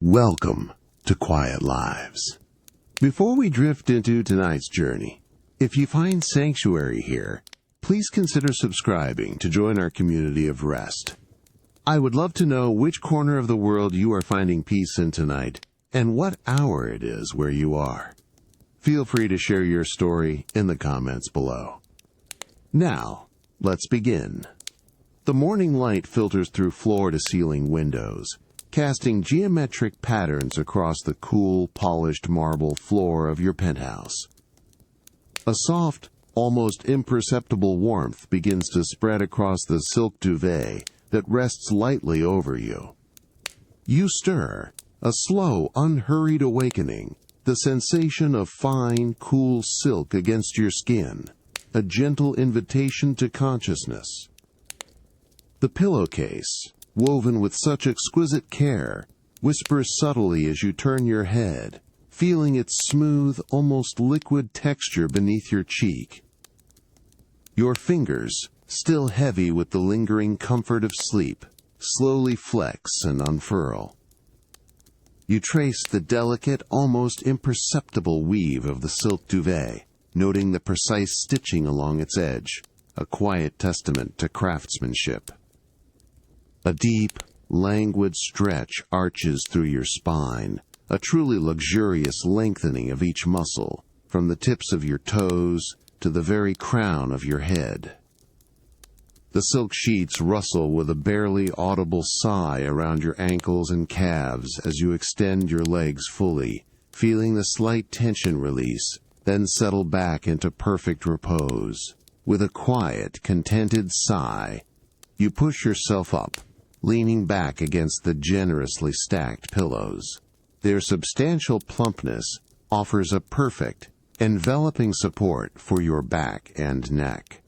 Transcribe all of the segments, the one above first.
Welcome to Quiet Lives. Before we drift into tonight's journey, if you find sanctuary here, please consider subscribing to join our community of rest. I would love to know which corner of the world you are finding peace in tonight and what hour it is where you are. Feel free to share your story in the comments below. Now, let's begin. The morning light filters through floor-to-ceiling windows, casting geometric patterns across the cool, polished marble floor of your penthouse. A soft, almost imperceptible warmth begins to spread across the silk duvet that rests lightly over you. You stir, a slow, unhurried awakening, the sensation of fine, cool silk against your skin, a gentle invitation to consciousness. The pillowcase, woven with such exquisite care, whispers subtly as you turn your head, feeling its smooth, almost liquid texture beneath your cheek. Your fingers, still heavy with the lingering comfort of sleep, slowly flex and unfurl. You trace the delicate, almost imperceptible weave of the silk duvet, noting the precise stitching along its edge, a quiet testament to craftsmanship. A deep, languid stretch arches through your spine, a truly luxurious lengthening of each muscle, from the tips of your toes to the very crown of your head. The silk sheets rustle with a barely audible sigh around your ankles and calves as you extend your legs fully, feeling the slight tension release, then settle back into perfect repose. With a quiet, contented sigh, you push yourself up, leaning back against the generously stacked pillows. Their substantial plumpness offers a perfect, enveloping support for your back and neck.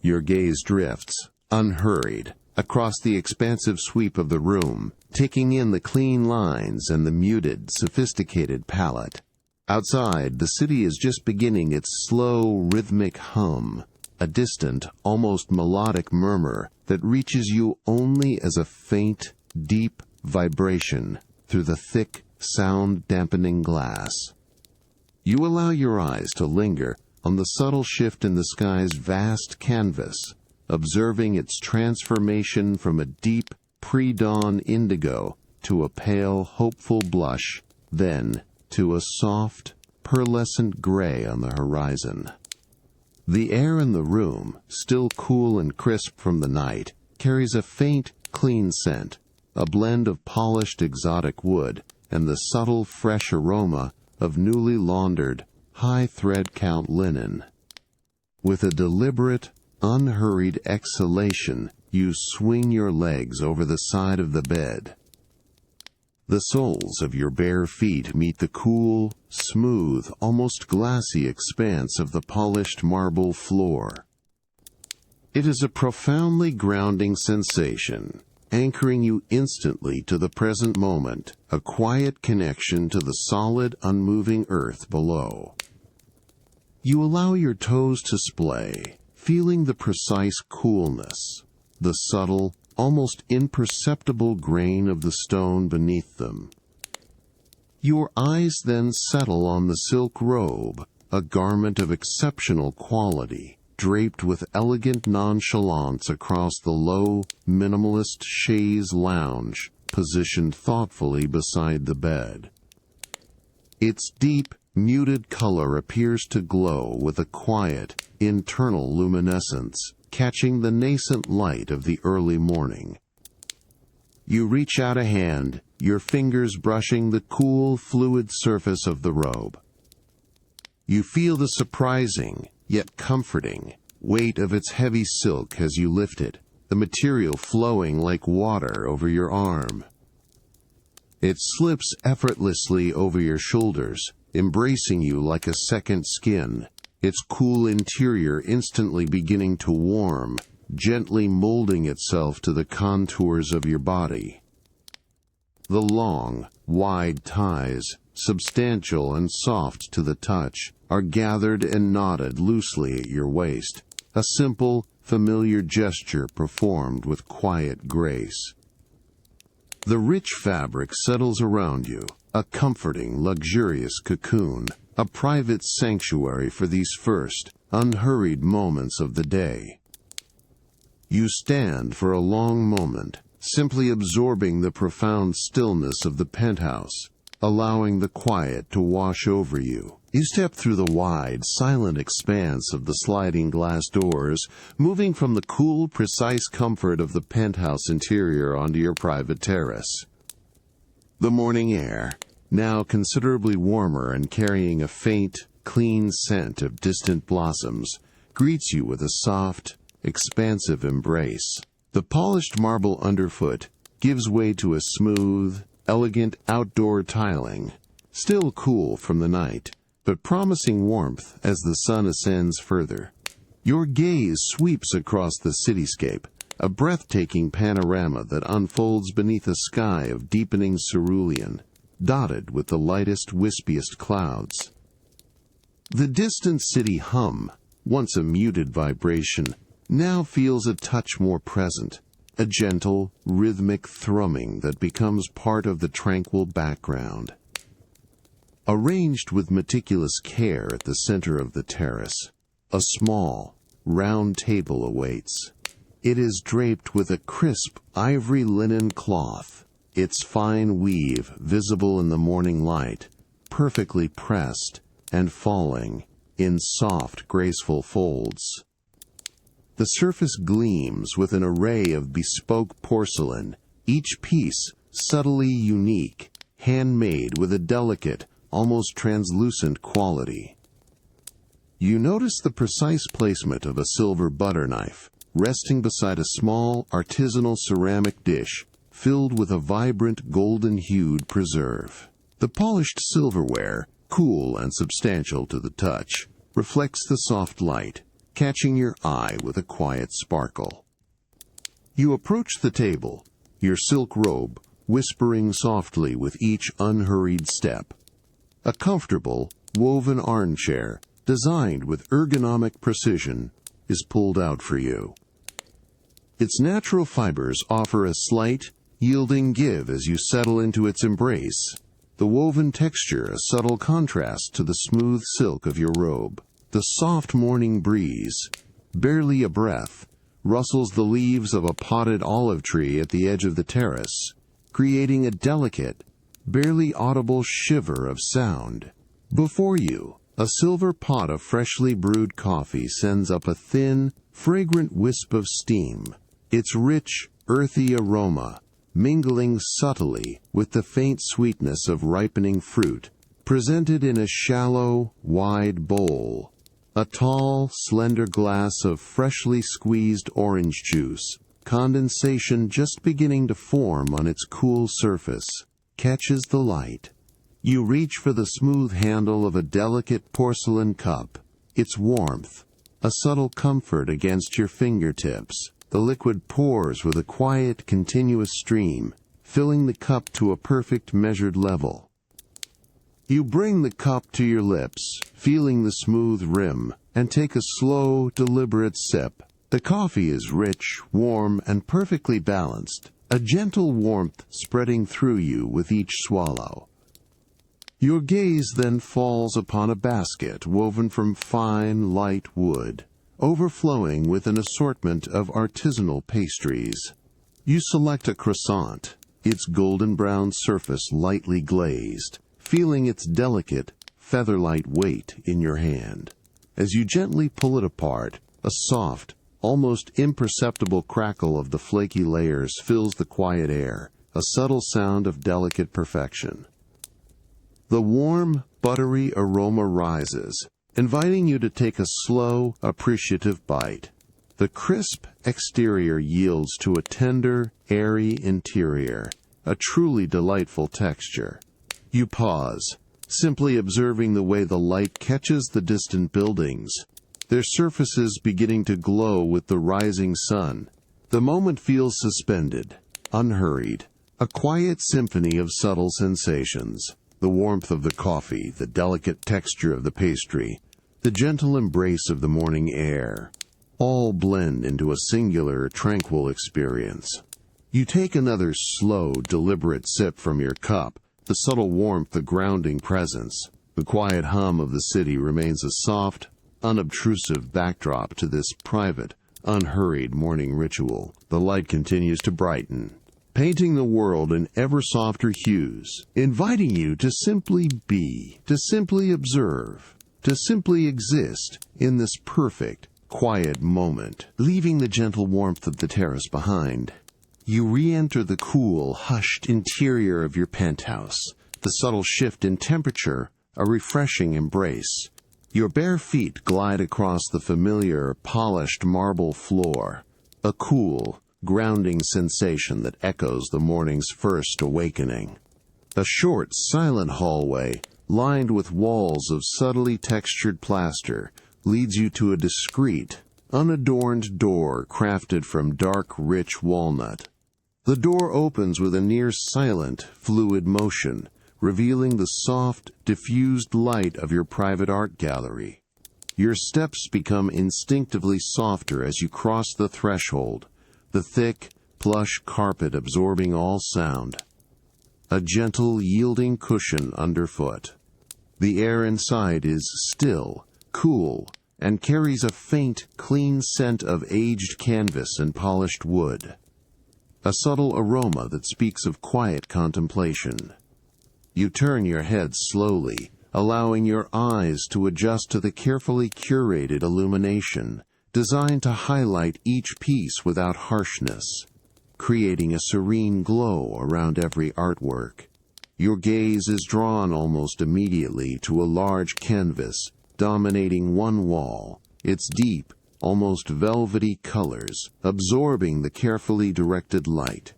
Your gaze drifts, unhurried, across the expansive sweep of the room, taking in the clean lines and the muted, sophisticated palette. Outside, the city is just beginning its slow, rhythmic hum, a distant, almost melodic murmur that reaches you only as a faint, deep vibration through the thick, sound-dampening glass. You allow your eyes to linger on the subtle shift in the sky's vast canvas, observing its transformation from a deep, pre-dawn indigo to a pale, hopeful blush, then to a soft, pearlescent gray on the horizon. The air in the room, still cool and crisp from the night, carries a faint, clean scent, a blend of polished exotic wood and the subtle, fresh aroma of newly laundered, high thread count linen. With a deliberate, unhurried exhalation, you swing your legs over the side of the bed. The soles of your bare feet meet the cool, smooth, almost glassy expanse of the polished marble floor. It is a profoundly grounding sensation, anchoring you instantly to the present moment, a quiet connection to the solid, unmoving earth below. You allow your toes to splay, feeling the precise coolness, the subtle, almost imperceptible grain of the stone beneath them. Your eyes then settle on the silk robe, a garment of exceptional quality, draped with elegant nonchalance across the low, minimalist chaise lounge, positioned thoughtfully beside the bed. Its deep, muted color appears to glow with a quiet, internal luminescence, catching the nascent light of the early morning. You reach out a hand, your fingers brushing the cool, fluid surface of the robe. You feel the surprising, yet comforting, weight of its heavy silk as you lift it, the material flowing like water over your arm. It slips effortlessly over your shoulders, embracing you like a second skin, its cool interior instantly beginning to warm, gently molding itself to the contours of your body. The long, wide ties, substantial and soft to the touch, are gathered and knotted loosely at your waist, a simple, familiar gesture performed with quiet grace. The rich fabric settles around you, a comforting, luxurious cocoon, a private sanctuary for these first, unhurried moments of the day. You stand for a long moment, simply absorbing the profound stillness of the penthouse, allowing the quiet to wash over you. You step through the wide, silent expanse of the sliding glass doors, moving from the cool, precise comfort of the penthouse interior onto your private terrace. The morning air, now considerably warmer and carrying a faint, clean scent of distant blossoms, greets you with a soft, expansive embrace. The polished marble underfoot gives way to a smooth, elegant outdoor tiling, still cool from the night, but promising warmth as the sun ascends further. Your gaze sweeps across the cityscape, a breathtaking panorama that unfolds beneath a sky of deepening cerulean, dotted with the lightest, wispiest clouds. The distant city hum, once a muted vibration, now feels a touch more present, a gentle, rhythmic thrumming that becomes part of the tranquil background. Arranged with meticulous care at the center of the terrace, a small, round table awaits. It is draped with a crisp ivory linen cloth, its fine weave visible in the morning light, perfectly pressed and falling in soft, graceful folds. The surface gleams with an array of bespoke porcelain, each piece subtly unique, handmade with a delicate, almost translucent quality. You notice the precise placement of a silver butter knife, resting beside a small, artisanal ceramic dish filled with a vibrant, golden-hued preserve. The polished silverware, cool and substantial to the touch, reflects the soft light, catching your eye with a quiet sparkle. You approach the table, your silk robe whispering softly with each unhurried step. A comfortable, woven armchair, designed with ergonomic precision, is pulled out for you. Its natural fibers offer a slight, yielding give as you settle into its embrace, the woven texture a subtle contrast to the smooth silk of your robe. The soft morning breeze, barely a breath, rustles the leaves of a potted olive tree at the edge of the terrace, creating a delicate, barely audible shiver of sound. Before you, a silver pot of freshly brewed coffee sends up a thin, fragrant wisp of steam, its rich, earthy aroma mingling subtly with the faint sweetness of ripening fruit, presented in a shallow, wide bowl. A tall, slender glass of freshly squeezed orange juice, condensation just beginning to form on its cool surface, catches the light. You reach for the smooth handle of a delicate porcelain cup, its warmth, a subtle comfort against your fingertips. The liquid pours with a quiet, continuous stream, filling the cup to a perfect measured level. You bring the cup to your lips, feeling the smooth rim, and take a slow, deliberate sip. The coffee is rich, warm, and perfectly balanced, a gentle warmth spreading through you with each swallow. Your gaze then falls upon a basket woven from fine, light wood, overflowing with an assortment of artisanal pastries. You select a croissant, its golden brown surface lightly glazed, feeling its delicate, feather-light weight in your hand. As you gently pull it apart, a soft, almost imperceptible crackle of the flaky layers fills the quiet air, a subtle sound of delicate perfection. The warm, buttery aroma rises, inviting you to take a slow, appreciative bite. The crisp exterior yields to a tender, airy interior, a truly delightful texture. You pause, simply observing the way the light catches the distant buildings, their surfaces beginning to glow with the rising sun. The moment feels suspended, unhurried, a quiet symphony of subtle sensations. The warmth of the coffee, the delicate texture of the pastry, the gentle embrace of the morning air, all blend into a singular, tranquil experience. You take another slow, deliberate sip from your cup, the subtle warmth a grounding presence. The quiet hum of the city remains a soft, unobtrusive backdrop to this private, unhurried morning ritual. The light continues to brighten, painting the world in ever softer hues, inviting you to simply be, to simply observe, to simply exist in this perfect, quiet moment. Leaving the gentle warmth of the terrace behind, you re-enter the cool, hushed interior of your penthouse. The subtle shift in temperature, a refreshing embrace. Your bare feet glide across the familiar, polished marble floor, a cool, grounding sensation that echoes the morning's first awakening. A short, silent hallway, lined with walls of subtly textured plaster, leads you to a discreet, unadorned door crafted from dark, rich walnut. The door opens with a near-silent, fluid motion, revealing the soft, diffused light of your private art gallery. Your steps become instinctively softer as you cross the threshold, the thick, plush carpet absorbing all sound. A gentle, yielding cushion underfoot. The air inside is still, cool, and carries a faint, clean scent of aged canvas and polished wood. A subtle aroma that speaks of quiet contemplation. You turn your head slowly, allowing your eyes to adjust to the carefully curated illumination, designed to highlight each piece without harshness, creating a serene glow around every artwork. Your gaze is drawn almost immediately to a large canvas dominating one wall, its deep, almost velvety colors absorbing the carefully directed light.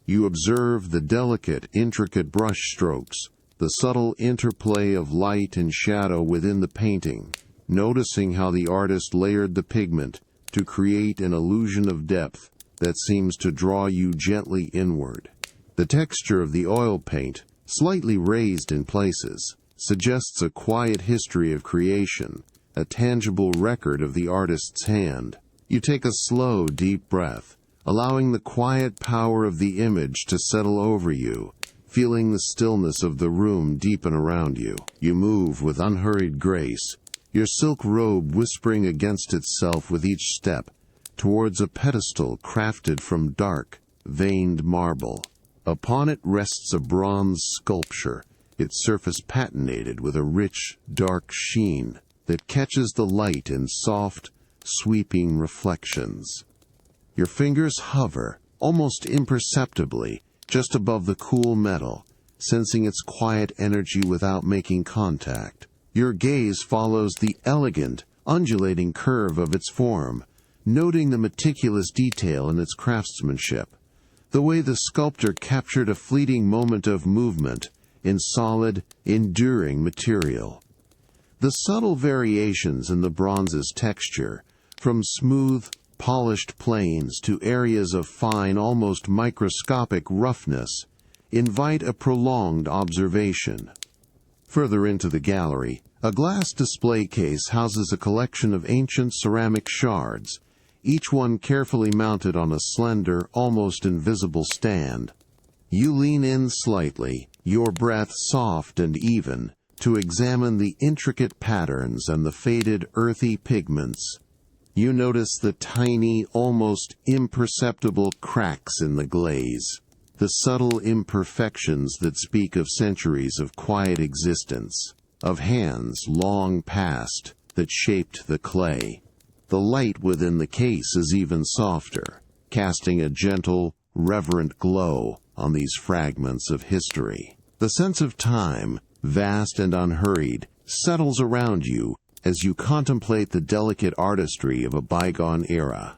You observe the delicate, intricate brush strokes, the subtle interplay of light and shadow within the painting, noticing how the artist layered the pigment to create an illusion of depth that seems to draw you gently inward. The texture of the oil paint, slightly raised in places, suggests a quiet history of creation, a tangible record of the artist's hand. You take a slow, deep breath, allowing the quiet power of the image to settle over you, feeling the stillness of the room deepen around you. You move with unhurried grace, your silk robe whispering against itself with each step, towards a pedestal crafted from dark, veined marble. Upon it rests a bronze sculpture, its surface patinated with a rich, dark sheen that catches the light in soft, sweeping reflections. Your fingers hover, almost imperceptibly, just above the cool metal, sensing its quiet energy without making contact. Your gaze follows the elegant, undulating curve of its form, noting the meticulous detail in its craftsmanship, the way the sculptor captured a fleeting moment of movement in solid, enduring material. The subtle variations in the bronze's texture, from smooth, polished planes to areas of fine, almost microscopic roughness, invite a prolonged observation. Further into the gallery, a glass display case houses a collection of ancient ceramic shards, each one carefully mounted on a slender, almost invisible stand. You lean in slightly, your breath soft and even, to examine the intricate patterns and the faded, earthy pigments. You notice the tiny, almost imperceptible cracks in the glaze, the subtle imperfections that speak of centuries of quiet existence, of hands long past that shaped the clay. The light within the case is even softer, casting a gentle, reverent glow on these fragments of history. The sense of time, vast and unhurried, settles around you as you contemplate the delicate artistry of a bygone era.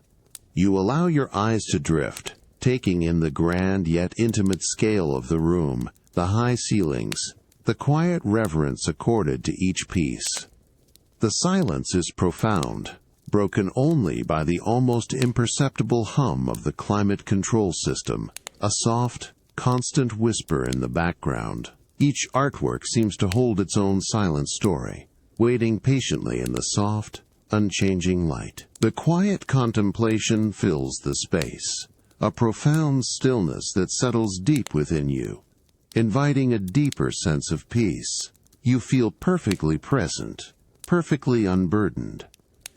You allow your eyes to drift, taking in the grand yet intimate scale of the room, the high ceilings, the quiet reverence accorded to each piece. The silence is profound, broken only by the almost imperceptible hum of the climate control system, a soft, constant whisper in the background. Each artwork seems to hold its own silent story, waiting patiently in the soft, unchanging light. The quiet contemplation fills the space, a profound stillness that settles deep within you, inviting a deeper sense of peace. You feel perfectly present, perfectly unburdened,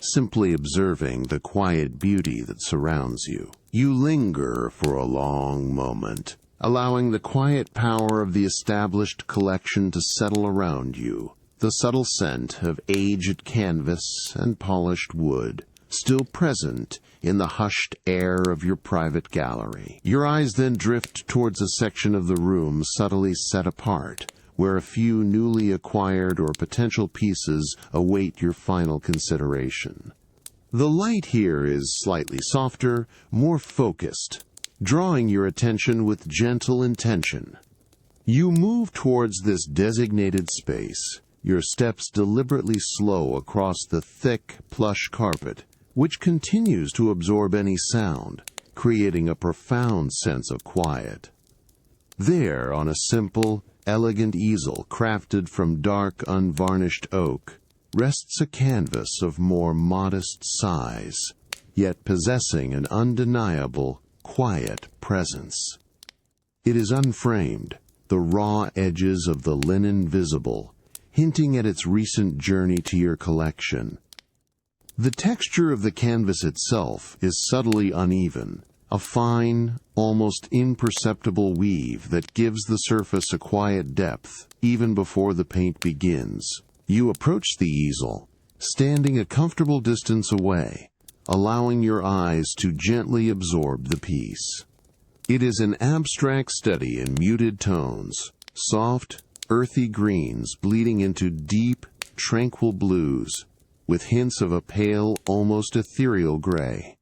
simply observing the quiet beauty that surrounds you. You linger for a long moment, allowing the quiet power of the established collection to settle around you, the subtle scent of aged canvas and polished wood still present in the hushed air of your private gallery. Your eyes then drift towards a section of the room subtly set apart, where a few newly acquired or potential pieces await your final consideration. The light here is slightly softer, more focused, drawing your attention with gentle intention. You move towards this designated space, your steps deliberately slow across the thick, plush carpet, which continues to absorb any sound, creating a profound sense of quiet. There, on a simple, elegant easel crafted from dark, unvarnished oak, rests a canvas of more modest size, yet possessing an undeniable, quiet presence. It is unframed, the raw edges of the linen visible, hinting at its recent journey to your collection. The texture of the canvas itself is subtly uneven, a fine, almost imperceptible weave that gives the surface a quiet depth even before the paint begins. You approach the easel, standing a comfortable distance away, allowing your eyes to gently absorb the piece. It is an abstract study in muted tones, soft, earthy greens bleeding into deep, tranquil blues, with hints of a pale, almost ethereal gray.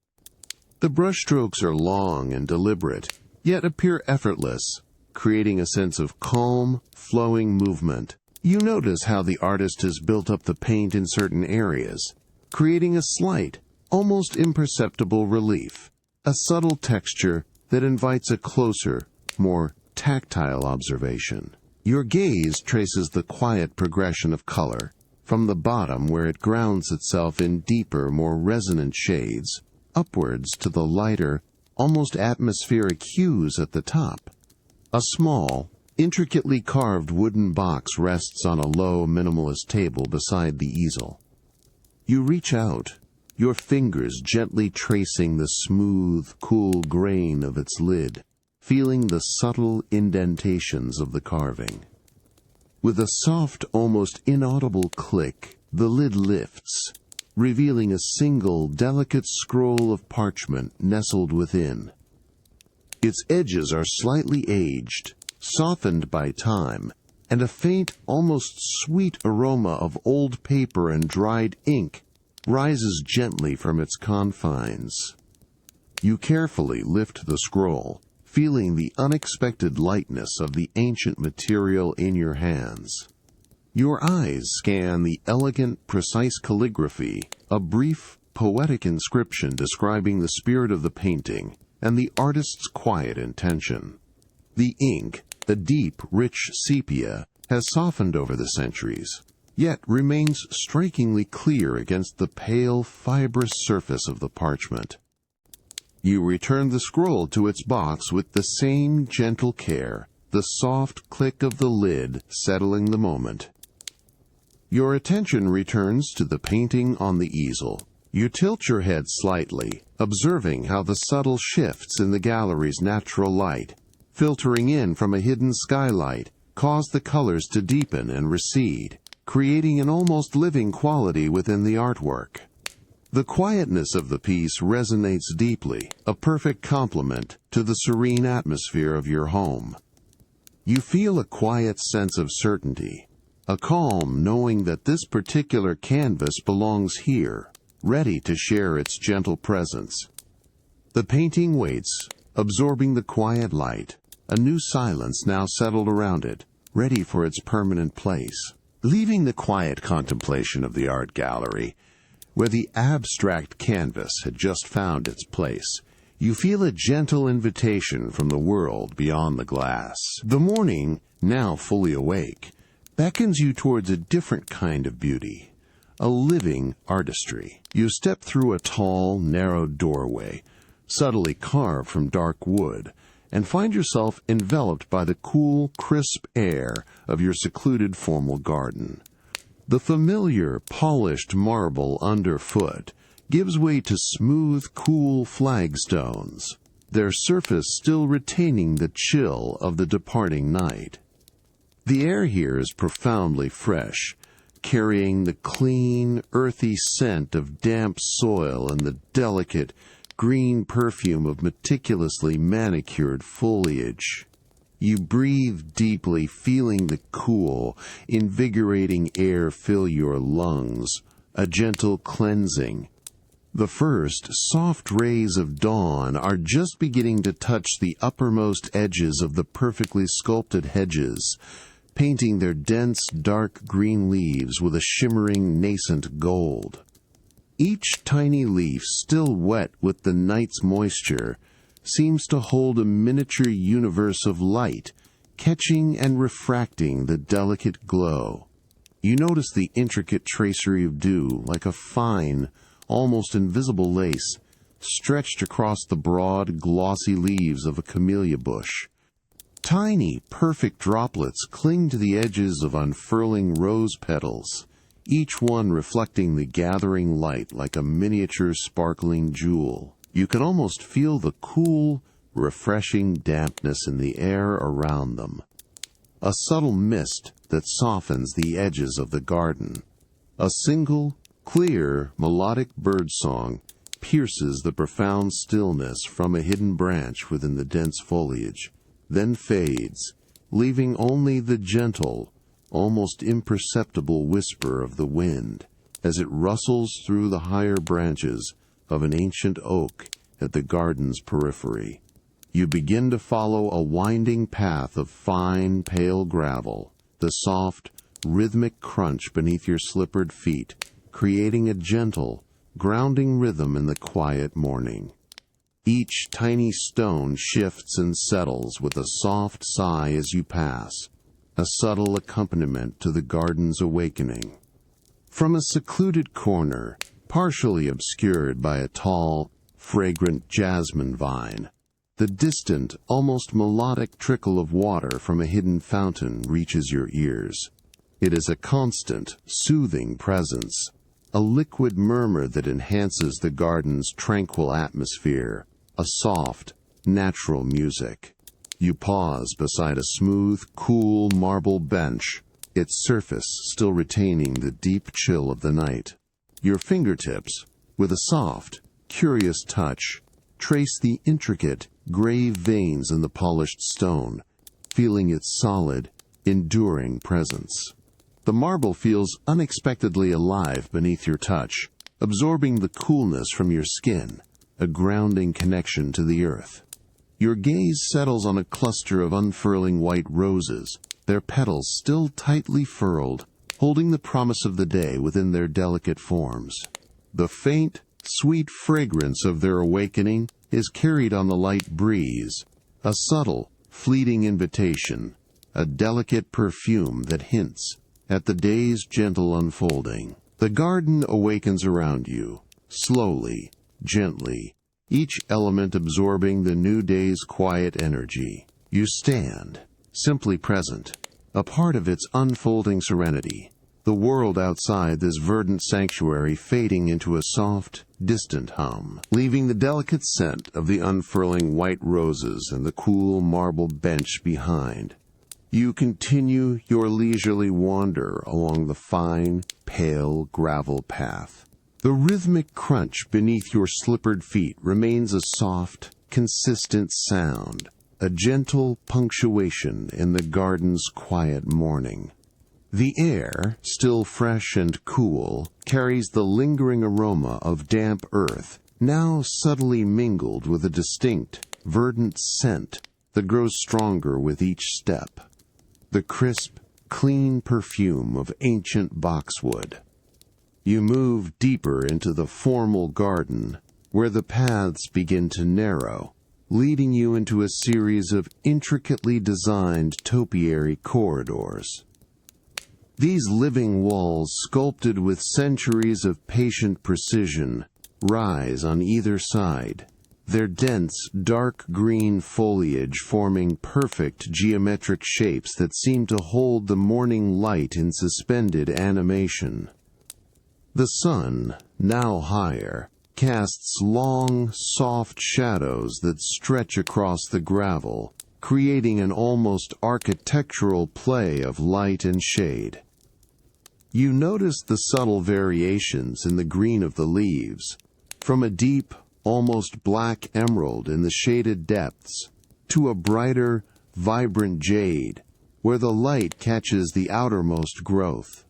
The brushstrokes are long and deliberate, yet appear effortless, creating a sense of calm, flowing movement. You notice how the artist has built up the paint in certain areas, creating a slight, almost imperceptible relief, a subtle texture that invites a closer, more tactile observation. Your gaze traces the quiet progression of color, from the bottom where it grounds itself in deeper, more resonant shades, upwards to the lighter, almost atmospheric hues at the top. A small, intricately carved wooden box rests on a low, minimalist table beside the easel. You reach out, your fingers gently tracing the smooth, cool grain of its lid, feeling the subtle indentations of the carving. With a soft, almost inaudible click, the lid lifts, revealing a single, delicate scroll of parchment nestled within. Its edges are slightly aged, softened by time, and a faint, almost sweet aroma of old paper and dried ink rises gently from its confines. You carefully lift the scroll, feeling the unexpected lightness of the ancient material in your hands. Your eyes scan the elegant, precise calligraphy, a brief, poetic inscription describing the spirit of the painting and the artist's quiet intention. The ink, a deep, rich sepia, has softened over the centuries, yet remains strikingly clear against the pale, fibrous surface of the parchment. You return the scroll to its box with the same gentle care, the soft click of the lid settling the moment. Your attention returns to the painting on the easel. You tilt your head slightly, observing how the subtle shifts in the gallery's natural light, filtering in from a hidden skylight, cause the colors to deepen and recede, creating an almost living quality within the artwork. The quietness of the piece resonates deeply, a perfect complement to the serene atmosphere of your home. You feel a quiet sense of certainty, a calm knowing that this particular canvas belongs here, ready to share its gentle presence. The painting waits, absorbing the quiet light, a new silence now settled around it, ready for its permanent place. Leaving the quiet contemplation of the art gallery, where the abstract canvas had just found its place, you feel a gentle invitation from the world beyond the glass. The morning, now fully awake, beckons you towards a different kind of beauty, a living artistry. You step through a tall, narrow doorway, subtly carved from dark wood, and find yourself enveloped by the cool, crisp air of your secluded formal garden. The familiar, polished marble underfoot gives way to smooth, cool flagstones, their surface still retaining the chill of the departing night. The air here is profoundly fresh, carrying the clean, earthy scent of damp soil and the delicate, green perfume of meticulously manicured foliage. You breathe deeply, feeling the cool, invigorating air fill your lungs, a gentle cleansing. The first soft rays of dawn are just beginning to touch the uppermost edges of the perfectly sculpted hedges, painting their dense, dark green leaves with a shimmering, nascent gold. Each tiny leaf, still wet with the night's moisture, seems to hold a miniature universe of light, catching and refracting the delicate glow. You notice the intricate tracery of dew, like a fine, almost invisible lace, stretched across the broad, glossy leaves of a camellia bush. Tiny, perfect droplets cling to the edges of unfurling rose petals, each one reflecting the gathering light like a miniature sparkling jewel. You can almost feel the cool, refreshing dampness in the air around them. A subtle mist that softens the edges of the garden. A single, clear, melodic birdsong pierces the profound stillness from a hidden branch within the dense foliage, then fades, leaving only the gentle, almost imperceptible whisper of the wind as it rustles through the higher branches of an ancient oak at the garden's periphery. You begin to follow a winding path of fine, pale gravel, the soft, rhythmic crunch beneath your slippered feet, creating a gentle, grounding rhythm in the quiet morning. Each tiny stone shifts and settles with a soft sigh as you pass, a subtle accompaniment to the garden's awakening. From a secluded corner, partially obscured by a tall, fragrant jasmine vine, the distant, almost melodic trickle of water from a hidden fountain reaches your ears. It is a constant, soothing presence, a liquid murmur that enhances the garden's tranquil atmosphere, a soft, natural music. You pause beside a smooth, cool marble bench, its surface still retaining the deep chill of the night. Your fingertips, with a soft, curious touch, trace the intricate, grave veins in the polished stone, feeling its solid, enduring presence. The marble feels unexpectedly alive beneath your touch, absorbing the coolness from your skin, a grounding connection to the earth. Your gaze settles on a cluster of unfurling white roses, their petals still tightly furled, holding the promise of the day within their delicate forms. The faint, sweet fragrance of their awakening is carried on the light breeze, a subtle, fleeting invitation, a delicate perfume that hints at the day's gentle unfolding. The garden awakens around you, slowly, gently, each element absorbing the new day's quiet energy. You stand, simply present, a part of its unfolding serenity, the world outside this verdant sanctuary fading into a soft, distant hum, leaving the delicate scent of the unfurling white roses and the cool marble bench behind. You continue your leisurely wander along the fine, pale gravel path. The rhythmic crunch beneath your slippered feet remains a soft, consistent sound, a gentle punctuation in the garden's quiet morning. The air, still fresh and cool, carries the lingering aroma of damp earth, now subtly mingled with a distinct, verdant scent that grows stronger with each step. The crisp, clean perfume of ancient boxwood. You move deeper into the formal garden, where the paths begin to narrow, leading you into a series of intricately designed topiary corridors. These living walls, sculpted with centuries of patient precision, rise on either side, their dense, dark green foliage forming perfect geometric shapes that seem to hold the morning light in suspended animation. The sun, now higher, casts long, soft shadows that stretch across the gravel, creating an almost architectural play of light and shade. You notice the subtle variations in the green of the leaves, from a deep, almost black emerald in the shaded depths, to a brighter, vibrant jade, where the light catches the outermost growth.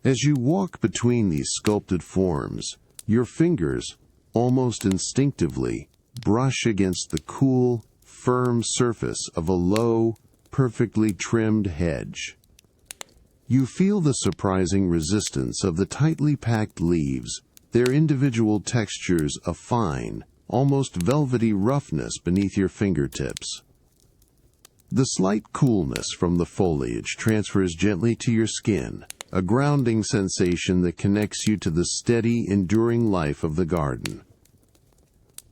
As you walk between these sculpted forms, your fingers, almost instinctively, brush against the cool, firm surface of a low, perfectly trimmed hedge. You feel the surprising resistance of the tightly packed leaves, their individual textures a fine, almost velvety roughness beneath your fingertips. The slight coolness from the foliage transfers gently to your skin, a grounding sensation that connects you to the steady, enduring life of the garden.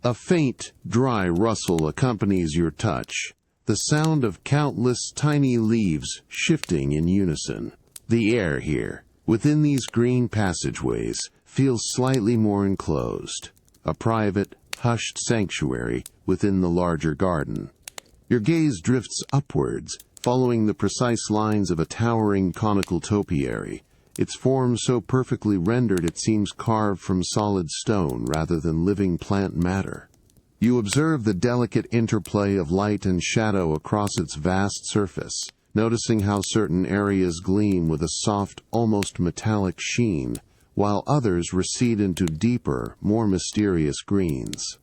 A faint, dry rustle accompanies your touch, the sound of countless tiny leaves shifting in unison. The air here, within these green passageways, feels slightly more enclosed, a private, hushed sanctuary within the larger garden. Your gaze drifts upwards, following the precise lines of a towering conical topiary, its form so perfectly rendered it seems carved from solid stone rather than living plant matter. You observe the delicate interplay of light and shadow across its vast surface, noticing how certain areas gleam with a soft, almost metallic sheen, while others recede into deeper, more mysterious greens.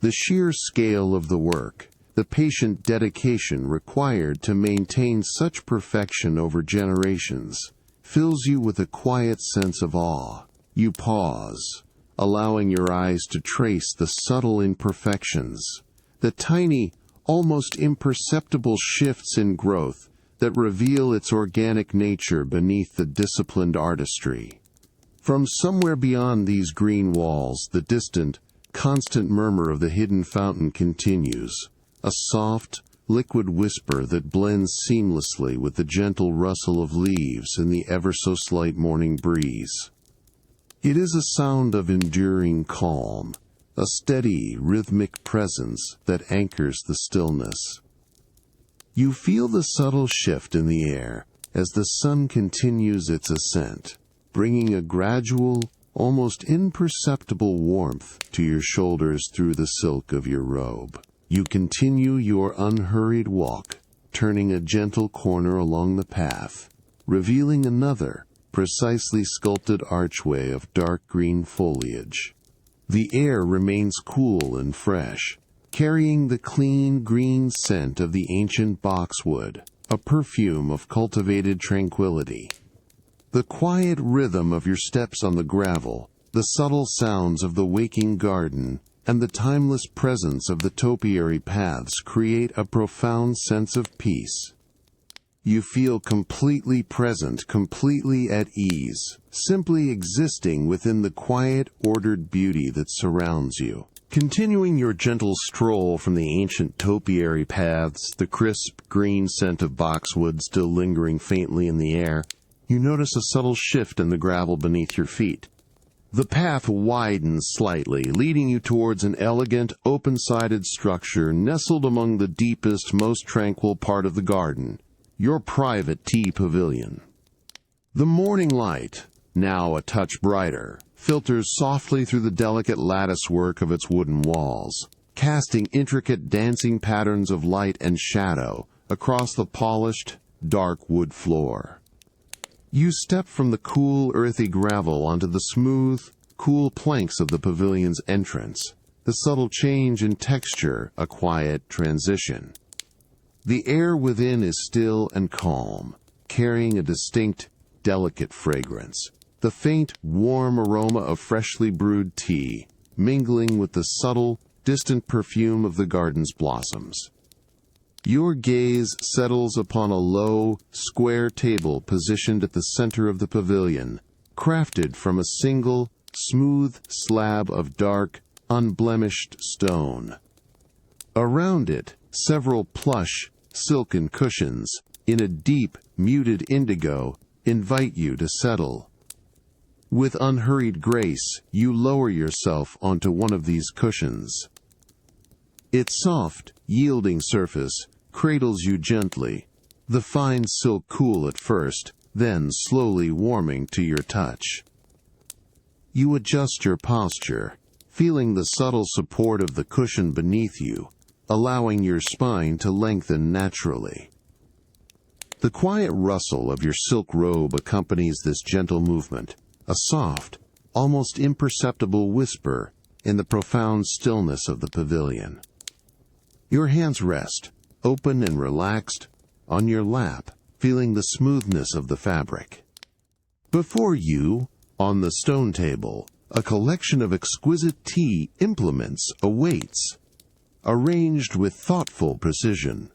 The sheer scale of the work, the patient dedication required to maintain such perfection over generations, fills you with a quiet sense of awe. You pause, allowing your eyes to trace the subtle imperfections, the tiny, almost imperceptible shifts in growth that reveal its organic nature beneath the disciplined artistry. From somewhere beyond these green walls, the distant, constant murmur of the hidden fountain continues, a soft, liquid whisper that blends seamlessly with the gentle rustle of leaves in the ever-so-slight morning breeze. It is a sound of enduring calm, a steady, rhythmic presence that anchors the stillness. You feel the subtle shift in the air as the sun continues its ascent, bringing a gradual, almost imperceptible warmth to your shoulders through the silk of your robe. You continue your unhurried walk, turning a gentle corner along the path, revealing another, precisely sculpted archway of dark green foliage. The air remains cool and fresh, carrying the clean green scent of the ancient boxwood, a perfume of cultivated tranquility. The quiet rhythm of your steps on the gravel, the subtle sounds of the waking garden, and the timeless presence of the topiary paths create a profound sense of peace. You feel completely present, completely at ease, simply existing within the quiet, ordered beauty that surrounds you. Continuing your gentle stroll from the ancient topiary paths, the crisp, green scent of boxwood still lingering faintly in the air, you notice a subtle shift in the gravel beneath your feet. The path widens slightly, leading you towards an elegant, open-sided structure nestled among the deepest, most tranquil part of the garden, your private tea pavilion. The morning light, now a touch brighter, filters softly through the delicate latticework of its wooden walls, casting intricate dancing patterns of light and shadow across the polished, dark wood floor. You step from the cool, earthy gravel onto the smooth, cool planks of the pavilion's entrance, the subtle change in texture a quiet transition. The air within is still and calm, carrying a distinct, delicate fragrance, the faint, warm aroma of freshly brewed tea, mingling with the subtle, distant perfume of the garden's blossoms. Your gaze settles upon a low, square table positioned at the center of the pavilion, crafted from a single, smooth slab of dark, unblemished stone. Around it, several plush, silken cushions, in a deep, muted indigo, invite you to settle. With unhurried grace, you lower yourself onto one of these cushions. Its soft, yielding surface cradles you gently, the fine silk cool at first, then slowly warming to your touch. You adjust your posture, feeling the subtle support of the cushion beneath you, allowing your spine to lengthen naturally. The quiet rustle of your silk robe accompanies this gentle movement, a soft, almost imperceptible whisper in the profound stillness of the pavilion. Your hands rest, open and relaxed, on your lap, feeling the smoothness of the fabric. Before you, on the stone table, a collection of exquisite tea implements awaits, arranged with thoughtful precision.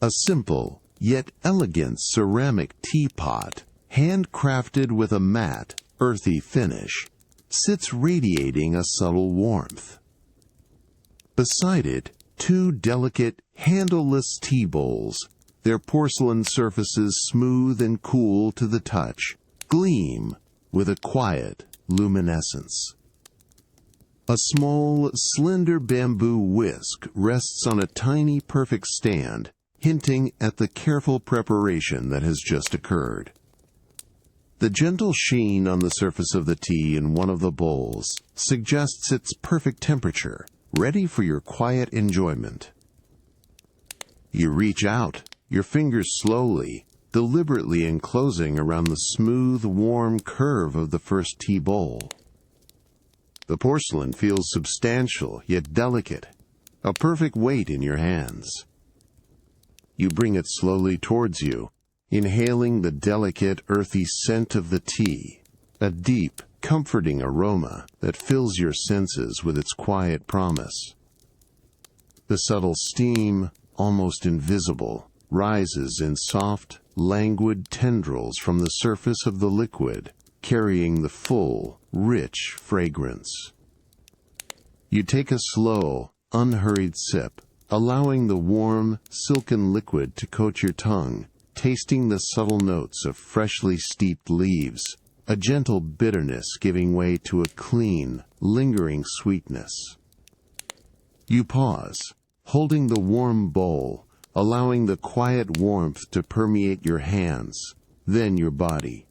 A simple, yet elegant ceramic teapot, handcrafted with a matte, earthy finish, sits radiating a subtle warmth. Beside it, two delicate, handleless tea bowls, their porcelain surfaces smooth and cool to the touch, gleam with a quiet luminescence. A small, slender bamboo whisk rests on a tiny, perfect stand, hinting at the careful preparation that has just occurred. The gentle sheen on the surface of the tea in one of the bowls suggests its perfect temperature, ready for your quiet enjoyment. You reach out, your fingers slowly, deliberately enclosing around the smooth, warm curve of the first tea bowl. The porcelain feels substantial yet delicate, a perfect weight in your hands. You bring it slowly towards you, inhaling the delicate, earthy scent of the tea, a deep, comforting aroma that fills your senses with its quiet promise. The subtle steam, almost invisible, rises in soft, languid tendrils from the surface of the liquid, carrying the full, rich fragrance. You take a slow, unhurried sip, allowing the warm, silken liquid to coat your tongue, tasting the subtle notes of freshly steeped leaves, a gentle bitterness giving way to a clean, lingering sweetness. You pause, holding the warm bowl, allowing the quiet warmth to permeate your hands, then your body.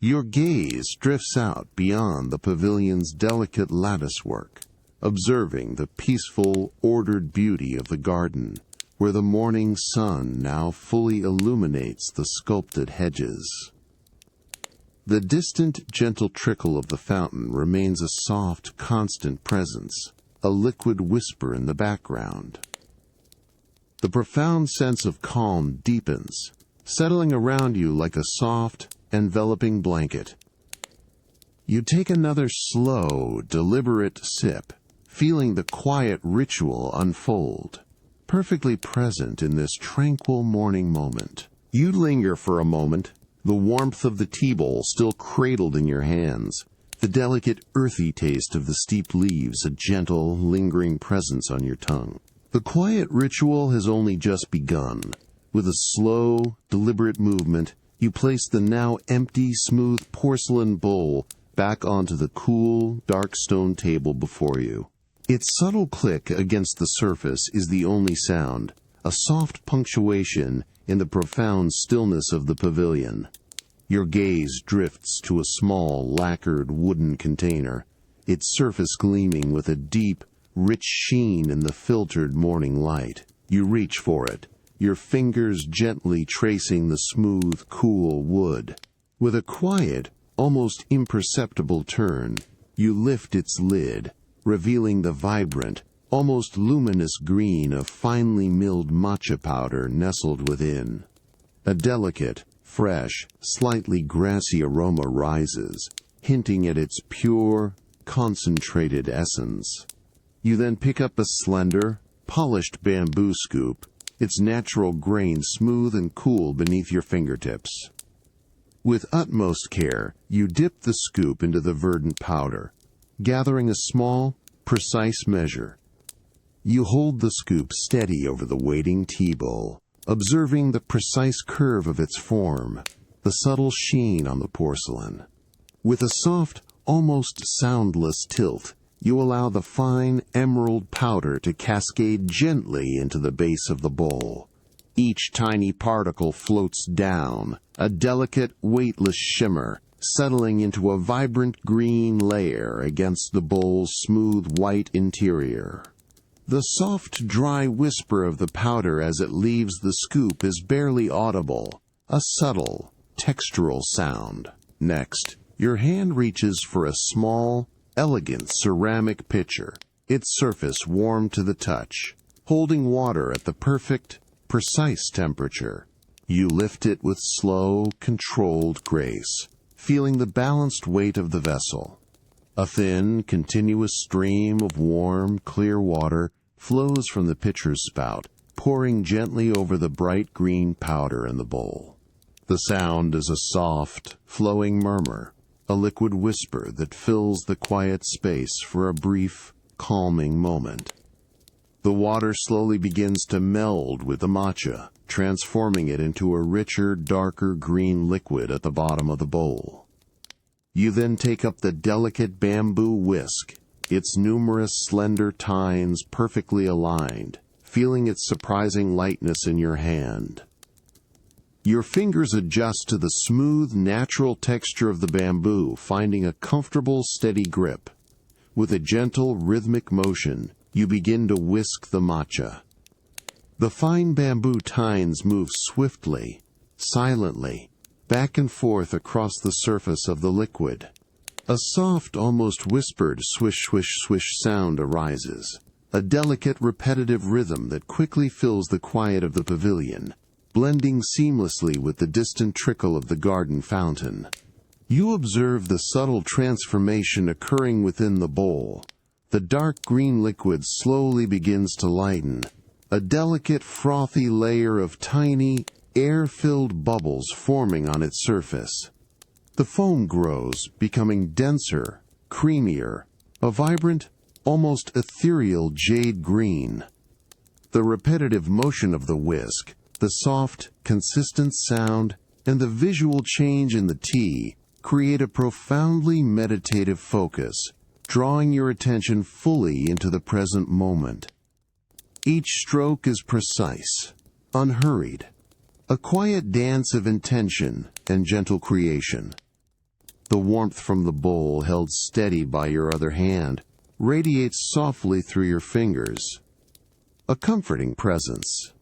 Your gaze drifts out beyond the pavilion's delicate latticework, observing the peaceful, ordered beauty of the garden, where the morning sun now fully illuminates the sculpted hedges. The distant, gentle trickle of the fountain remains a soft, constant presence, a liquid whisper in the background. The profound sense of calm deepens, settling around you like a soft, enveloping blanket. You take another slow, deliberate sip, feeling the quiet ritual unfold, perfectly present in this tranquil morning moment. You linger for a moment, the warmth of the tea bowl still cradled in your hands, the delicate, earthy taste of the steeped leaves a gentle, lingering presence on your tongue. The quiet ritual has only just begun. With a slow, deliberate movement, you place the now empty, smooth porcelain bowl back onto the cool, dark stone table before you. Its subtle click against the surface is the only sound, a soft punctuation in the profound stillness of the pavilion. Your gaze drifts to a small, lacquered wooden container, its surface gleaming with a deep, rich sheen in the filtered morning light. You reach for it, your fingers gently tracing the smooth, cool wood. With a quiet, almost imperceptible turn, you lift its lid, revealing the vibrant, almost luminous green of finely milled matcha powder nestled within. A delicate, fresh, slightly grassy aroma rises, hinting at its pure, concentrated essence. You then pick up a slender, polished bamboo scoop, its natural grain smooth and cool beneath your fingertips. With utmost care, you dip the scoop into the verdant powder, gathering a small, precise measure. You hold the scoop steady over the waiting tea bowl, observing the precise curve of its form, the subtle sheen on the porcelain. With a soft, almost soundless tilt, you allow the fine emerald powder to cascade gently into the base of the bowl. Each tiny particle floats down, a delicate, weightless shimmer, settling into a vibrant green layer against the bowl's smooth white interior. The soft, dry whisper of the powder as it leaves the scoop is barely audible, a subtle, textural sound. Next, your hand reaches for a small, elegant ceramic pitcher, its surface warm to the touch, holding water at the perfect, precise temperature. You lift it with slow, controlled grace, feeling the balanced weight of the vessel. A thin, continuous stream of warm, clear water flows from the pitcher's spout, pouring gently over the bright green powder in the bowl. The sound is a soft, flowing murmur, a liquid whisper that fills the quiet space for a brief, calming moment. The water slowly begins to meld with the matcha, transforming it into a richer, darker green liquid at the bottom of the bowl. You then take up the delicate bamboo whisk, its numerous slender tines perfectly aligned, feeling its surprising lightness in your hand. Your fingers adjust to the smooth, natural texture of the bamboo, finding a comfortable, steady grip. With a gentle, rhythmic motion, you begin to whisk the matcha. The fine bamboo tines move swiftly, silently, back and forth across the surface of the liquid. A soft, almost whispered swish, swish, swish sound arises, a delicate, repetitive rhythm that quickly fills the quiet of the pavilion, blending seamlessly with the distant trickle of the garden fountain. You observe the subtle transformation occurring within the bowl. The dark green liquid slowly begins to lighten, a delicate, frothy layer of tiny, air-filled bubbles forming on its surface. The foam grows, becoming denser, creamier, a vibrant, almost ethereal jade green. The repetitive motion of the whisk, the soft, consistent sound, and the visual change in the tea create a profoundly meditative focus, drawing your attention fully into the present moment. Each stroke is precise, unhurried, a quiet dance of intention and gentle creation. The warmth from the bowl, held steady by your other hand, radiates softly through your fingers, a comforting presence.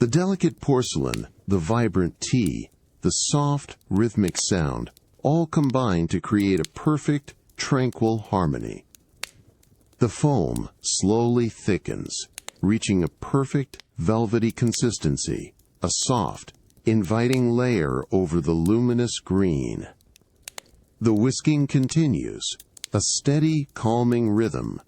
The delicate porcelain, the vibrant tea, the soft, rhythmic sound, all combine to create a perfect, tranquil harmony. The foam slowly thickens, reaching a perfect, velvety consistency, a soft, inviting layer over the luminous green. The whisking continues, a steady, calming rhythm,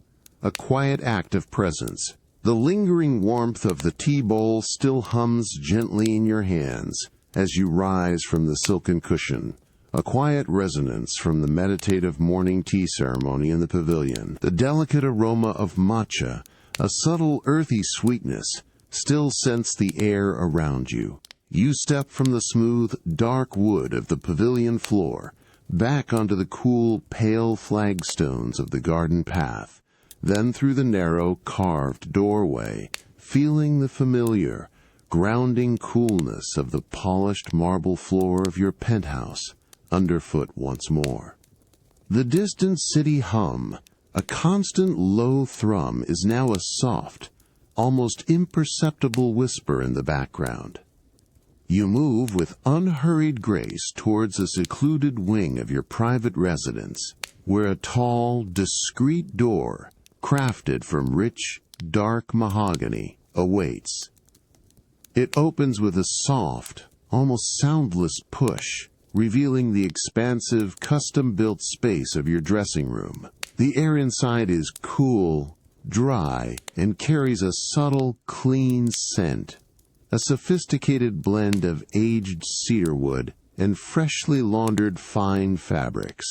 a quiet act of presence. The lingering warmth of the tea bowl still hums gently in your hands as you rise from the silken cushion, a quiet resonance from the meditative morning tea ceremony in the pavilion. The delicate aroma of matcha, a subtle earthy sweetness, still scents the air around you. You step from the smooth, dark wood of the pavilion floor, back onto the cool, pale flagstones of the garden path, then through the narrow, carved doorway, feeling the familiar, grounding coolness of the polished marble floor of your penthouse, underfoot once more. The distant city hum, a constant low thrum, is now a soft, almost imperceptible whisper in the background. You move with unhurried grace towards a secluded wing of your private residence, where a tall, discreet door, crafted from rich, dark mahogany, awaits. It opens with a soft, almost soundless push, revealing the expansive, custom-built space of your dressing room. The air inside is cool, dry, and carries a subtle, clean scent, a sophisticated blend of aged cedarwood and freshly laundered fine fabrics.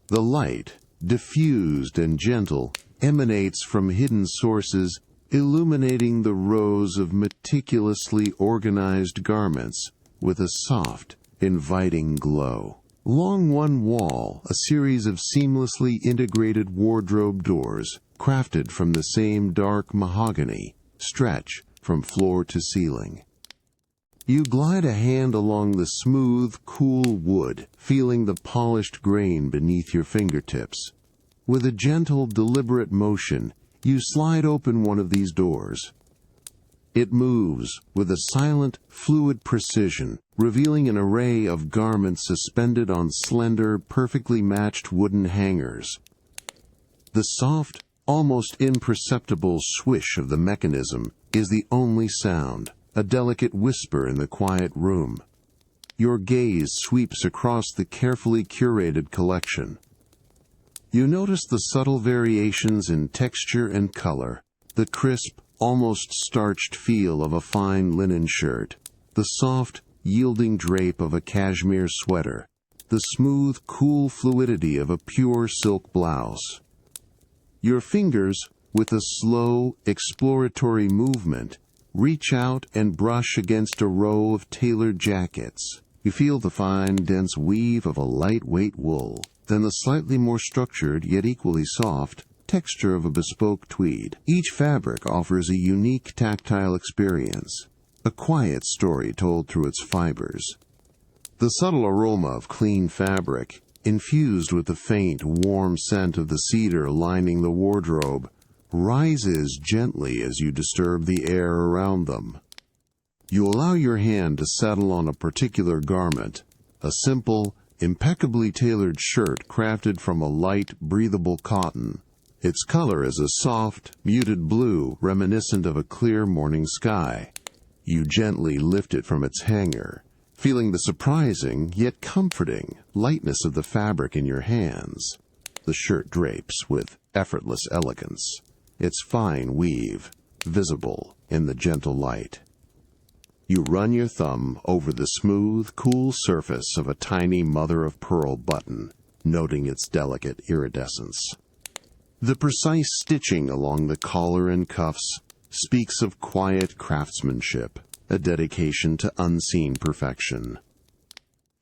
The light, diffused and gentle, emanates from hidden sources, illuminating the rows of meticulously organized garments with a soft, inviting glow. Along one wall, a series of seamlessly integrated wardrobe doors, crafted from the same dark mahogany, stretch from floor to ceiling. You glide a hand along the smooth, cool wood, feeling the polished grain beneath your fingertips. With a gentle, deliberate motion, you slide open one of these doors. It moves with a silent, fluid precision, revealing an array of garments suspended on slender, perfectly matched wooden hangers. The soft, almost imperceptible swish of the mechanism is the only sound, a delicate whisper in the quiet room. Your gaze sweeps across the carefully curated collection. You notice the subtle variations in texture and color, the crisp, almost starched feel of a fine linen shirt, the soft, yielding drape of a cashmere sweater, the smooth, cool fluidity of a pure silk blouse. Your fingers, with a slow, exploratory movement, reach out and brush against a row of tailored jackets. You feel the fine, dense weave of a lightweight wool, then the slightly more structured, yet equally soft, texture of a bespoke tweed. Each fabric offers a unique tactile experience, a quiet story told through its fibers. The subtle aroma of clean fabric, infused with the faint, warm scent of the cedar lining the wardrobe, rises gently as you disturb the air around them. You allow your hand to settle on a particular garment, a simple, impeccably tailored shirt crafted from a light, breathable cotton. Its color is a soft, muted blue reminiscent of a clear morning sky. You gently lift it from its hanger, feeling the surprising, yet comforting, lightness of the fabric in your hands. The shirt drapes with effortless elegance, its fine weave visible in the gentle light. You run your thumb over the smooth, cool surface of a tiny mother-of-pearl button, noting its delicate iridescence. The precise stitching along the collar and cuffs speaks of quiet craftsmanship, a dedication to unseen perfection.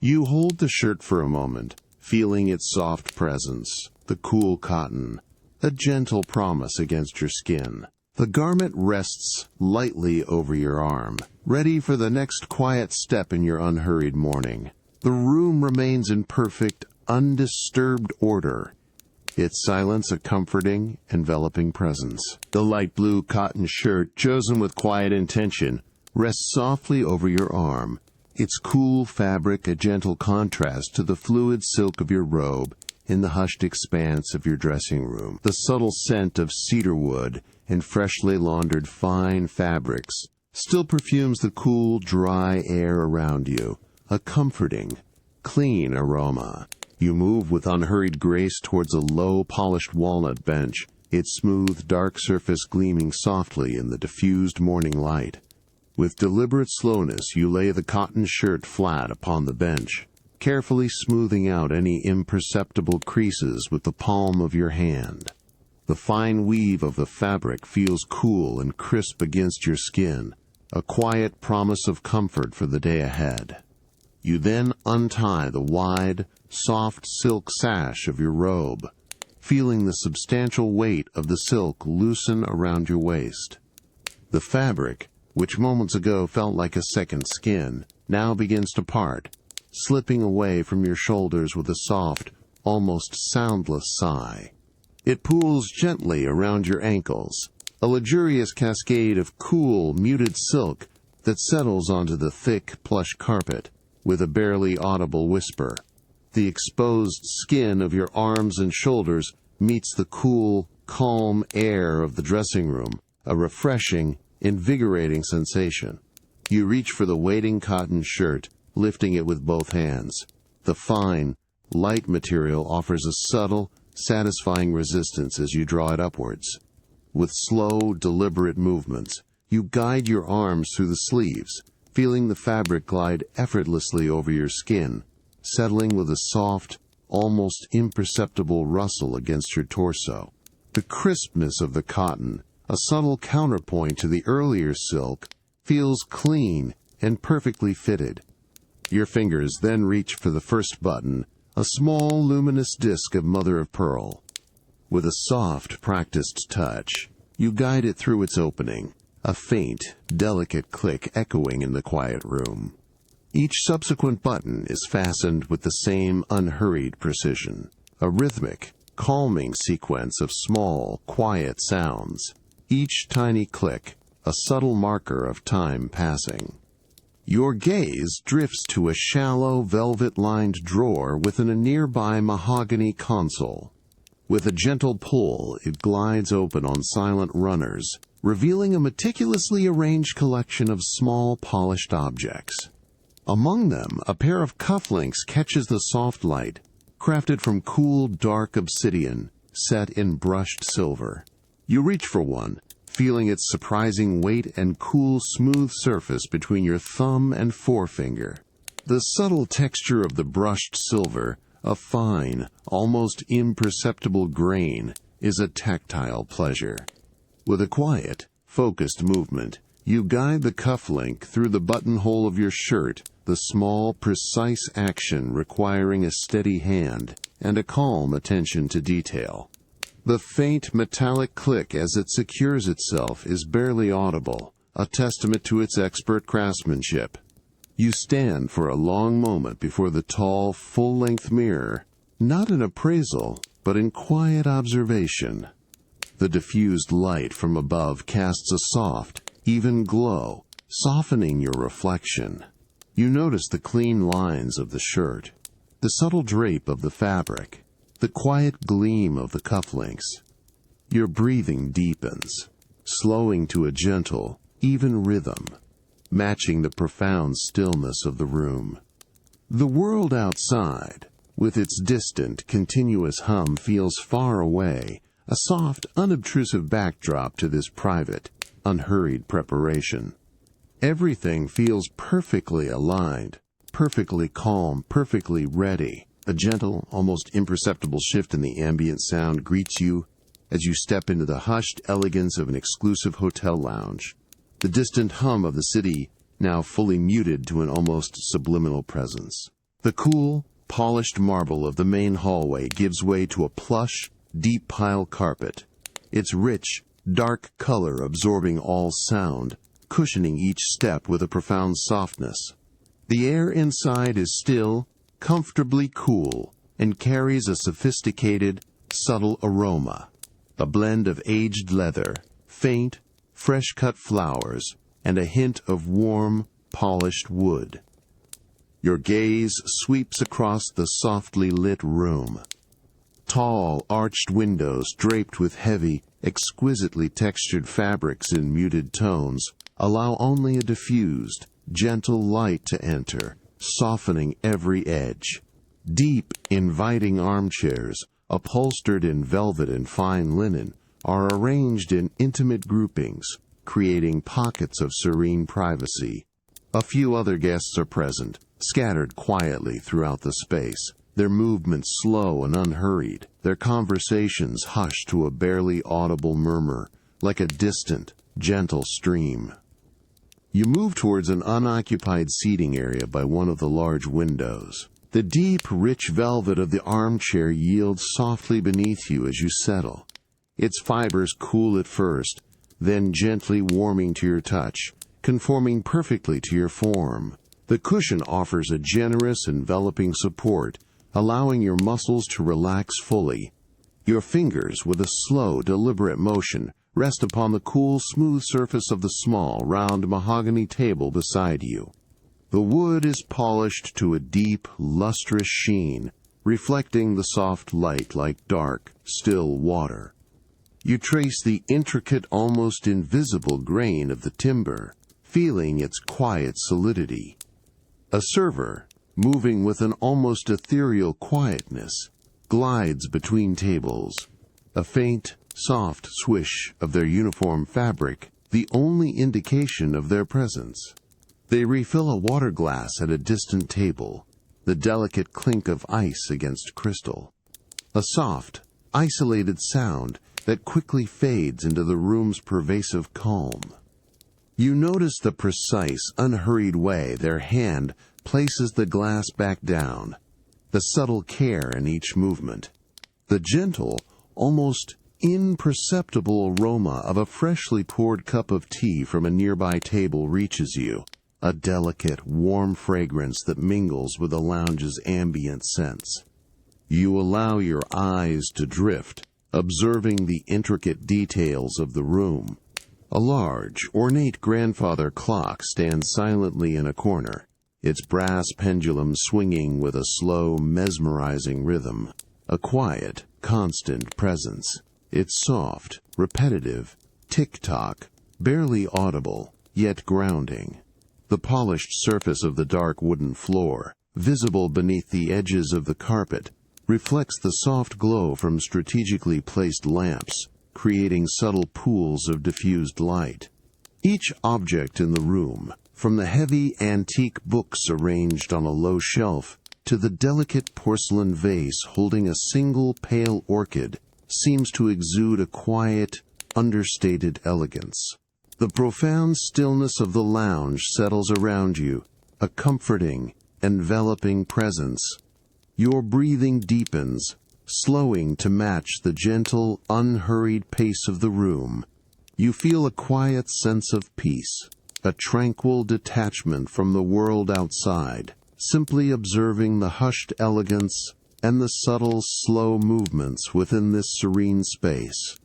You hold the shirt for a moment, feeling its soft presence, the cool cotton, a gentle promise against your skin. The garment rests lightly over your arm, ready for the next quiet step in your unhurried morning. The room remains in perfect, undisturbed order, its silence a comforting, enveloping presence. The light blue cotton shirt, chosen with quiet intention, rests softly over your arm, its cool fabric a gentle contrast to the fluid silk of your robe in the hushed expanse of your dressing room. The subtle scent of cedarwood and freshly laundered fine fabrics still perfumes the cool, dry air around you, a comforting, clean aroma. You move with unhurried grace towards a low, polished walnut bench, its smooth, dark surface gleaming softly in the diffused morning light. With deliberate slowness, you lay the cotton shirt flat upon the bench, carefully smoothing out any imperceptible creases with the palm of your hand. The fine weave of the fabric feels cool and crisp against your skin, a quiet promise of comfort for the day ahead. You then untie the wide, soft silk sash of your robe, feeling the substantial weight of the silk loosen around your waist. The fabric, which moments ago felt like a second skin, now begins to part, slipping away from your shoulders with a soft, almost soundless sigh. It pools gently around your ankles, a luxurious cascade of cool, muted silk that settles onto the thick, plush carpet with a barely audible whisper. The exposed skin of your arms and shoulders meets the cool, calm air of the dressing room, a refreshing, invigorating sensation. You reach for the waiting cotton shirt, lifting it with both hands. The fine, light material offers a subtle, satisfying resistance as you draw it upwards. With slow, deliberate movements, you guide your arms through the sleeves, feeling the fabric glide effortlessly over your skin, settling with a soft, almost imperceptible rustle against your torso. The crispness of the cotton, a subtle counterpoint to the earlier silk, feels clean and perfectly fitted. Your fingers then reach for the first button, a small luminous disc of mother of pearl. With a soft, practiced touch, you guide it through its opening, a faint, delicate click echoing in the quiet room. Each subsequent button is fastened with the same unhurried precision, a rhythmic, calming sequence of small, quiet sounds, each tiny click a subtle marker of time passing. Your gaze drifts to a shallow, velvet-lined drawer within a nearby mahogany console. With a gentle pull, it glides open on silent runners, revealing a meticulously arranged collection of small, polished objects. Among them, a pair of cufflinks catches the soft light, crafted from cool, dark obsidian, set in brushed silver. You reach for one, feeling its surprising weight and cool, smooth surface between your thumb and forefinger. The subtle texture of the brushed silver, a fine, almost imperceptible grain, is a tactile pleasure. With a quiet, focused movement, you guide the cufflink through the buttonhole of your shirt, the small, precise action requiring a steady hand and a calm attention to detail. The faint metallic click as it secures itself is barely audible, a testament to its expert craftsmanship. You stand for a long moment before the tall, full-length mirror, not in appraisal, but in quiet observation. The diffused light from above casts a soft, even glow, softening your reflection. You notice the clean lines of the shirt, the subtle drape of the fabric, the quiet gleam of the cufflinks. Your breathing deepens, slowing to a gentle, even rhythm, matching the profound stillness of the room. The world outside, with its distant, continuous hum, feels far away, a soft, unobtrusive backdrop to this private, unhurried preparation. Everything feels perfectly aligned, perfectly calm, perfectly ready. A gentle, almost imperceptible shift in the ambient sound greets you as you step into the hushed elegance of an exclusive hotel lounge. The distant hum of the city now fully muted to an almost subliminal presence. The cool, polished marble of the main hallway gives way to a plush, deep pile carpet, its rich, dark color absorbing all sound, cushioning each step with a profound softness. The air inside is still, comfortably cool, and carries a sophisticated, subtle aroma, a blend of aged leather, faint, fresh-cut flowers, and a hint of warm, polished wood. Your gaze sweeps across the softly lit room. Tall, arched windows draped with heavy, exquisitely textured fabrics in muted tones allow only a diffused, gentle light to enter, softening every edge. Deep, inviting armchairs, upholstered in velvet and fine linen, are arranged in intimate groupings, creating pockets of serene privacy. A few other guests are present, scattered quietly throughout the space, their movements slow and unhurried, their conversations hushed to a barely audible murmur, like a distant, gentle stream. You move towards an unoccupied seating area by one of the large windows. The deep, rich velvet of the armchair yields softly beneath you as you settle. Its fibers cool at first, then gently warming to your touch, conforming perfectly to your form. The cushion offers a generous, enveloping support, allowing your muscles to relax fully. Your fingers, with a slow, deliberate motion, rest upon the cool, smooth surface of the small, round mahogany table beside you. The wood is polished to a deep, lustrous sheen, reflecting the soft light like dark, still water. You trace the intricate, almost invisible grain of the timber, feeling its quiet solidity. A server, moving with an almost ethereal quietness, glides between tables. A faint, soft swish of their uniform fabric, the only indication of their presence. They refill a water glass at a distant table, the delicate clink of ice against crystal. A soft, isolated sound that quickly fades into the room's pervasive calm. You notice the precise, unhurried way their hand places the glass back down, the subtle care in each movement, the gentle, almost imperceptible aroma of a freshly poured cup of tea from a nearby table reaches you, a delicate, warm fragrance that mingles with the lounge's ambient scents. You allow your eyes to drift, observing the intricate details of the room. A large, ornate grandfather clock stands silently in a corner, its brass pendulum swinging with a slow, mesmerizing rhythm. A quiet, constant presence. Its soft, repetitive tick-tock, barely audible, yet grounding. The polished surface of the dark wooden floor, visible beneath the edges of the carpet, reflects the soft glow from strategically placed lamps, creating subtle pools of diffused light. Each object in the room, from the heavy antique books arranged on a low shelf to the delicate porcelain vase holding a single pale orchid, seems to exude a quiet, understated elegance. The profound stillness of the lounge settles around you, a comforting, enveloping presence. Your breathing deepens, slowing to match the gentle, unhurried pace of the room. You feel a quiet sense of peace, a tranquil detachment from the world outside, simply observing the hushed elegance and the subtle, slow movements within this serene space.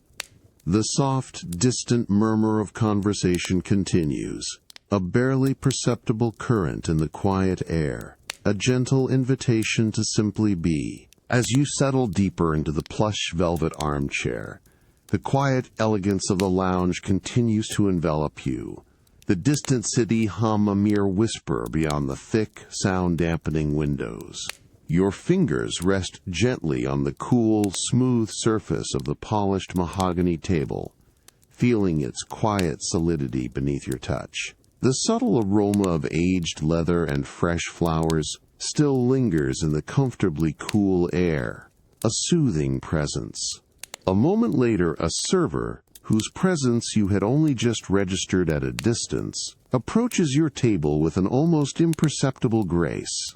The soft, distant murmur of conversation continues, a barely perceptible current in the quiet air, a gentle invitation to simply be. As you settle deeper into the plush velvet armchair, the quiet elegance of the lounge continues to envelop you. The distant city hum a mere whisper beyond the thick, sound-dampening windows. Your fingers rest gently on the cool, smooth surface of the polished mahogany table, feeling its quiet solidity beneath your touch. The subtle aroma of aged leather and fresh flowers still lingers in the comfortably cool air, a soothing presence. A moment later, a server, whose presence you had only just registered at a distance, approaches your table with an almost imperceptible grace.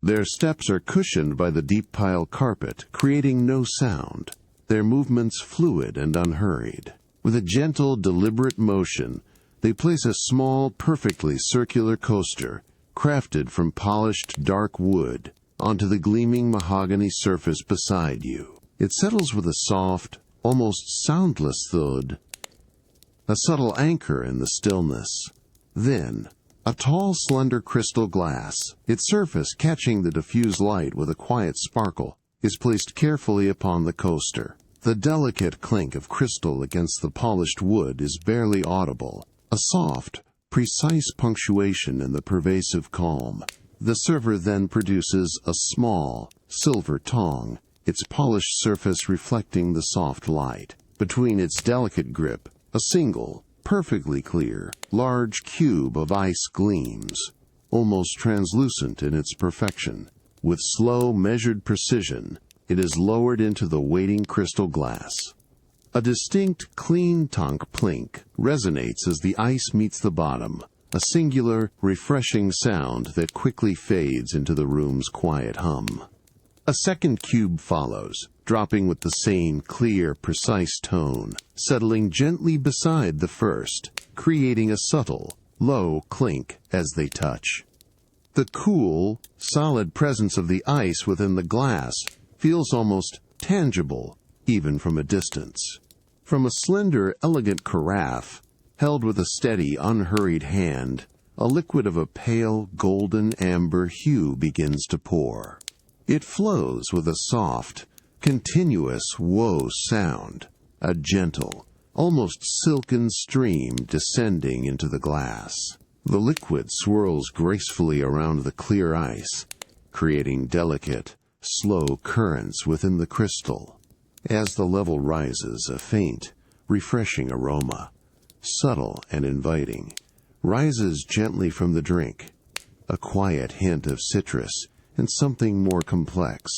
Their steps are cushioned by the deep pile carpet, creating no sound, their movements fluid and unhurried. With a gentle, deliberate motion, they place a small, perfectly circular coaster, crafted from polished dark wood, onto the gleaming mahogany surface beside you. It settles with a soft, almost soundless thud, a subtle anchor in the stillness. Then, a tall, slender crystal glass, its surface catching the diffused light with a quiet sparkle, is placed carefully upon the coaster. The delicate clink of crystal against the polished wood is barely audible, a soft, precise punctuation in the pervasive calm. The server then produces a small, silver tong, its polished surface reflecting the soft light. Between its delicate grip, a single, perfectly clear, large cube of ice gleams, almost translucent in its perfection. With slow, measured precision, it is lowered into the waiting crystal glass. A distinct, clean tonk plink resonates as the ice meets the bottom, a singular, refreshing sound that quickly fades into the room's quiet hum. A second cube follows, dropping with the same clear, precise tone, settling gently beside the first, creating a subtle, low clink as they touch. The cool, solid presence of the ice within the glass feels almost tangible, even from a distance. From a slender, elegant carafe, held with a steady, unhurried hand, a liquid of a pale, golden amber hue begins to pour. It flows with a soft, continuous whoa sound, a gentle, almost silken stream descending into the glass. The liquid swirls gracefully around the clear ice, creating delicate, slow currents within the crystal. As the level rises, a faint, refreshing aroma, subtle and inviting, rises gently from the drink. A quiet hint of citrus and something more complex,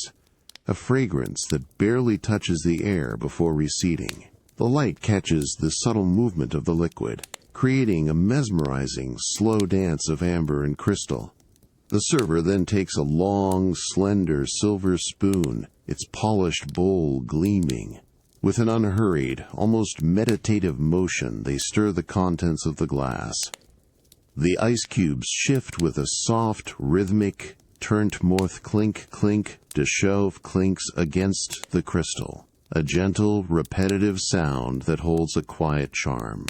a fragrance that barely touches the air before receding. The light catches the subtle movement of the liquid, creating a mesmerizing, slow dance of amber and crystal. The server then takes a long, slender silver spoon, its polished bowl gleaming. With an unhurried, almost meditative motion, they stir the contents of the glass. The ice cubes shift with a soft, rhythmic, turnt-morth clink-clink de chauve clinks against the crystal, a gentle, repetitive sound that holds a quiet charm.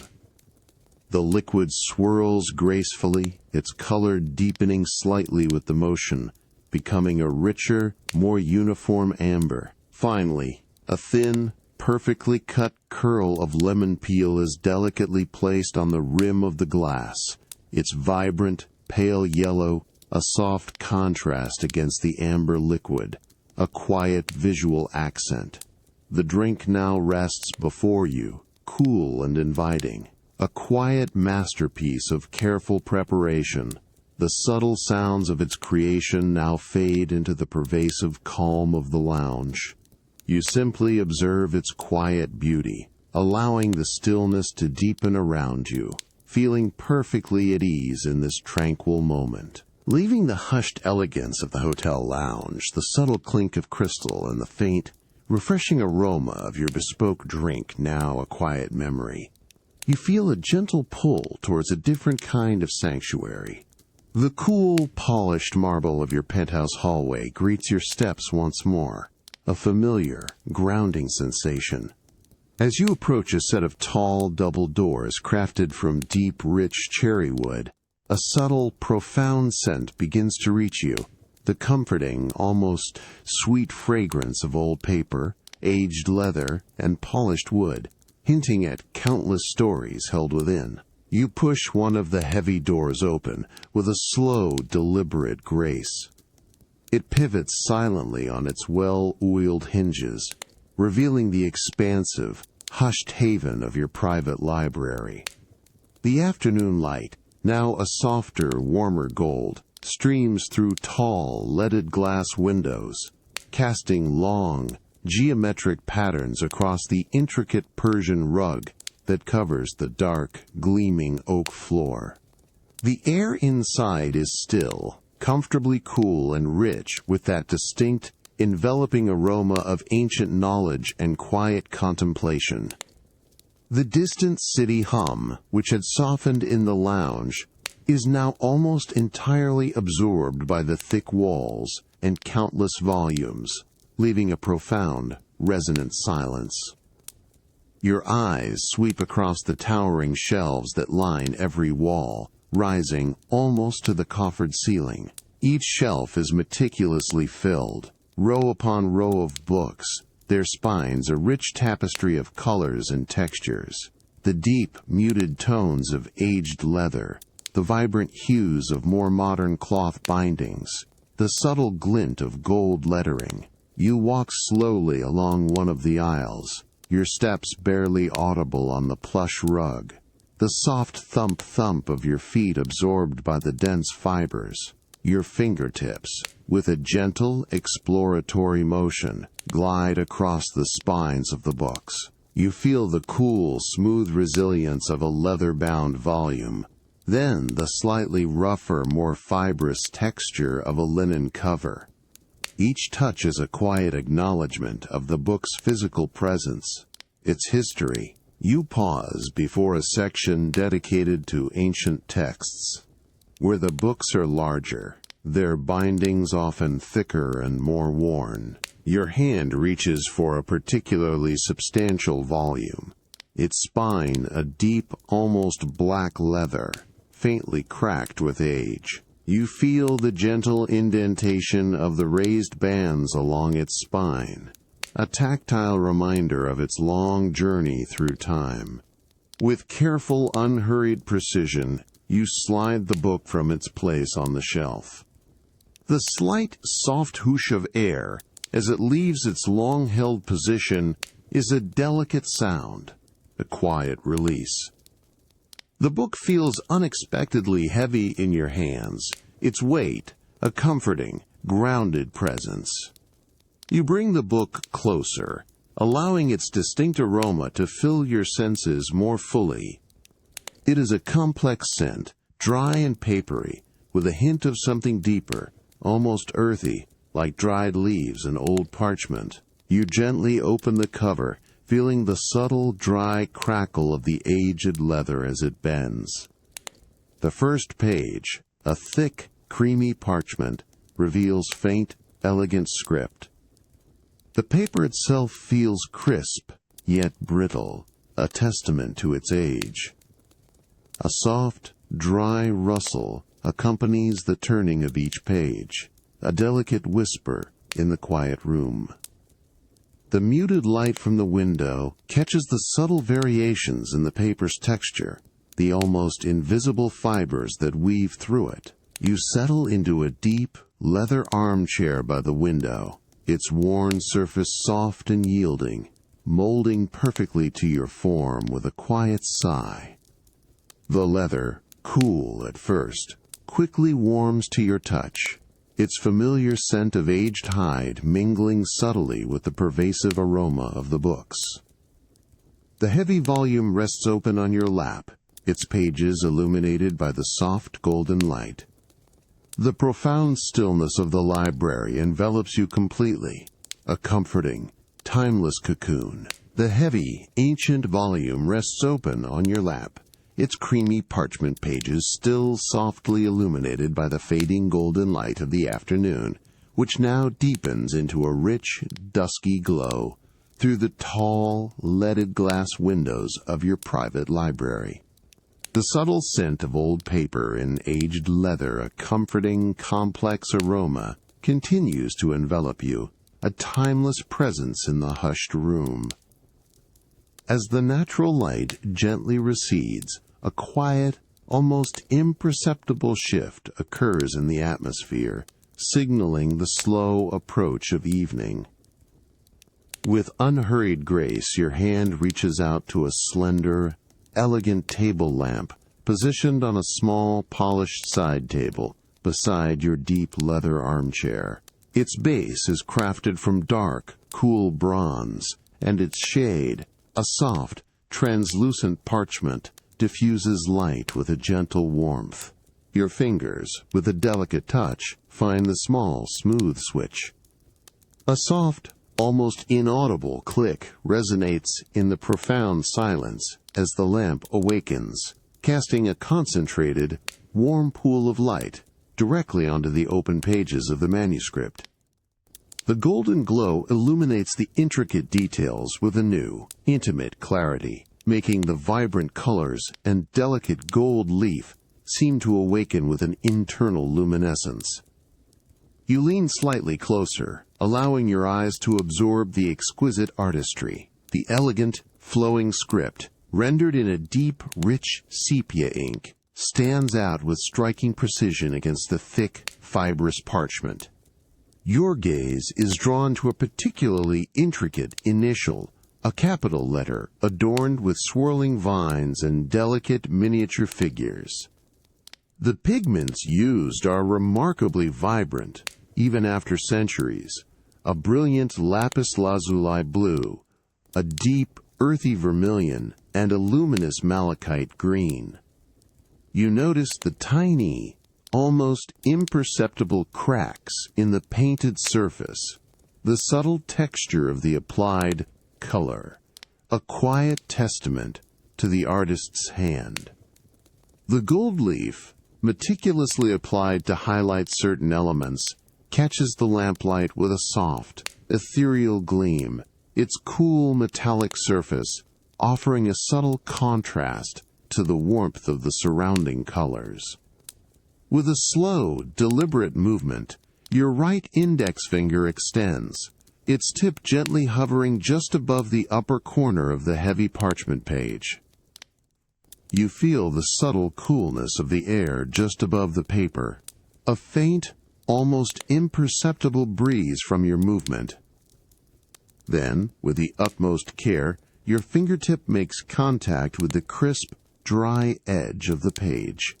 The liquid swirls gracefully, its color deepening slightly with the motion, becoming a richer, more uniform amber. Finally, a thin, perfectly cut curl of lemon peel is delicately placed on the rim of the glass, its vibrant, pale yellow, a soft contrast against the amber liquid, a quiet visual accent. The drink now rests before you, cool and inviting, a quiet masterpiece of careful preparation. The subtle sounds of its creation now fade into the pervasive calm of the lounge. You simply observe its quiet beauty, allowing the stillness to deepen around you, feeling perfectly at ease in this tranquil moment. Leaving the hushed elegance of the hotel lounge, the subtle clink of crystal and the faint, refreshing aroma of your bespoke drink now a quiet memory, you feel a gentle pull towards a different kind of sanctuary. The cool, polished marble of your penthouse hallway greets your steps once more, a familiar, grounding sensation. As you approach a set of tall, double doors crafted from deep, rich cherry wood, a subtle, profound scent begins to reach you, the comforting, almost sweet fragrance of old paper, aged leather, and polished wood, hinting at countless stories held within. You push one of the heavy doors open with a slow, deliberate grace. It pivots silently on its well-oiled hinges, revealing the expansive, hushed haven of your private library. The afternoon light, now a softer, warmer gold, streams through tall, leaded glass windows, casting long, geometric patterns across the intricate Persian rug that covers the dark, gleaming oak floor. The air inside is still, comfortably cool and rich with that distinct, enveloping aroma of ancient knowledge and quiet contemplation. The distant city hum, which had softened in the lounge, is now almost entirely absorbed by the thick walls and countless volumes, leaving a profound, resonant silence. Your eyes sweep across the towering shelves that line every wall, rising almost to the coffered ceiling. Each shelf is meticulously filled, row upon row of books, their spines a rich tapestry of colors and textures. The deep, muted tones of aged leather, the vibrant hues of more modern cloth bindings, the subtle glint of gold lettering. You walk slowly along one of the aisles, your steps barely audible on the plush rug, the soft thump-thump of your feet absorbed by the dense fibers. Your fingertips, with a gentle, exploratory motion, glide across the spines of the books. You feel the cool, smooth resilience of a leather-bound volume, then the slightly rougher, more fibrous texture of a linen cover. Each touch is a quiet acknowledgement of the book's physical presence, its history. You pause before a section dedicated to ancient texts, where the books are larger, their bindings often thicker and more worn. Your hand reaches for a particularly substantial volume, its spine a deep, almost black leather, faintly cracked with age. You feel the gentle indentation of the raised bands along its spine, a tactile reminder of its long journey through time. With careful, unhurried precision, you slide the book from its place on the shelf. The slight, soft whoosh of air, as it leaves its long-held position, is a delicate sound, a quiet release. The book feels unexpectedly heavy in your hands, its weight, a comforting, grounded presence. You bring the book closer, allowing its distinct aroma to fill your senses more fully. It is a complex scent, dry and papery, with a hint of something deeper, almost earthy, like dried leaves and old parchment. You gently open the cover, feeling the subtle, dry crackle of the aged leather as it bends. The first page, a thick, creamy parchment, reveals faint, elegant script. The paper itself feels crisp, yet brittle, a testament to its age. A soft, dry rustle accompanies the turning of each page, a delicate whisper in the quiet room. The muted light from the window catches the subtle variations in the paper's texture, the almost invisible fibers that weave through it. You settle into a deep, leather armchair by the window, its worn surface soft and yielding, molding perfectly to your form with a quiet sigh. The leather, cool at first, quickly warms to your touch, its familiar scent of aged hide mingling subtly with the pervasive aroma of the books. The heavy volume rests open on your lap, its pages illuminated by the soft golden light. The profound stillness of the library envelops you completely, a comforting, timeless cocoon. The heavy, ancient volume rests open on your lap, its creamy parchment pages still softly illuminated by the fading golden light of the afternoon, which now deepens into a rich, dusky glow through the tall, leaded glass windows of your private library. The subtle scent of old paper and aged leather, a comforting, complex aroma, continues to envelop you, a timeless presence in the hushed room. As the natural light gently recedes, a quiet, almost imperceptible shift occurs in the atmosphere, signaling the slow approach of evening. With unhurried grace, your hand reaches out to a slender, elegant table lamp positioned on a small, polished side table beside your deep leather armchair. Its base is crafted from dark, cool bronze, and its shade, a soft, translucent parchment, diffuses light with a gentle warmth. Your fingers, with a delicate touch, find the small, smooth switch. A soft, almost inaudible click resonates in the profound silence as the lamp awakens, casting a concentrated, warm pool of light directly onto the open pages of the manuscript. The golden glow illuminates the intricate details with a new, intimate clarity, making the vibrant colors and delicate gold leaf seem to awaken with an internal luminescence. You lean slightly closer, allowing your eyes to absorb the exquisite artistry. The elegant, flowing script, rendered in a deep, rich sepia ink, stands out with striking precision against the thick, fibrous parchment. Your gaze is drawn to a particularly intricate initial, a capital letter adorned with swirling vines and delicate miniature figures. The pigments used are remarkably vibrant, even after centuries. A brilliant lapis lazuli blue, a deep, earthy vermilion, and a luminous malachite green. You notice the tiny, almost imperceptible cracks in the painted surface, the subtle texture of the applied color, a quiet testament to the artist's hand. The gold leaf, meticulously applied to highlight certain elements, catches the lamplight with a soft, ethereal gleam, its cool metallic surface offering a subtle contrast to the warmth of the surrounding colors. With a slow, deliberate movement, your right index finger extends, its tip gently hovering just above the upper corner of the heavy parchment page. You feel the subtle coolness of the air just above the paper, a faint, almost imperceptible breeze from your movement. Then, with the utmost care, your fingertip makes contact with the crisp, dry edge of the page.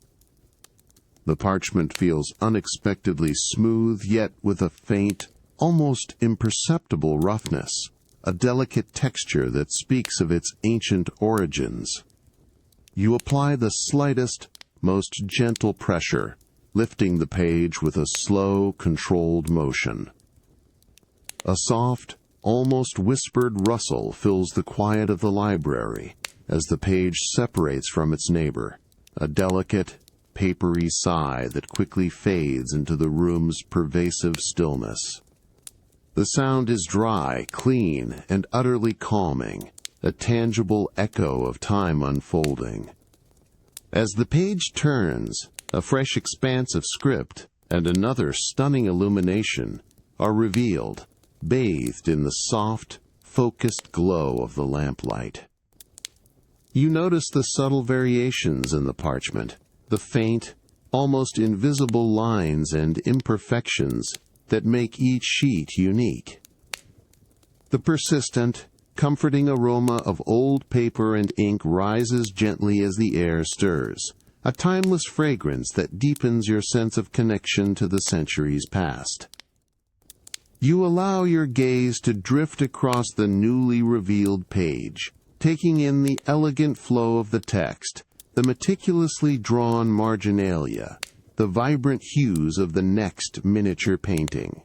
The parchment feels unexpectedly smooth, yet with a faint, almost imperceptible roughness, a delicate texture that speaks of its ancient origins. You apply the slightest, most gentle pressure, lifting the page with a slow, controlled motion. A soft, almost whispered rustle fills the quiet of the library as the page separates from its neighbor, a delicate, papery sigh that quickly fades into the room's pervasive stillness. The sound is dry, clean, and utterly calming, a tangible echo of time unfolding. As the page turns, a fresh expanse of script and another stunning illumination are revealed, bathed in the soft, focused glow of the lamplight. You notice the subtle variations in the parchment, the faint, almost invisible lines and imperfections that make each sheet unique. The persistent, comforting aroma of old paper and ink rises gently as the air stirs, a timeless fragrance that deepens your sense of connection to the centuries past. You allow your gaze to drift across the newly revealed page, taking in the elegant flow of the text, the meticulously drawn marginalia, the vibrant hues of the next miniature painting.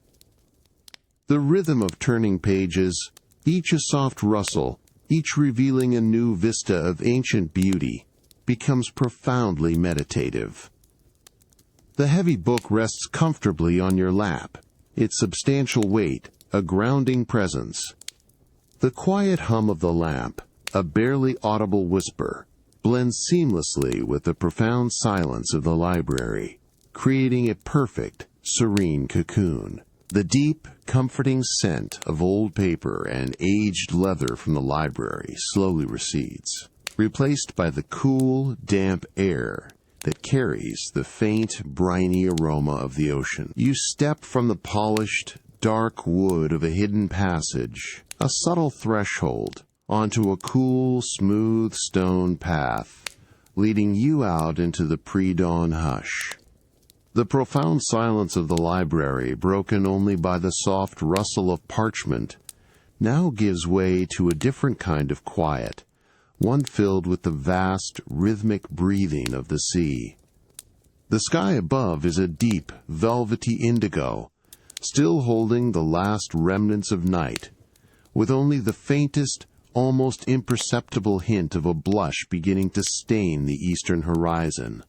The rhythm of turning pages, each a soft rustle, each revealing a new vista of ancient beauty, becomes profoundly meditative. The heavy book rests comfortably on your lap, its substantial weight a grounding presence. The quiet hum of the lamp, a barely audible whisper, blends seamlessly with the profound silence of the library, creating a perfect, serene cocoon. The deep, comforting scent of old paper and aged leather from the library slowly recedes, replaced by the cool, damp air that carries the faint, briny aroma of the ocean. You step from the polished, dark wood of a hidden passage, a subtle threshold, onto a cool, smooth stone path, leading you out into the pre-dawn hush. The profound silence of the library, broken only by the soft rustle of parchment, now gives way to a different kind of quiet, one filled with the vast, rhythmic breathing of the sea. The sky above is a deep, velvety indigo, still holding the last remnants of night, with only the faintest, almost imperceptible hint of a blush beginning to stain the eastern horizon.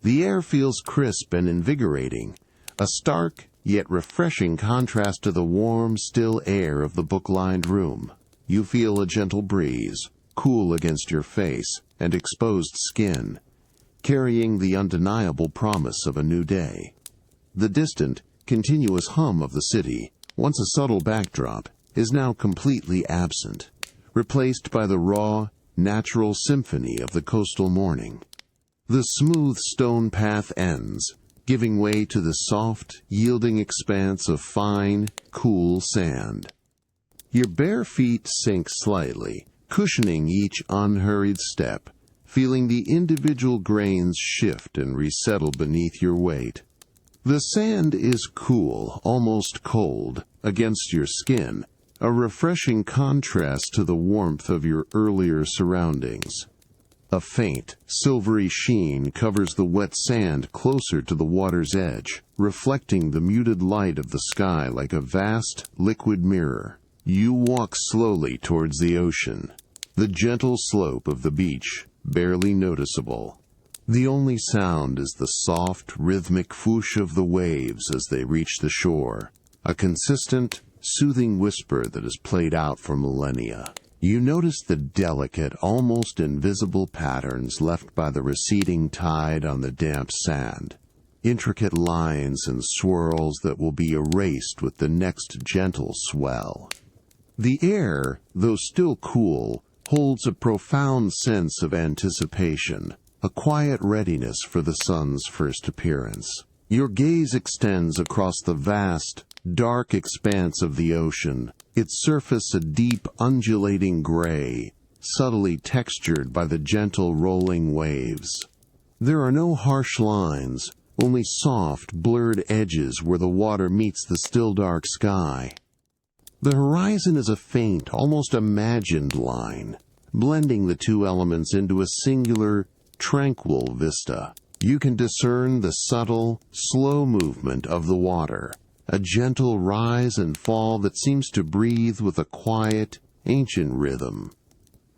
The air feels crisp and invigorating, a stark yet refreshing contrast to the warm, still air of the book-lined room. You feel a gentle breeze, cool against your face and exposed skin, carrying the undeniable promise of a new day. The distant, continuous hum of the city, once a subtle backdrop, is now completely absent, replaced by the raw, natural symphony of the coastal morning. The smooth stone path ends, giving way to the soft, yielding expanse of fine, cool sand. Your bare feet sink slightly, cushioning each unhurried step, feeling the individual grains shift and resettle beneath your weight. The sand is cool, almost cold, against your skin, a refreshing contrast to the warmth of your earlier surroundings. A faint, silvery sheen covers the wet sand closer to the water's edge, reflecting the muted light of the sky like a vast, liquid mirror. You walk slowly towards the ocean, the gentle slope of the beach, barely noticeable. The only sound is the soft, rhythmic whoosh of the waves as they reach the shore, a consistent, soothing whisper that has played out for millennia. You notice the delicate, almost invisible patterns left by the receding tide on the damp sand, intricate lines and swirls that will be erased with the next gentle swell. The air, though still cool, holds a profound sense of anticipation, a quiet readiness for the sun's first appearance. Your gaze extends across the vast, dark expanse of the ocean, its surface a deep, undulating gray, subtly textured by the gentle rolling waves. There are no harsh lines, only soft, blurred edges where the water meets the still dark sky. The horizon is a faint, almost imagined line, blending the two elements into a singular, tranquil vista. You can discern the subtle, slow movement of the water, a gentle rise and fall that seems to breathe with a quiet, ancient rhythm.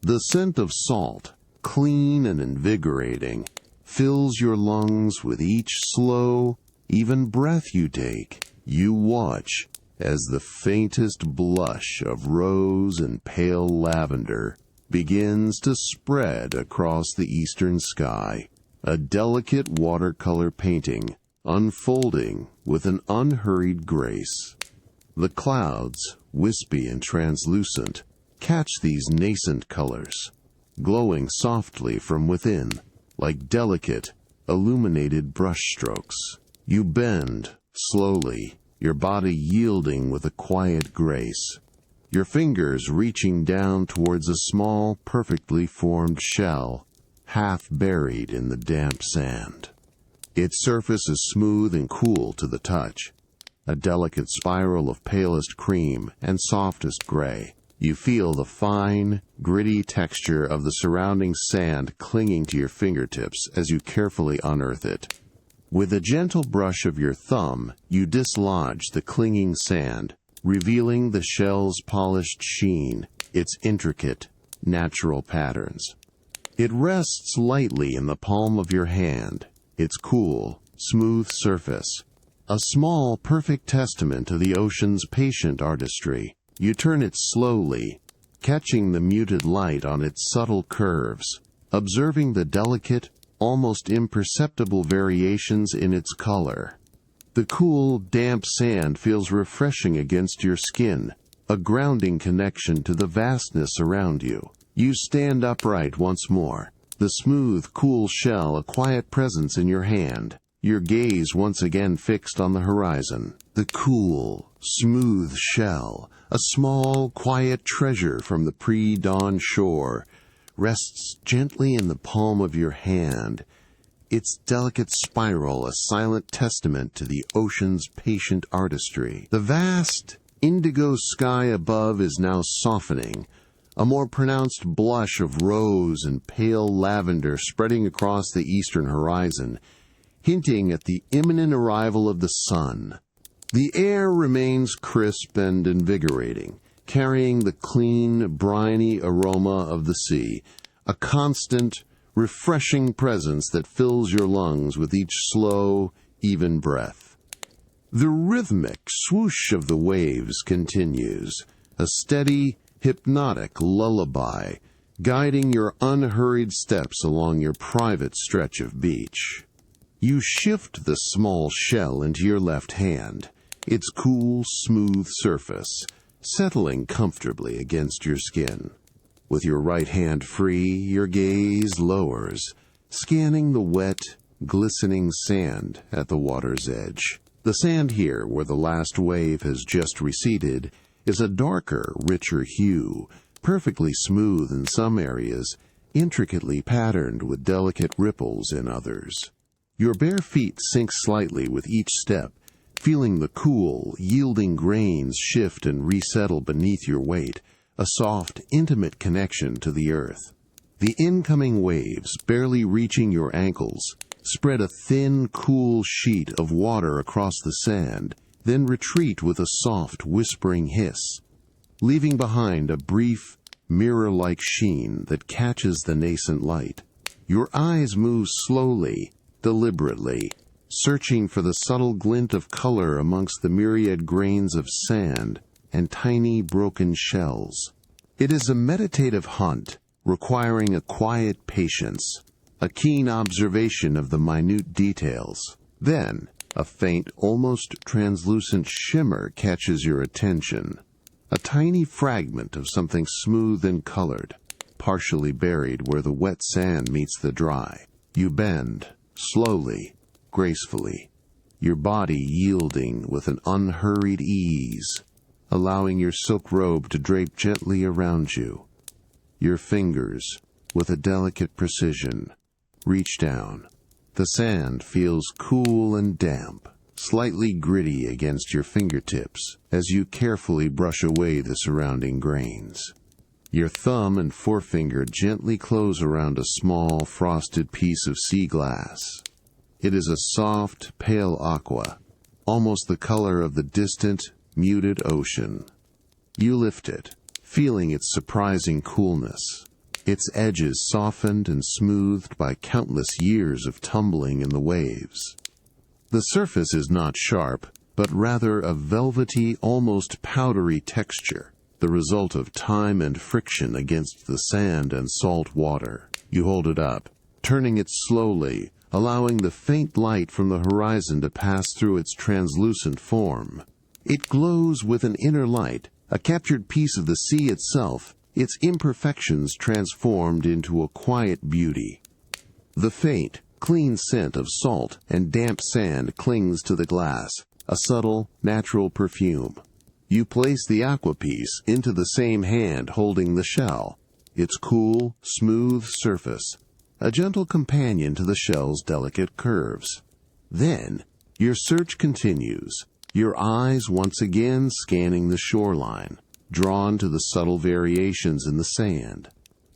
The scent of salt, clean and invigorating, fills your lungs with each slow, even breath you take. You watch as the faintest blush of rose and pale lavender begins to spread across the eastern sky, a delicate watercolor painting unfolding with an unhurried grace. The clouds, wispy and translucent, catch these nascent colors, glowing softly from within, like delicate, illuminated brushstrokes. You bend, slowly, your body yielding with a quiet grace, your fingers reaching down towards a small, perfectly formed shell, half buried in the damp sand. Its surface is smooth and cool to the touch, a delicate spiral of palest cream and softest gray. You feel the fine, gritty texture of the surrounding sand clinging to your fingertips as you carefully unearth it. With a gentle brush of your thumb, you dislodge the clinging sand, revealing the shell's polished sheen, its intricate, natural patterns. It rests lightly in the palm of your hand, its cool, smooth surface, a small, perfect testament to the ocean's patient artistry. You turn it slowly, catching the muted light on its subtle curves, observing the delicate, almost imperceptible variations in its color. The cool, damp sand feels refreshing against your skin, a grounding connection to the vastness around you. You stand upright once more, the smooth, cool shell a quiet presence in your hand, your gaze once again fixed on the horizon. The cool, smooth shell, a small, quiet treasure from the pre-dawn shore, rests gently in the palm of your hand, its delicate spiral a silent testament to the ocean's patient artistry. The vast, indigo sky above is now softening, a more pronounced blush of rose and pale lavender spreading across the eastern horizon, hinting at the imminent arrival of the sun. The air remains crisp and invigorating, carrying the clean, briny aroma of the sea, a constant, refreshing presence that fills your lungs with each slow, even breath. The rhythmic swoosh of the waves continues, a steady, hypnotic lullaby, guiding your unhurried steps along your private stretch of beach. You shift the small shell into your left hand, its cool, smooth surface settling comfortably against your skin. With your right hand free, your gaze lowers, scanning the wet, glistening sand at the water's edge. The sand here, where the last wave has just receded, is a darker, richer hue, perfectly smooth in some areas, intricately patterned with delicate ripples in others. Your bare feet sink slightly with each step, feeling the cool, yielding grains shift and resettle beneath your weight, a soft, intimate connection to the earth. The incoming waves, barely reaching your ankles, spread a thin, cool sheet of water across the sand, then retreat with a soft, whispering hiss, leaving behind a brief, mirror-like sheen that catches the nascent light. Your eyes move slowly, deliberately, searching for the subtle glint of color amongst the myriad grains of sand and tiny broken shells. It is a meditative hunt, requiring a quiet patience, a keen observation of the minute details. Then, a faint, almost translucent shimmer catches your attention, a tiny fragment of something smooth and colored, partially buried where the wet sand meets the dry. You bend, slowly, gracefully, your body yielding with an unhurried ease, allowing your silk robe to drape gently around you. Your fingers, with a delicate precision, reach down, The sand feels cool and damp, slightly gritty against your fingertips as you carefully brush away the surrounding grains. Your thumb and forefinger gently close around a small, frosted piece of sea glass. It is a soft, pale aqua, almost the color of the distant, muted ocean. You lift it, feeling its surprising coolness, its edges softened and smoothed by countless years of tumbling in the waves. The surface is not sharp, but rather a velvety, almost powdery texture, the result of time and friction against the sand and salt water. You hold it up, turning it slowly, allowing the faint light from the horizon to pass through its translucent form. It glows with an inner light, a captured piece of the sea itself, its imperfections transformed into a quiet beauty. The faint, clean scent of salt and damp sand clings to the glass, a subtle, natural perfume. You place the aqua piece into the same hand holding the shell, its cool, smooth surface, a gentle companion to the shell's delicate curves. Then, your search continues, your eyes once again scanning the shoreline, drawn to the subtle variations in the sand.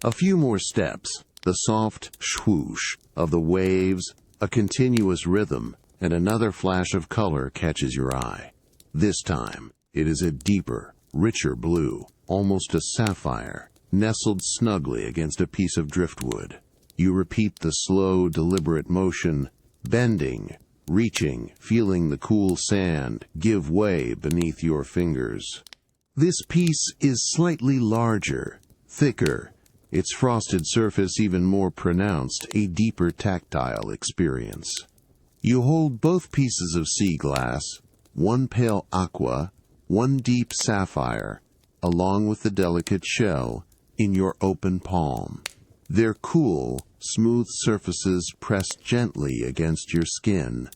A few more steps, the soft swoosh of the waves, a continuous rhythm, and another flash of color catches your eye. This time, it is a deeper, richer blue, almost a sapphire, nestled snugly against a piece of driftwood. You repeat the slow, deliberate motion, bending, reaching, feeling the cool sand give way beneath your fingers. This piece is slightly larger, thicker, its frosted surface even more pronounced, a deeper tactile experience. You hold both pieces of sea glass, one pale aqua, one deep sapphire, along with the delicate shell, in your open palm. Their cool, smooth surfaces press gently against your skin,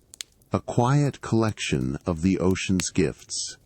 a quiet collection of the ocean's gifts.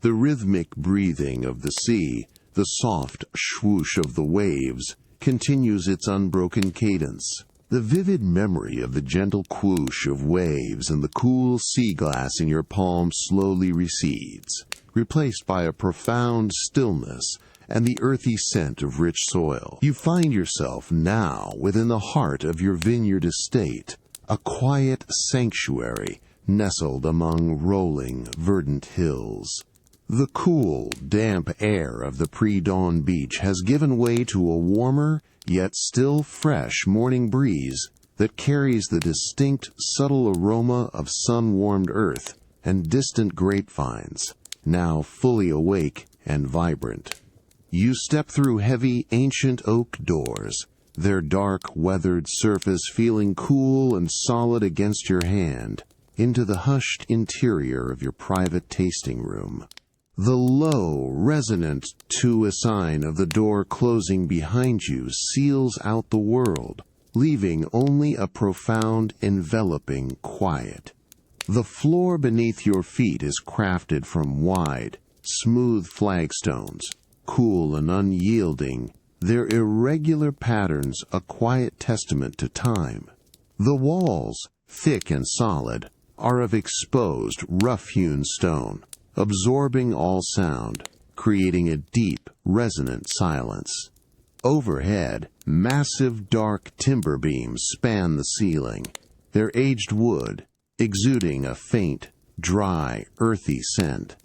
The rhythmic breathing of the sea, the soft swoosh of the waves, continues its unbroken cadence. The vivid memory of the gentle whoosh of waves and the cool sea glass in your palm slowly recedes, replaced by a profound stillness and the earthy scent of rich soil. You find yourself now within the heart of your vineyard estate, a quiet sanctuary nestled among rolling, verdant hills. The cool, damp air of the pre-dawn beach has given way to a warmer, yet still fresh morning breeze that carries the distinct, subtle aroma of sun-warmed earth and distant grapevines, now fully awake and vibrant. You step through heavy, ancient oak doors, their dark, weathered surface feeling cool and solid against your hand, into the hushed interior of your private tasting room. The low, resonant sign of the door closing behind you seals out the world, leaving only a profound, enveloping quiet. The floor beneath your feet is crafted from wide, smooth flagstones, cool and unyielding, their irregular patterns a quiet testament to time. The walls, thick and solid, are of exposed, rough-hewn stone, absorbing all sound, creating a deep, resonant silence. Overhead, massive dark timber beams span the ceiling, their aged wood exuding a faint, dry, earthy scent.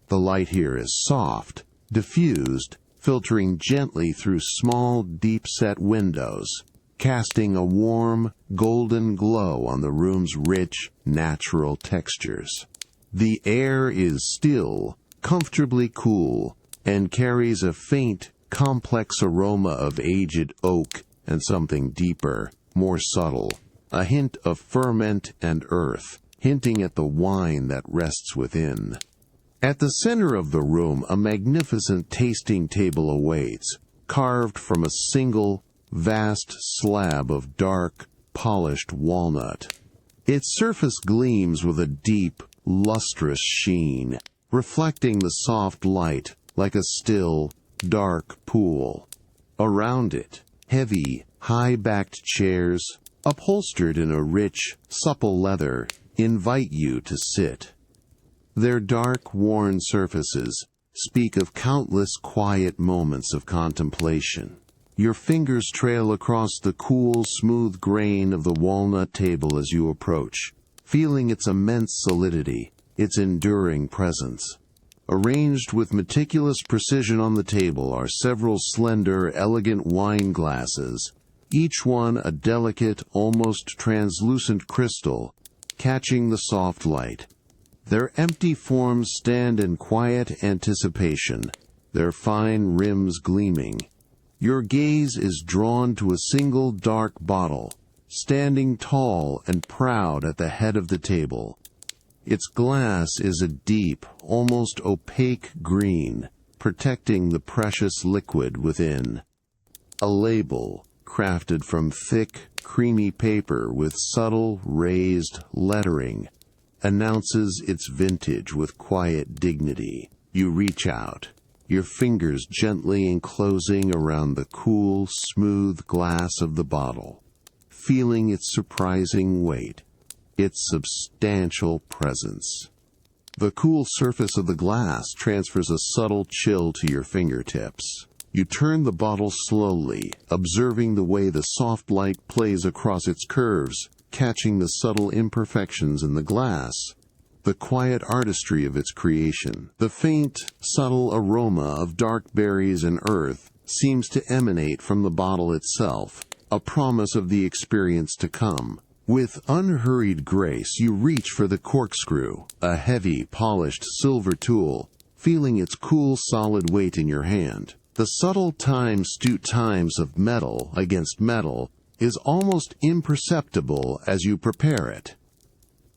The light here is soft, diffused, filtering gently through small, deep-set windows, casting a warm, golden glow on the room's rich, natural textures. The air is still, comfortably cool, and carries a faint, complex aroma of aged oak and something deeper, more subtle, a hint of ferment and earth, hinting at the wine that rests within. At the center of the room, a magnificent tasting table awaits, carved from a single, vast slab of dark, polished walnut. Its surface gleams with a deep, lustrous sheen, reflecting the soft light like a still, dark pool. Around it, heavy, high-backed chairs, upholstered in a rich, supple leather, invite you to sit. Their dark, worn surfaces speak of countless quiet moments of contemplation. Your fingers trail across the cool, smooth grain of the walnut table as you approach, feeling its immense solidity, its enduring presence. Arranged with meticulous precision on the table are several slender, elegant wine glasses, each one a delicate, almost translucent crystal, catching the soft light. Their empty forms stand in quiet anticipation, their fine rims gleaming. Your gaze is drawn to a single dark bottle, standing tall and proud at the head of the table. Its glass is a deep, almost opaque green, protecting the precious liquid within. A label, crafted from thick, creamy paper with subtle, raised lettering, announces its vintage with quiet dignity. You reach out, your fingers gently enclosing around the cool, smooth glass of the bottle, feeling its surprising weight, its substantial presence. The cool surface of the glass transfers a subtle chill to your fingertips. You turn the bottle slowly, observing the way the soft light plays across its curves, catching the subtle imperfections in the glass, the quiet artistry of its creation. The faint, subtle aroma of dark berries and earth seems to emanate from the bottle itself, a promise of the experience to come. With unhurried grace, you reach for the corkscrew, a heavy, polished silver tool, feeling its cool, solid weight in your hand. The subtle time-stute times of metal against metal is almost imperceptible as you prepare it.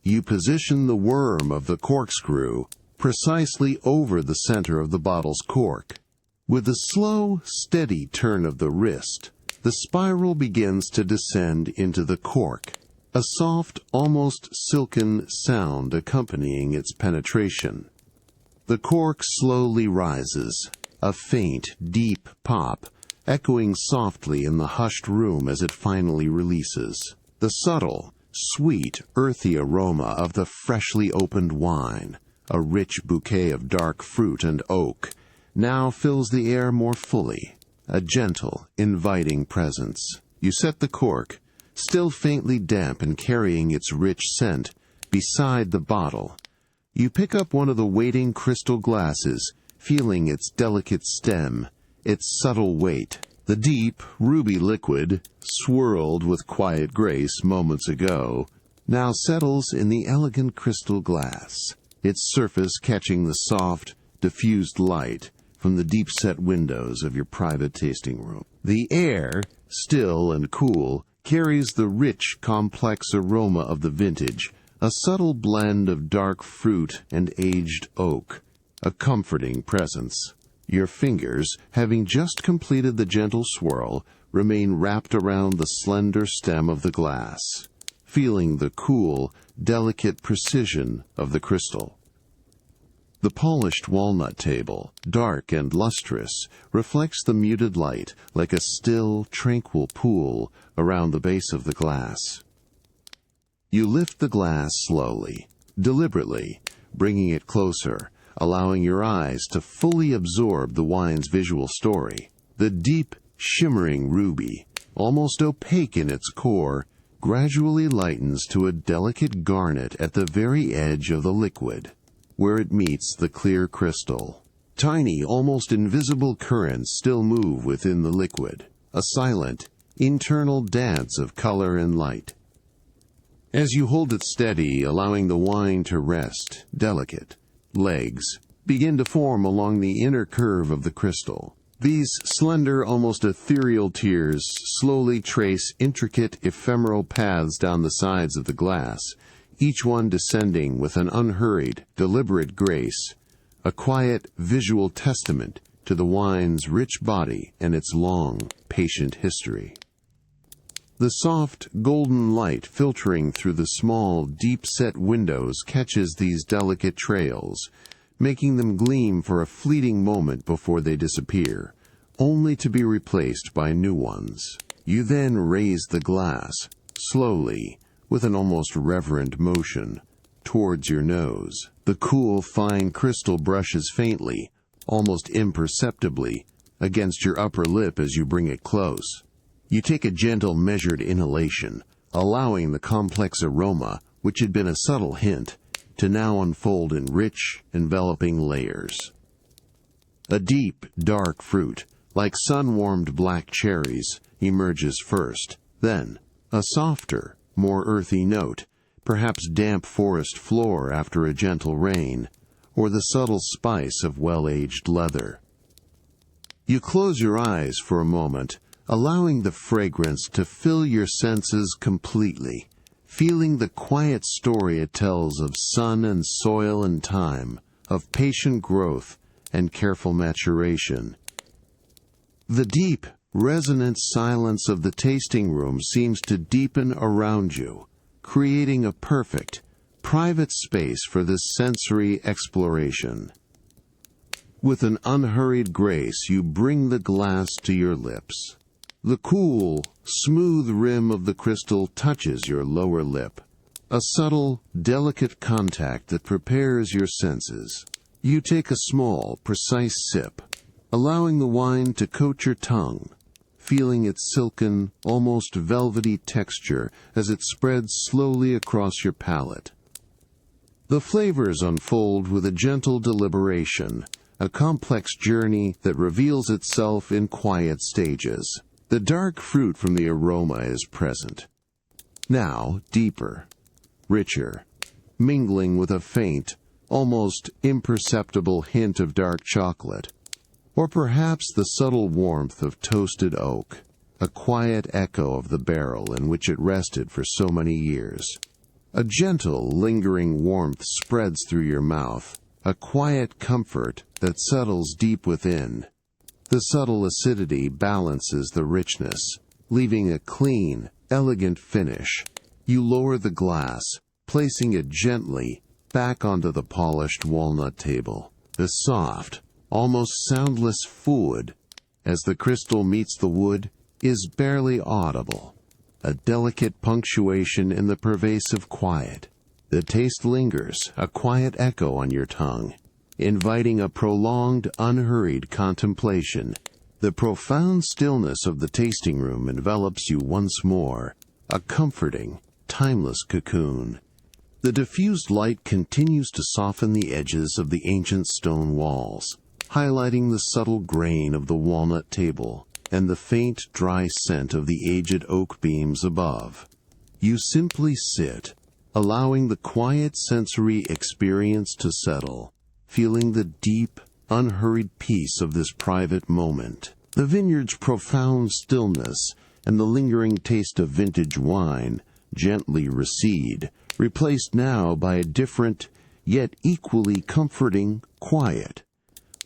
You position the worm of the corkscrew precisely over the center of the bottle's cork. With a slow, steady turn of the wrist, the spiral begins to descend into the cork, a soft, almost silken sound accompanying its penetration. The cork slowly rises, a faint, deep pop, echoing softly in the hushed room as it finally releases. The subtle, sweet, earthy aroma of the freshly opened wine, a rich bouquet of dark fruit and oak, now fills the air more fully, a gentle, inviting presence. You set the cork, still faintly damp and carrying its rich scent, beside the bottle. You pick up one of the waiting crystal glasses, feeling its delicate stem, its subtle weight. The deep, ruby liquid, swirled with quiet grace moments ago, now settles in the elegant crystal glass, its surface catching the soft, diffused light from the deep-set windows of your private tasting room. The air, still and cool, carries the rich, complex aroma of the vintage, a subtle blend of dark fruit and aged oak, a comforting presence. Your fingers, having just completed the gentle swirl, remain wrapped around the slender stem of the glass, feeling the cool, delicate precision of the crystal. The polished walnut table, dark and lustrous, reflects the muted light like a still, tranquil pool around the base of the glass. You lift the glass slowly, deliberately, bringing it closer, allowing your eyes to fully absorb the wine's visual story. The deep, shimmering ruby, almost opaque in its core, gradually lightens to a delicate garnet at the very edge of the liquid, where it meets the clear crystal. Tiny, almost invisible currents still move within the liquid, a silent, internal dance of color and light. As you hold it steady, allowing the wine to rest, delicate, legs begin to form along the inner curve of the crystal. These slender, almost ethereal tears slowly trace intricate, ephemeral paths down the sides of the glass, each one descending with an unhurried, deliberate grace, a quiet, visual testament to the wine's rich body and its long, patient history. The soft, golden light filtering through the small, deep-set windows catches these delicate trails, making them gleam for a fleeting moment before they disappear, only to be replaced by new ones. You then raise the glass, slowly, with an almost reverent motion, towards your nose. The cool, fine crystal brushes faintly, almost imperceptibly, against your upper lip as you bring it close. You take a gentle, measured inhalation, allowing the complex aroma, which had been a subtle hint, to now unfold in rich, enveloping layers. A deep, dark fruit, like sun-warmed black cherries, emerges first. Then, a softer, more earthy note, perhaps damp forest floor after a gentle rain, or the subtle spice of well-aged leather. You close your eyes for a moment, allowing the fragrance to fill your senses completely, feeling the quiet story it tells of sun and soil and time, of patient growth and careful maturation. The deep, resonant silence of the tasting room seems to deepen around you, creating a perfect, private space for this sensory exploration. With an unhurried grace, you bring the glass to your lips. The cool, smooth rim of the crystal touches your lower lip, a subtle, delicate contact that prepares your senses. You take a small, precise sip, allowing the wine to coat your tongue, feeling its silken, almost velvety texture as it spreads slowly across your palate. The flavors unfold with a gentle deliberation, a complex journey that reveals itself in quiet stages. The dark fruit from the aroma is present. Now deeper, richer, mingling with a faint, almost imperceptible hint of dark chocolate, or perhaps the subtle warmth of toasted oak, a quiet echo of the barrel in which it rested for so many years. A gentle, lingering warmth spreads through your mouth, a quiet comfort that settles deep within. The subtle acidity balances the richness, leaving a clean, elegant finish. You lower the glass, placing it gently back onto the polished walnut table. The soft, almost soundless fluid, as the crystal meets the wood, is barely audible, a delicate punctuation in the pervasive quiet. The taste lingers, a quiet echo on your tongue, inviting a prolonged, unhurried contemplation. The profound stillness of the tasting room envelops you once more, a comforting, timeless cocoon. The diffused light continues to soften the edges of the ancient stone walls, highlighting the subtle grain of the walnut table and the faint, dry scent of the aged oak beams above. You simply sit, allowing the quiet sensory experience to settle, feeling the deep, unhurried peace of this private moment. The vineyard's profound stillness and the lingering taste of vintage wine gently recede, replaced now by a different, yet equally comforting quiet,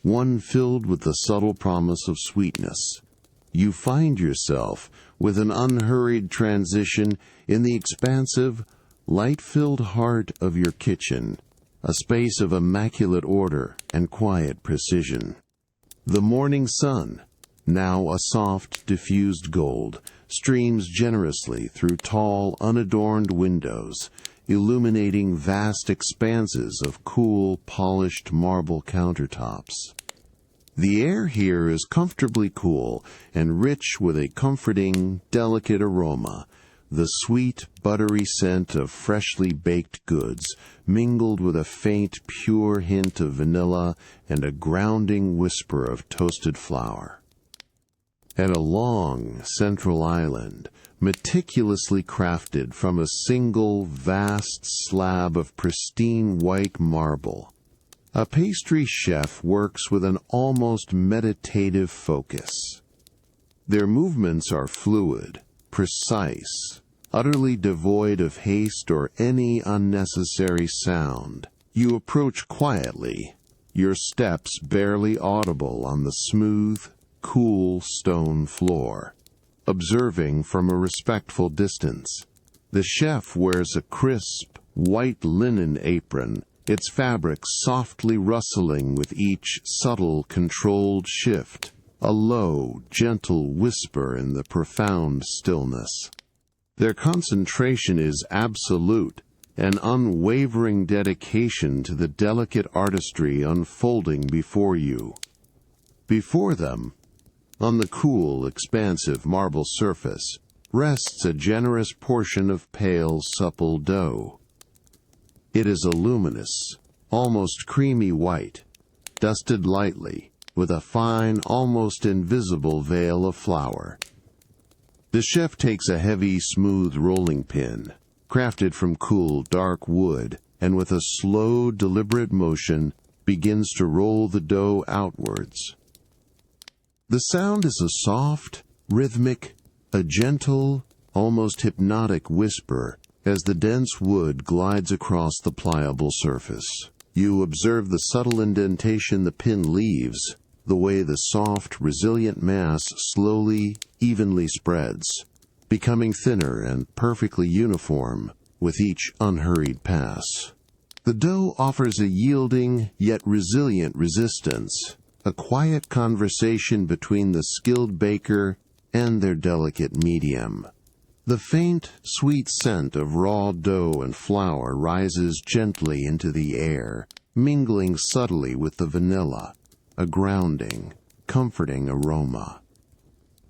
one filled with the subtle promise of sweetness. You find yourself, with an unhurried transition, in the expansive, light-filled heart of your kitchen, a space of immaculate order and quiet precision. The morning sun, now a soft, diffused gold, streams generously through tall, unadorned windows, illuminating vast expanses of cool, polished marble countertops. The air here is comfortably cool and rich with a comforting, delicate aroma, the sweet, buttery scent of freshly baked goods, mingled with a faint, pure hint of vanilla and a grounding whisper of toasted flour. At a long, central island, meticulously crafted from a single, vast slab of pristine white marble, a pastry chef works with an almost meditative focus. Their movements are fluid, precise, utterly devoid of haste or any unnecessary sound. You approach quietly, your steps barely audible on the smooth, cool stone floor, observing from a respectful distance. The chef wears a crisp, white linen apron, its fabric softly rustling with each subtle, controlled shift, a low, gentle whisper in the profound stillness. Their concentration is absolute, an unwavering dedication to the delicate artistry unfolding before you. Before them, on the cool, expansive marble surface, rests a generous portion of pale, supple dough. It is a luminous, almost creamy white, dusted lightly, with a fine, almost invisible veil of flour. The chef takes a heavy, smooth rolling pin, crafted from cool, dark wood, and with a slow, deliberate motion, begins to roll the dough outwards. The sound is a soft, rhythmic, a gentle, almost hypnotic whisper as the dense wood glides across the pliable surface. You observe the subtle indentation the pin leaves, the way the soft, resilient mass slowly, evenly spreads, becoming thinner and perfectly uniform with each unhurried pass. The dough offers a yielding yet resilient resistance, a quiet conversation between the skilled baker and their delicate medium. The faint, sweet scent of raw dough and flour rises gently into the air, mingling subtly with the vanilla, a grounding, comforting aroma.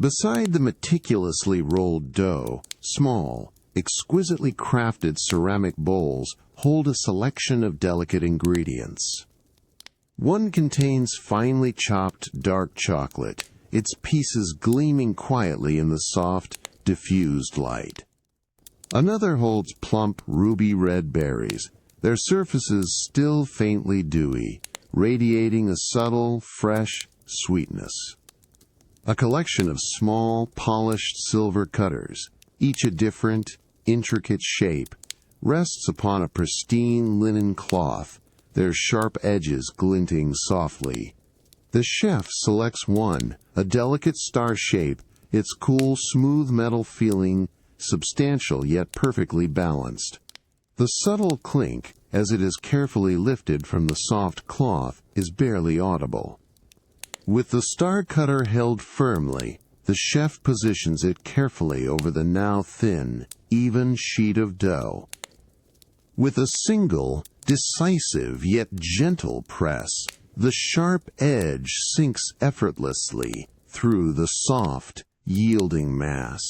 Beside the meticulously rolled dough, small, exquisitely crafted ceramic bowls hold a selection of delicate ingredients. One contains finely chopped dark chocolate, its pieces gleaming quietly in the soft, diffused light. Another holds plump, ruby-red berries, their surfaces still faintly dewy, radiating a subtle, fresh sweetness. A collection of small, polished silver cutters, each a different, intricate shape, rests upon a pristine linen cloth, their sharp edges glinting softly. The chef selects one, a delicate star shape, its cool, smooth metal feeling substantial yet perfectly balanced. The subtle clink, as it is carefully lifted from the soft cloth, is barely audible. With the star cutter held firmly, the chef positions it carefully over the now thin, even sheet of dough. With a single, decisive yet gentle press, the sharp edge sinks effortlessly through the soft, yielding mass.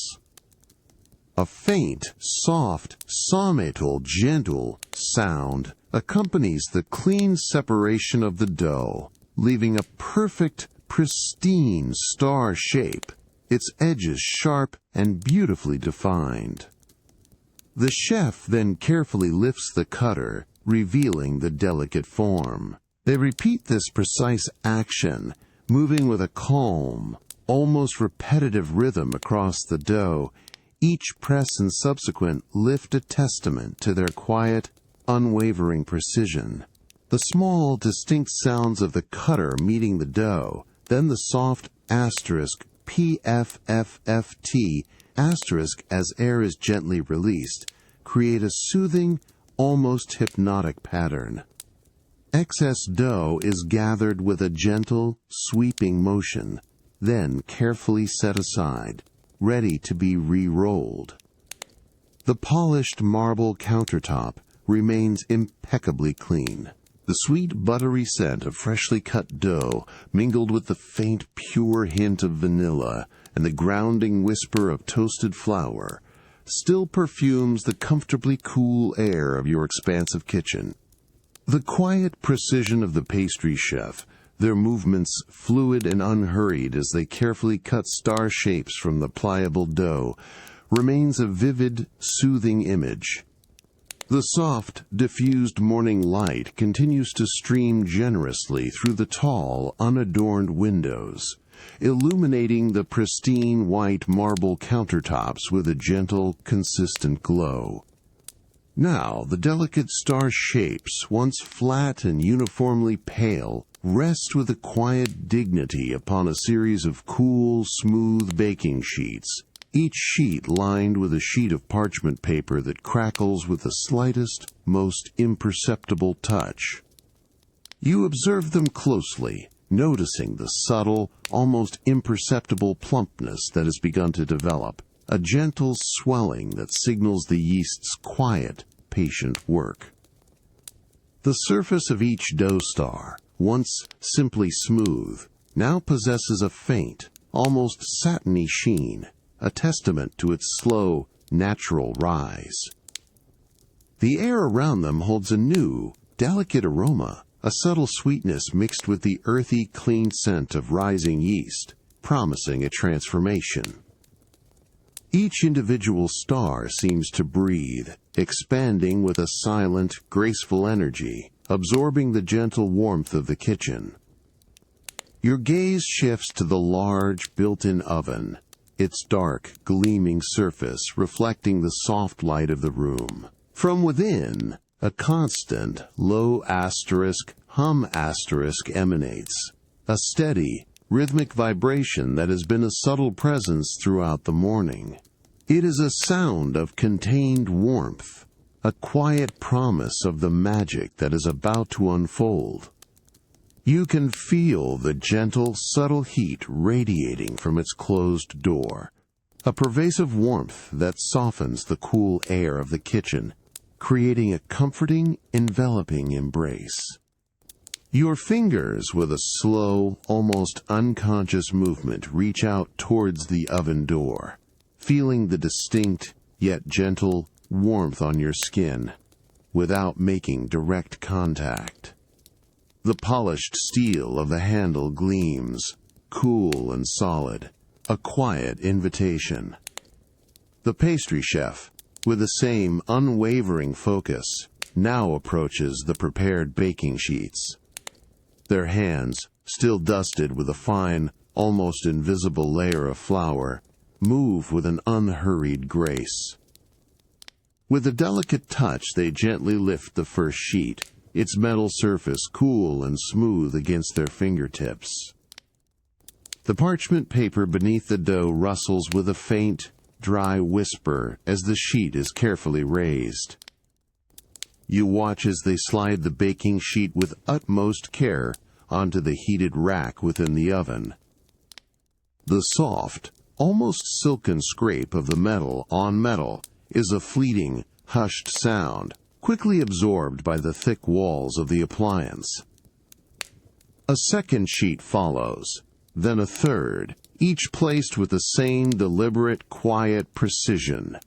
A faint, soft, sonnetal, gentle sound accompanies the clean separation of the dough, leaving a perfect, pristine star shape, its edges sharp and beautifully defined. The chef then carefully lifts the cutter, revealing the delicate form. They repeat this precise action, moving with a calm, almost repetitive rhythm across the dough. Each press and subsequent lift a testament to their quiet, unwavering precision. The small, distinct sounds of the cutter meeting the dough, then the soft asterisk PFFFT asterisk as air is gently released, create a soothing, almost hypnotic pattern. Excess dough is gathered with a gentle, sweeping motion, then carefully set aside, ready to be re-rolled. The polished marble countertop remains impeccably clean. The sweet buttery scent of freshly cut dough, mingled with the faint, pure hint of vanilla and the grounding whisper of toasted flour, still perfumes the comfortably cool air of your expansive kitchen. The quiet precision of the pastry chef, their movements fluid and unhurried as they carefully cut star shapes from the pliable dough, remains a vivid, soothing image. The soft, diffused morning light continues to stream generously through the tall, unadorned windows, illuminating the pristine white marble countertops with a gentle, consistent glow. Now, the delicate star shapes, once flat and uniformly pale, rest with a quiet dignity upon a series of cool, smooth baking sheets, each sheet lined with a sheet of parchment paper that crackles with the slightest, most imperceptible touch. You observe them closely, noticing the subtle, almost imperceptible plumpness that has begun to develop, a gentle swelling that signals the yeast's quiet, patient work. The surface of each dough star, once simply smooth, now possesses a faint, almost satiny sheen, a testament to its slow, natural rise. The air around them holds a new, delicate aroma, a subtle sweetness mixed with the earthy, clean scent of rising yeast, promising a transformation. Each individual star seems to breathe, expanding with a silent, graceful energy, absorbing the gentle warmth of the kitchen. Your gaze shifts to the large, built-in oven, its dark, gleaming surface reflecting the soft light of the room. From within, a constant, low asterisk, hum asterisk emanates, a steady, rhythmic vibration that has been a subtle presence throughout the morning. It is a sound of contained warmth, a quiet promise of the magic that is about to unfold. You can feel the gentle, subtle heat radiating from its closed door, a pervasive warmth that softens the cool air of the kitchen, creating a comforting, enveloping embrace. Your fingers, with a slow, almost unconscious movement, reach out towards the oven door, feeling the distinct, yet gentle, warmth on your skin, without making direct contact. The polished steel of the handle gleams, cool and solid, a quiet invitation. The pastry chef, with the same unwavering focus, now approaches the prepared baking sheets. Their hands, still dusted with a fine, almost invisible layer of flour, move with an unhurried grace. With a delicate touch, they gently lift the first sheet, its metal surface cool and smooth against their fingertips. The parchment paper beneath the dough rustles with a faint, dry whisper as the sheet is carefully raised. You watch as they slide the baking sheet with utmost care onto the heated rack within the oven. The soft, almost silken scrape of the metal on metal is a fleeting, hushed sound, quickly absorbed by the thick walls of the appliance. A second sheet follows, then a third, each placed with the same deliberate, quiet precision.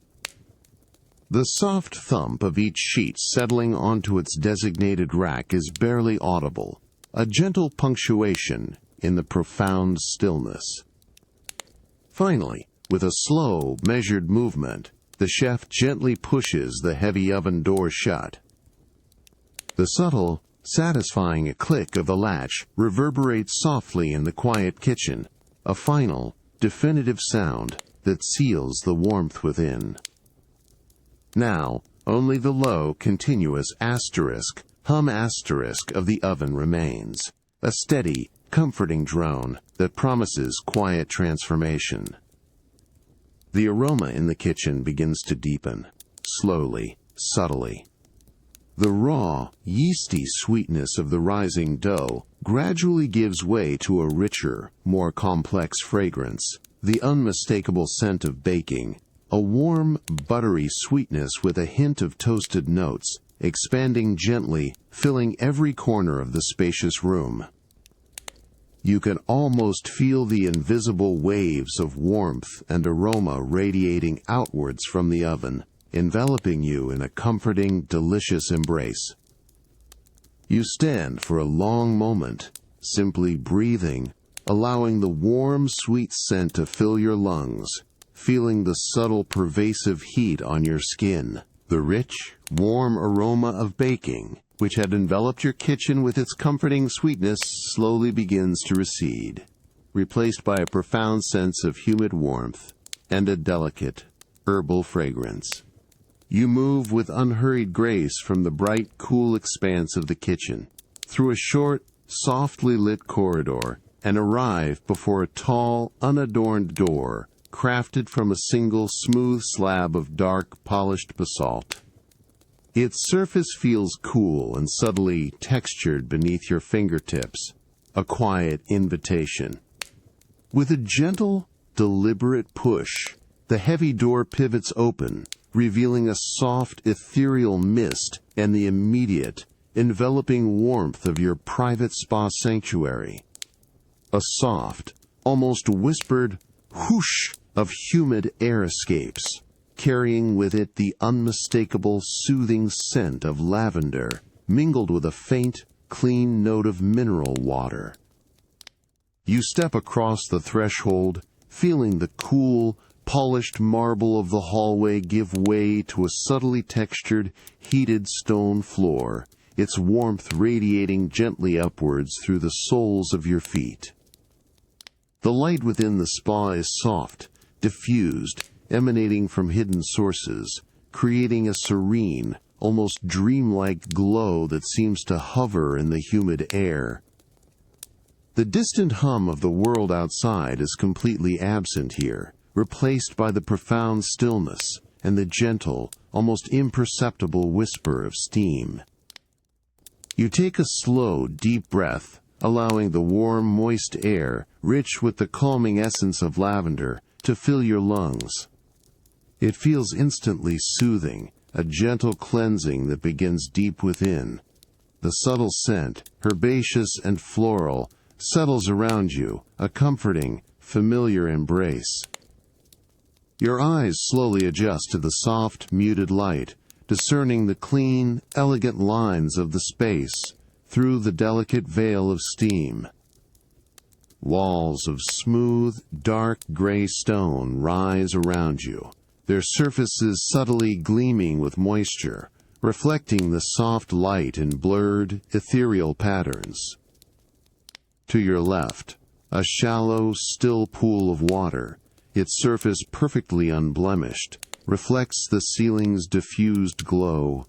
The soft thump of each sheet settling onto its designated rack is barely audible, a gentle punctuation in the profound stillness. Finally, with a slow, measured movement, the chef gently pushes the heavy oven door shut. The subtle, satisfying click of the latch reverberates softly in the quiet kitchen, a final, definitive sound that seals the warmth within. Now, only the low, continuous asterisk, hum asterisk of the oven remains, a steady, comforting drone that promises quiet transformation. The aroma in the kitchen begins to deepen, slowly, subtly. The raw, yeasty sweetness of the rising dough gradually gives way to a richer, more complex fragrance, the unmistakable scent of baking, a warm, buttery sweetness with a hint of toasted notes, expanding gently, filling every corner of the spacious room. You can almost feel the invisible waves of warmth and aroma radiating outwards from the oven, enveloping you in a comforting, delicious embrace. You stand for a long moment, simply breathing, allowing the warm, sweet scent to fill your lungs, feeling the subtle, pervasive heat on your skin. The rich, warm aroma of baking, which had enveloped your kitchen with its comforting sweetness, slowly begins to recede, replaced by a profound sense of humid warmth and a delicate, herbal fragrance. You move with unhurried grace from the bright, cool expanse of the kitchen, through a short, softly lit corridor, and arrive before a tall, unadorned door, crafted from a single smooth slab of dark, polished basalt. Its surface feels cool and subtly textured beneath your fingertips, a quiet invitation. With a gentle, deliberate push, The heavy door pivots open, revealing a soft, ethereal mist and the immediate, enveloping warmth of your private spa sanctuary. A soft, almost whispered whoosh of humid air escapes, carrying with it the unmistakable soothing scent of lavender, mingled with a faint, clean note of mineral water. You step across the threshold, feeling the cool, polished marble of the hallway give way to a subtly textured, heated stone floor, its warmth radiating gently upwards through the soles of your feet. The light within the spa is soft, diffused, emanating from hidden sources, creating a serene, almost dreamlike glow that seems to hover in the humid air. The distant hum of the world outside is completely absent here, replaced by the profound stillness and the gentle, almost imperceptible whisper of steam. You take a slow, deep breath, allowing the warm, moist air, rich with the calming essence of lavender, to fill your lungs. It feels instantly soothing, a gentle cleansing that begins deep within. The subtle scent, herbaceous and floral, settles around you, a comforting, familiar embrace. Your eyes slowly adjust to the soft, muted light, discerning the clean, elegant lines of the space through the delicate veil of steam. Walls of smooth, dark gray stone rise around you, their surfaces subtly gleaming with moisture, reflecting the soft light in blurred, ethereal patterns. To your left, a shallow, still pool of water, its surface perfectly unblemished, reflects the ceiling's diffused glow.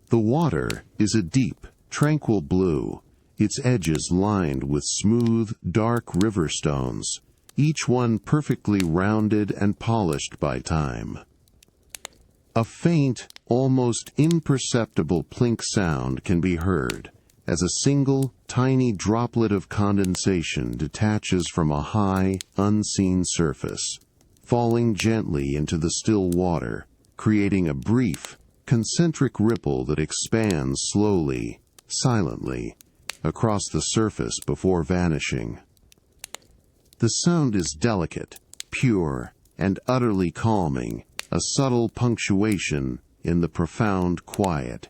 The water is a deep, tranquil blue, its edges lined with smooth, dark river stones, each one perfectly rounded and polished by time. A faint, almost imperceptible plink sound can be heard as a single, tiny droplet of condensation detaches from a high, unseen surface, falling gently into the still water, creating a brief, concentric ripple that expands slowly, silently, across the surface before vanishing. The sound is delicate, pure, and utterly calming, a subtle punctuation in the profound quiet.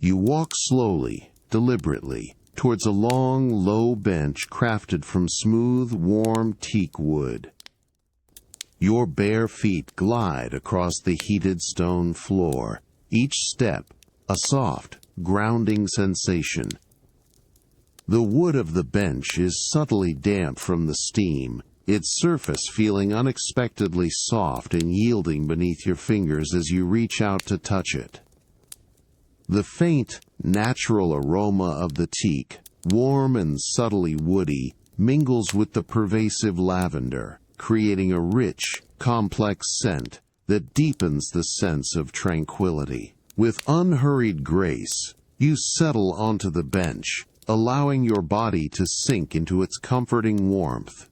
You walk slowly, deliberately, towards a long, low bench crafted from smooth, warm teak wood. Your bare feet glide across the heated stone floor, each step a soft, grounding sensation. The wood of the bench is subtly damp from the steam, its surface feeling unexpectedly soft and yielding beneath your fingers as you reach out to touch it. The faint, natural aroma of the teak, warm and subtly woody, mingles with the pervasive lavender, creating a rich, complex scent that deepens the sense of tranquility. With unhurried grace, you settle onto the bench, allowing your body to sink into its comforting warmth.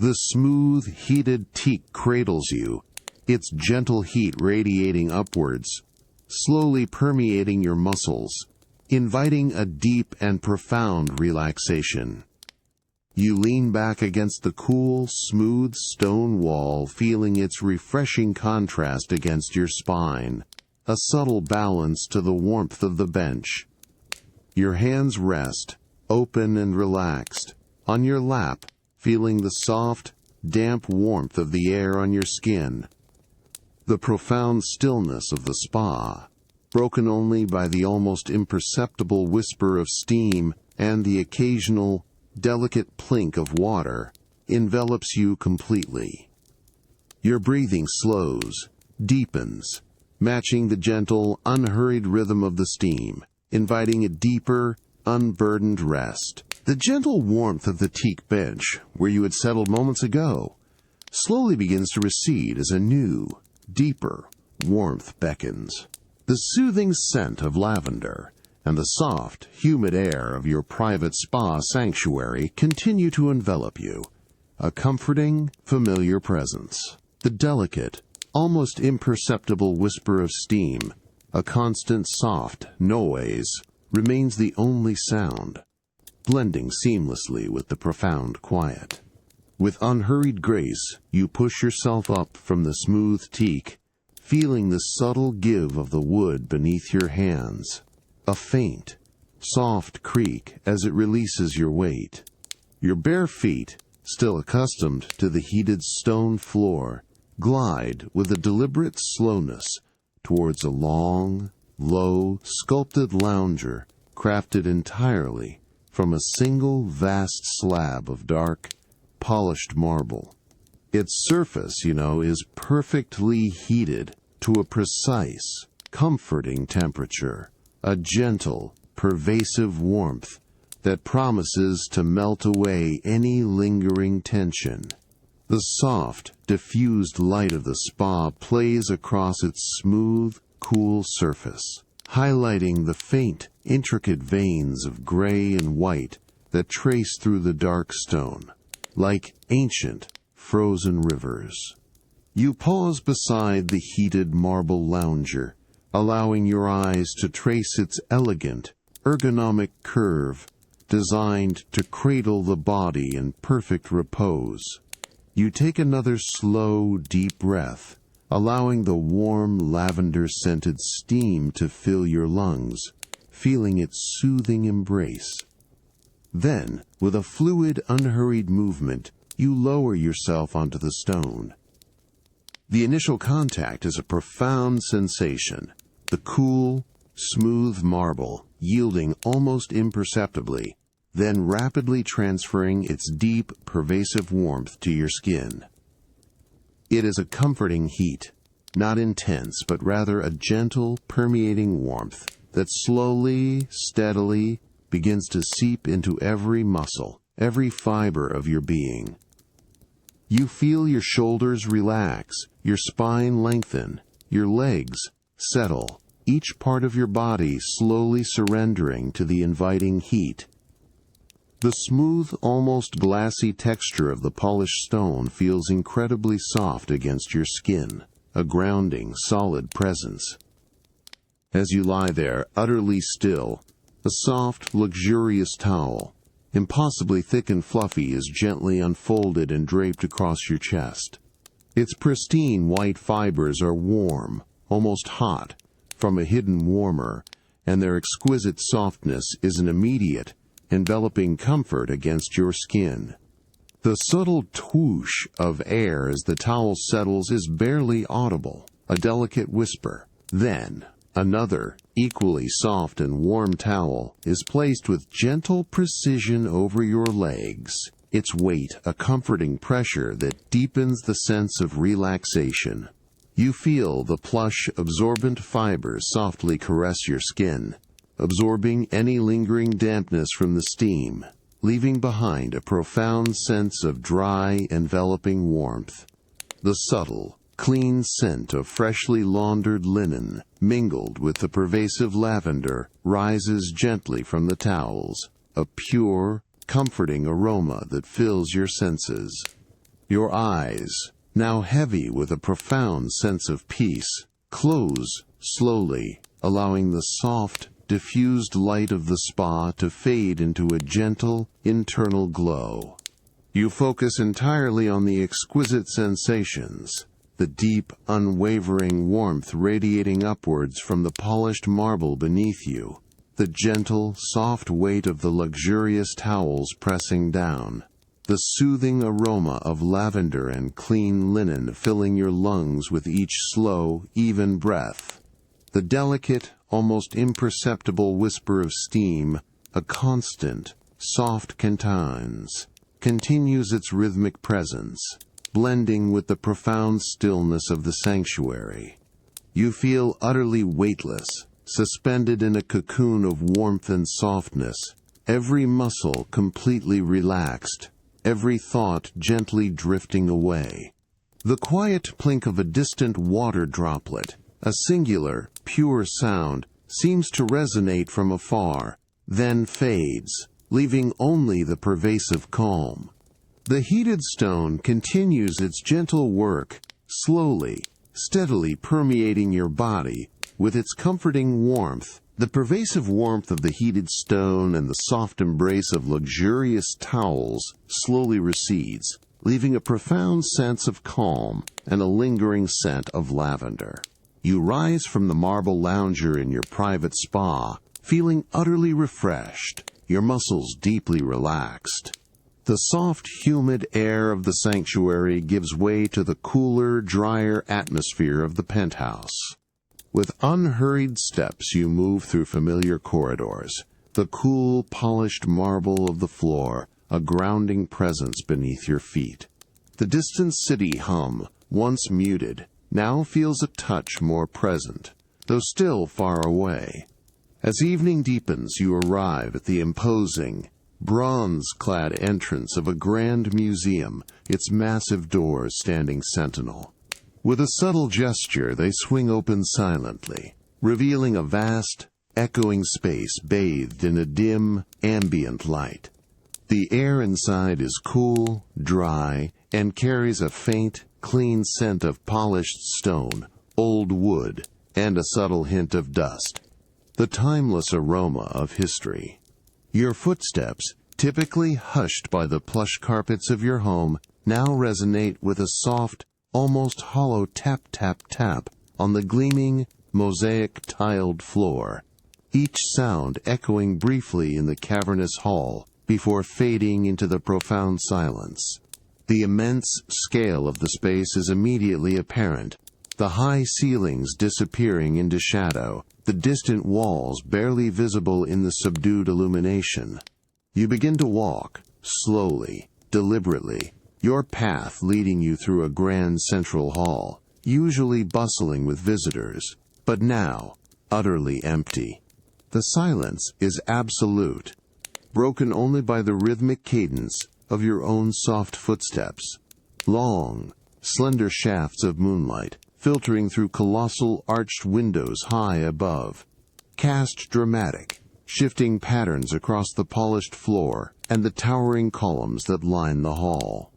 The smooth, heated teak cradles you, its gentle heat radiating upwards, slowly permeating your muscles, inviting a deep and profound relaxation. You lean back against the cool, smooth stone wall, feeling its refreshing contrast against your spine, a subtle balance to the warmth of the bench. Your hands rest, open and relaxed, on your lap, feeling the soft, damp warmth of the air on your skin. The profound stillness of the spa, broken only by the almost imperceptible whisper of steam and the occasional, delicate plink of water, envelops you completely. Your breathing slows, deepens, matching the gentle, unhurried rhythm of the steam, inviting a deeper, unburdened rest. The gentle warmth of the teak bench, where you had settled moments ago, slowly begins to recede as a new, deeper warmth beckons. The soothing scent of lavender and the soft, humid air of your private spa sanctuary continue to envelop you, a comforting, familiar presence. The delicate, almost imperceptible whisper of steam, a constant soft noise, remains the only sound, blending seamlessly with the profound quiet. With unhurried grace, you push yourself up from the smooth teak, feeling the subtle give of the wood beneath your hands, a faint, soft creak as it releases your weight. Your bare feet, still accustomed to the heated stone floor, glide with a deliberate slowness towards a long, low, sculpted lounger crafted entirely from a single vast slab of dark, polished marble. Its surface, is perfectly heated to a precise, comforting temperature, a gentle, pervasive warmth that promises to melt away any lingering tension. The soft, diffused light of the spa plays across its smooth, cool surface, highlighting the faint, intricate veins of gray and white that trace through the dark stone, like ancient, frozen rivers. You pause beside the heated marble lounger, allowing your eyes to trace its elegant, ergonomic curve, designed to cradle the body in perfect repose. You take another slow, deep breath, allowing the warm, lavender-scented steam to fill your lungs, feeling its soothing embrace. Then, with a fluid, unhurried movement, you lower yourself onto the stone. The initial contact is a profound sensation, the cool, smooth marble yielding almost imperceptibly, then rapidly transferring its deep, pervasive warmth to your skin. It is a comforting heat, not intense, but rather a gentle, permeating warmth that slowly, steadily begins to seep into every muscle, every fiber of your being. You feel your shoulders relax, your spine lengthen, your legs settle, each part of your body slowly surrendering to the inviting heat. The smooth, almost glassy texture of the polished stone feels incredibly soft against your skin, a grounding, solid presence. As you lie there, utterly still, a soft, luxurious towel, impossibly thick and fluffy, is gently unfolded and draped across your chest. Its pristine white fibers are warm, almost hot, from a hidden warmer, and their exquisite softness is an immediate, enveloping comfort against your skin. The subtle twoosh of air as the towel settles is barely audible, a delicate whisper. Then, another, equally soft and warm towel is placed with gentle precision over your legs, its weight a comforting pressure that deepens the sense of relaxation. You feel the plush, absorbent fibers softly caress your skin, absorbing any lingering dampness from the steam, leaving behind a profound sense of dry, enveloping warmth. The subtle, clean scent of freshly laundered linen, mingled with the pervasive lavender, rises gently from the towels, a pure, comforting aroma that fills your senses. Your eyes, now heavy with a profound sense of peace, close slowly, allowing the soft, diffused light of the spa to fade into a gentle, internal glow. You focus entirely on the exquisite sensations, the deep, unwavering warmth radiating upwards from the polished marble beneath you, the gentle, soft weight of the luxurious towels pressing down, the soothing aroma of lavender and clean linen filling your lungs with each slow, even breath, the delicate, almost imperceptible whisper of steam, a constant, soft cantans, continues its rhythmic presence, blending with the profound stillness of the sanctuary. You feel utterly weightless, suspended in a cocoon of warmth and softness, every muscle completely relaxed, every thought gently drifting away. The quiet plink of a distant water droplet, a singular, pure sound, seems to resonate from afar, then fades, leaving only the pervasive calm. The heated stone continues its gentle work, slowly, steadily permeating your body with its comforting warmth. The pervasive warmth of the heated stone and the soft embrace of luxurious towels slowly recedes, leaving a profound sense of calm and a lingering scent of lavender. You rise from the marble lounger in your private spa, feeling utterly refreshed, your muscles deeply relaxed. The soft, humid air of the sanctuary gives way to the cooler, drier atmosphere of the penthouse. With unhurried steps you move through familiar corridors, the cool, polished marble of the floor, a grounding presence beneath your feet. The distant city hum, once muted, now feels a touch more present, though still far away. As evening deepens, you arrive at the imposing, bronze-clad entrance of a grand museum, its massive doors standing sentinel. With a subtle gesture, they swing open silently, revealing a vast, echoing space bathed in a dim, ambient light. The air inside is cool, dry, and carries a faint, clean scent of polished stone, old wood, and a subtle hint of dust. The timeless aroma of history. Your footsteps, typically hushed by the plush carpets of your home, now resonate with a soft, almost hollow tap-tap-tap on the gleaming, mosaic-tiled floor, each sound echoing briefly in the cavernous hall before fading into the profound silence. The immense scale of the space is immediately apparent, the high ceilings disappearing into shadow, the distant walls barely visible in the subdued illumination. You begin to walk, slowly, deliberately, your path leading you through a grand central hall, usually bustling with visitors, but now utterly empty. The silence is absolute, broken only by the rhythmic cadence of your own soft footsteps. Long, slender shafts of moonlight, filtering through colossal arched windows high above, cast dramatic, shifting patterns across the polished floor and the towering columns that line the hall.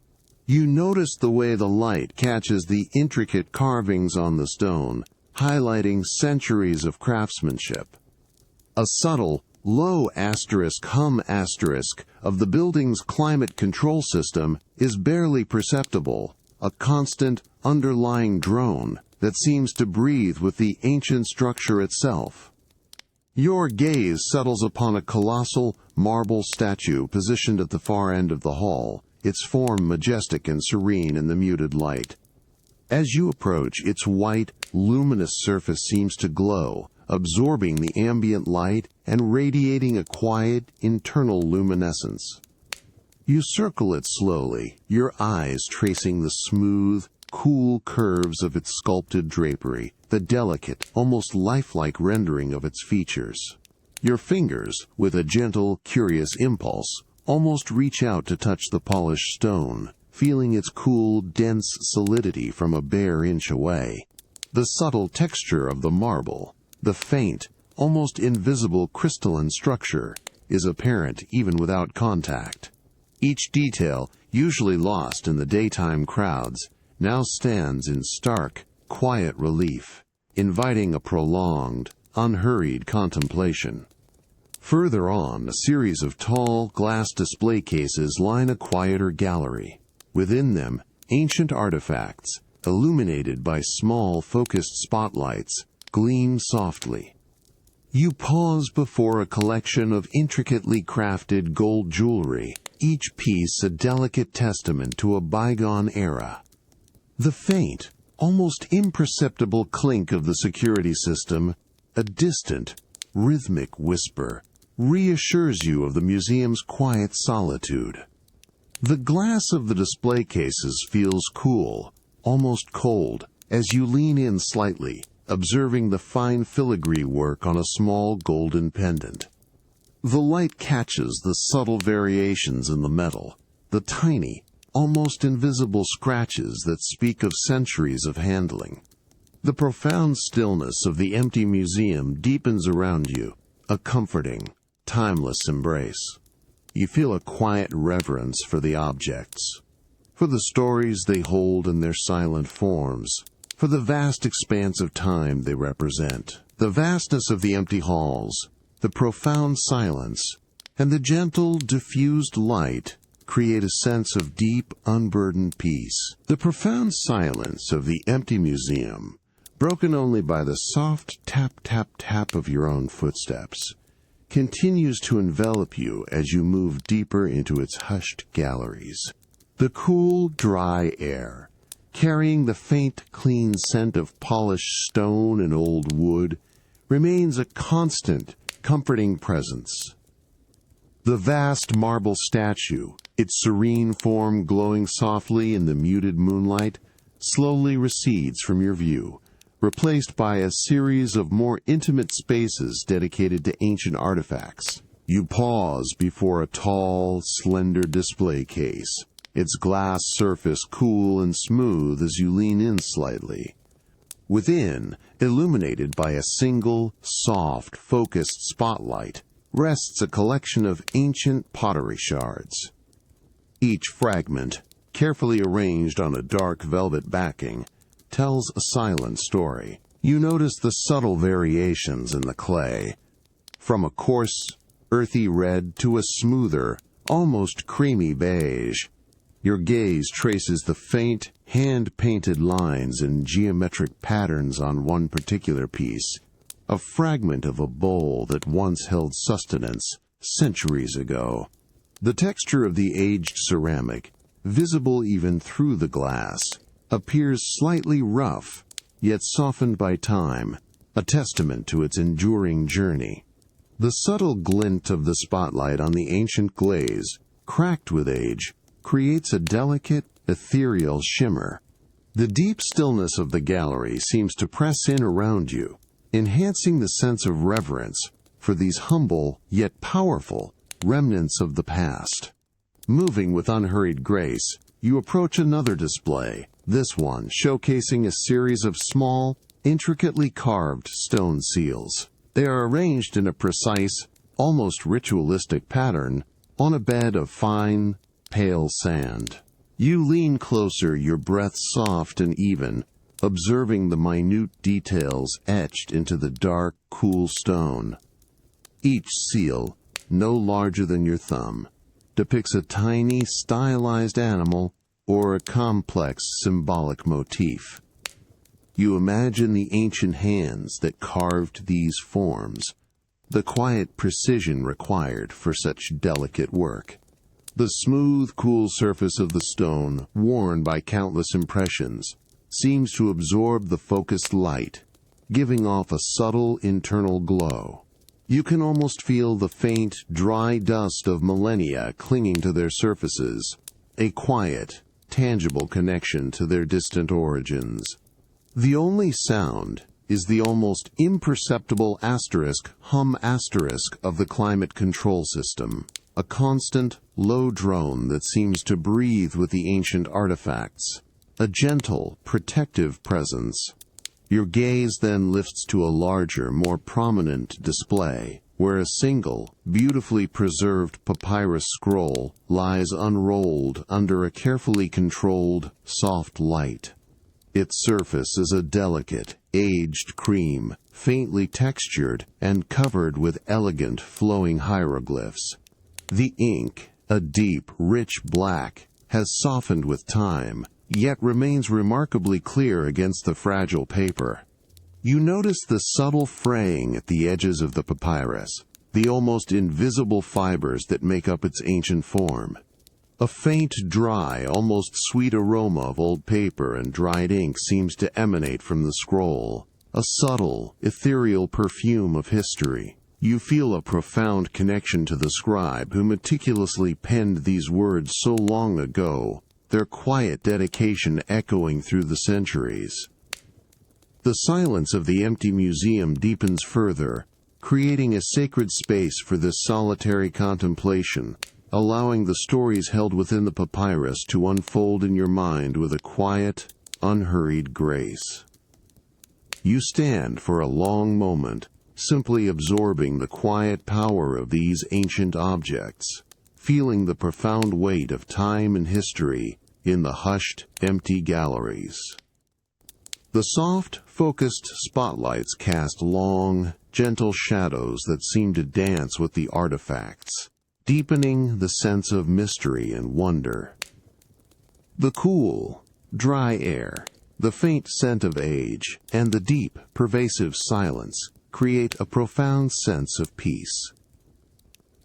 You notice the way the light catches the intricate carvings on the stone, highlighting centuries of craftsmanship. A subtle, low hum of the building's climate control system is barely perceptible, a constant, underlying drone that seems to breathe with the ancient structure itself. Your gaze settles upon a colossal, marble statue positioned at the far end of the hall, its form majestic and serene in the muted light. As you approach, its white, luminous surface seems to glow, absorbing the ambient light and radiating a quiet, internal luminescence. You circle it slowly, your eyes tracing the smooth, cool curves of its sculpted drapery, the delicate, almost lifelike rendering of its features. Your fingers, with a gentle, curious impulse, almost reach out to touch the polished stone, feeling its cool, dense solidity from a bare inch away. The subtle texture of the marble, the faint, almost invisible crystalline structure, is apparent even without contact. Each detail, usually lost in the daytime crowds, now stands in stark, quiet relief, inviting a prolonged, unhurried contemplation. Further on, a series of tall, glass display cases line a quieter gallery. Within them, ancient artifacts, illuminated by small, focused spotlights, gleam softly. You pause before a collection of intricately crafted gold jewelry, each piece a delicate testament to a bygone era. The faint, almost imperceptible clink of the security system, a distant, rhythmic whisper, reassures you of the museum's quiet solitude. The glass of the display cases feels cool, almost cold, as you lean in slightly, observing the fine filigree work on a small golden pendant. The light catches the subtle variations in the metal, the tiny, almost invisible scratches that speak of centuries of handling. The profound stillness of the empty museum deepens around you, a comforting, timeless embrace. you feel a quiet reverence for the objects, for the stories they hold in their silent forms, for the vast expanse of time they represent. The vastness of the empty halls, the profound silence, and the gentle, diffused light create a sense of deep, unburdened peace. The profound silence of the empty museum, broken only by the soft tap-tap-tap of your own footsteps, continues to envelop you as you move deeper into its hushed galleries. The cool, dry air, carrying the faint, clean scent of polished stone and old wood, remains a constant, comforting presence. The vast marble statue, its serene form glowing softly in the muted moonlight, slowly recedes from your view, replaced by a series of more intimate spaces dedicated to ancient artifacts. You pause before a tall, slender display case, its glass surface cool and smooth as you lean in slightly. Within, illuminated by a single, soft, focused spotlight, rests a collection of ancient pottery shards. Each fragment, carefully arranged on a dark velvet backing, tells a silent story. You notice the subtle variations in the clay, from a coarse, earthy red to a smoother, almost creamy beige. Your gaze traces the faint, hand-painted lines and geometric patterns on one particular piece, a fragment of a bowl that once held sustenance centuries ago. The texture of the aged ceramic, visible even through the glass, appears slightly rough, yet softened by time, a testament to its enduring journey. The subtle glint of the spotlight on the ancient glaze, cracked with age, creates a delicate, ethereal shimmer. The deep stillness of the gallery seems to press in around you, enhancing the sense of reverence for these humble yet powerful remnants of the past. Moving with unhurried grace, you approach another display, this one showcasing a series of small, intricately carved stone seals. They are arranged in a precise, almost ritualistic pattern on a bed of fine, pale sand. You lean closer, your breath soft and even, observing the minute details etched into the dark, cool stone. Each seal, no larger than your thumb, depicts a tiny, stylized animal or a complex symbolic motif. You imagine the ancient hands that carved these forms, the quiet precision required for such delicate work. The smooth, cool surface of the stone, worn by countless impressions, seems to absorb the focused light, giving off a subtle internal glow. You can almost feel the faint, dry dust of millennia clinging to their surfaces, a quiet, tangible connection to their distant origins. The only sound is the almost imperceptible hum of the climate control system, a constant, low drone that seems to breathe with the ancient artifacts, a gentle, protective presence. Your gaze then lifts to a larger, more prominent display, where a single, beautifully preserved papyrus scroll lies unrolled under a carefully controlled, soft light. Its surface is a delicate, aged cream, faintly textured and covered with elegant, flowing hieroglyphs. The ink, a deep, rich black, has softened with time, yet remains remarkably clear against the fragile paper. You notice the subtle fraying at the edges of the papyrus, the almost invisible fibers that make up its ancient form. A faint, dry, almost sweet aroma of old paper and dried ink seems to emanate from the scroll, a subtle, ethereal perfume of history. You feel a profound connection to the scribe who meticulously penned these words so long ago, their quiet dedication echoing through the centuries. The silence of the empty museum deepens further, creating a sacred space for this solitary contemplation, allowing the stories held within the papyrus to unfold in your mind with a quiet, unhurried grace. You stand for a long moment, simply absorbing the quiet power of these ancient objects, feeling the profound weight of time and history in the hushed, empty galleries. The soft, focused spotlights cast long, gentle shadows that seem to dance with the artifacts, deepening the sense of mystery and wonder. The cool, dry air, the faint scent of age, and the deep, pervasive silence create a profound sense of peace.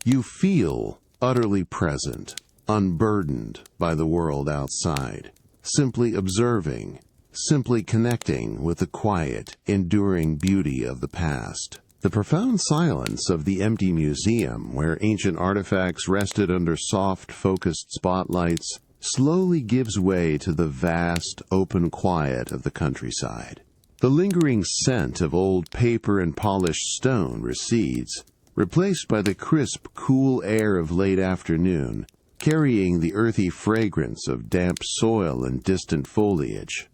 You feel utterly present, unburdened by the world outside, simply observing, simply connecting with the quiet, enduring beauty of the past. The profound silence of the empty museum, where ancient artifacts rested under soft, focused spotlights, slowly gives way to the vast, open quiet of the countryside. The lingering scent of old paper and polished stone recedes, replaced by the crisp, cool air of late afternoon, carrying the earthy fragrance of damp soil and distant foliage.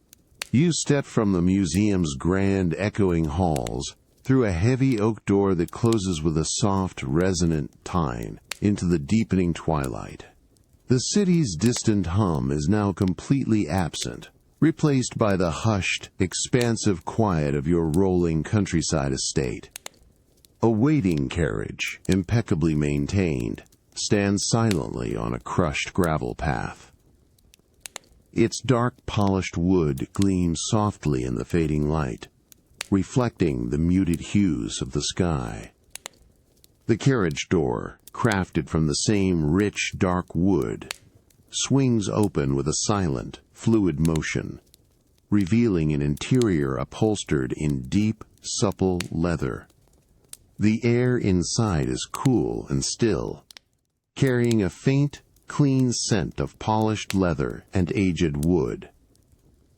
You step from the museum's grand, echoing halls, through a heavy oak door that closes with a soft, resonant tine, into the deepening twilight. The city's distant hum is now completely absent, replaced by the hushed, expansive quiet of your rolling countryside estate. A waiting carriage, impeccably maintained, stands silently on a crushed gravel path. Its dark, polished wood gleams softly in the fading light, reflecting the muted hues of the sky. The carriage door, crafted from the same rich, dark wood, swings open with a silent, fluid motion, revealing an interior upholstered in deep, supple leather. The air inside is cool and still, carrying a faint, clean scent of polished leather and aged wood.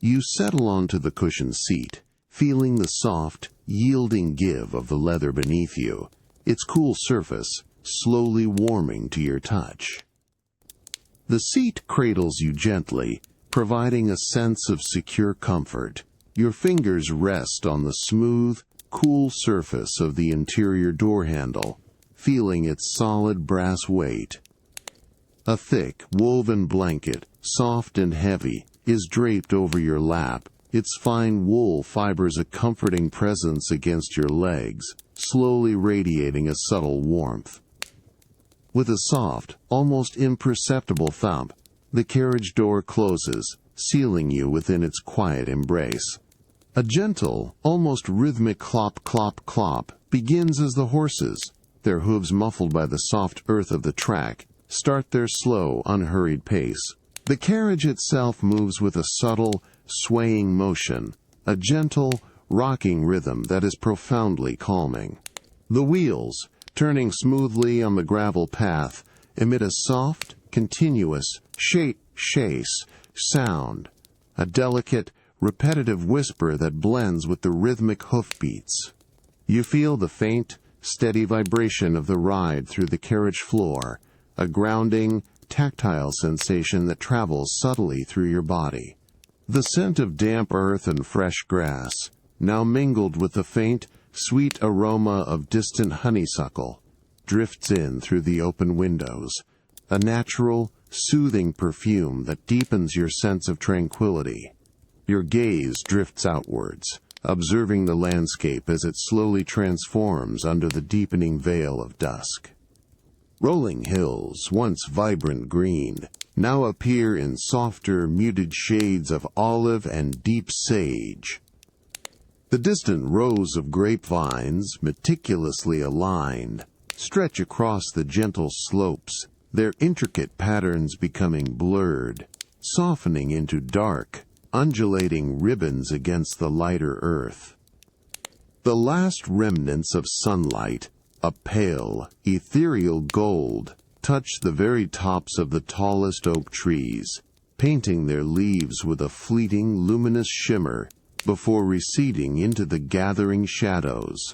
You settle onto the cushioned seat, feeling the soft, yielding give of the leather beneath you, its cool surface slowly warming to your touch. The seat cradles you gently, providing a sense of secure comfort. Your fingers rest on the smooth, cool surface of the interior door handle, feeling its solid brass weight. A thick, woven blanket, soft and heavy, is draped over your lap, its fine wool fibers a comforting presence against your legs, slowly radiating a subtle warmth. With a soft, almost imperceptible thump, the carriage door closes, sealing you within its quiet embrace. A gentle, almost rhythmic clop, clop, clop begins as the horses, their hooves muffled by the soft earth of the track, start their slow, unhurried pace. The carriage itself moves with a subtle, swaying motion, a gentle, rocking rhythm that is profoundly calming. The wheels, turning smoothly on the gravel path, emit a soft, continuous, chase sound, a delicate, repetitive whisper that blends with the rhythmic hoofbeats. You feel the faint, steady vibration of the ride through the carriage floor, a grounding, tactile sensation that travels subtly through your body. The scent of damp earth and fresh grass, now mingled with the faint, sweet aroma of distant honeysuckle, drifts in through the open windows, a natural, soothing perfume that deepens your sense of tranquility. Your gaze drifts outwards, observing the landscape as it slowly transforms under the deepening veil of dusk. Rolling hills, once vibrant green, now appear in softer, muted shades of olive and deep sage. The distant rows of grapevines, meticulously aligned, stretch across the gentle slopes, their intricate patterns becoming blurred, softening into dark, undulating ribbons against the lighter earth. The last remnants of sunlight, a pale, ethereal gold, touch the very tops of the tallest oak trees, painting their leaves with a fleeting, luminous shimmer before receding into the gathering shadows.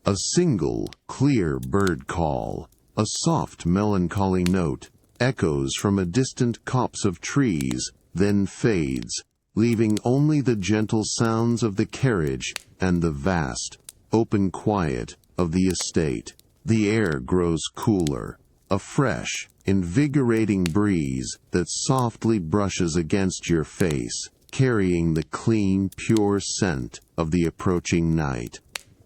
A single, clear bird call, a soft, melancholy note, echoes from a distant copse of trees, then fades, leaving only the gentle sounds of the carriage and the vast, open quiet of the estate. The air grows cooler, a fresh, invigorating breeze that softly brushes against your face, carrying the clean, pure scent of the approaching night.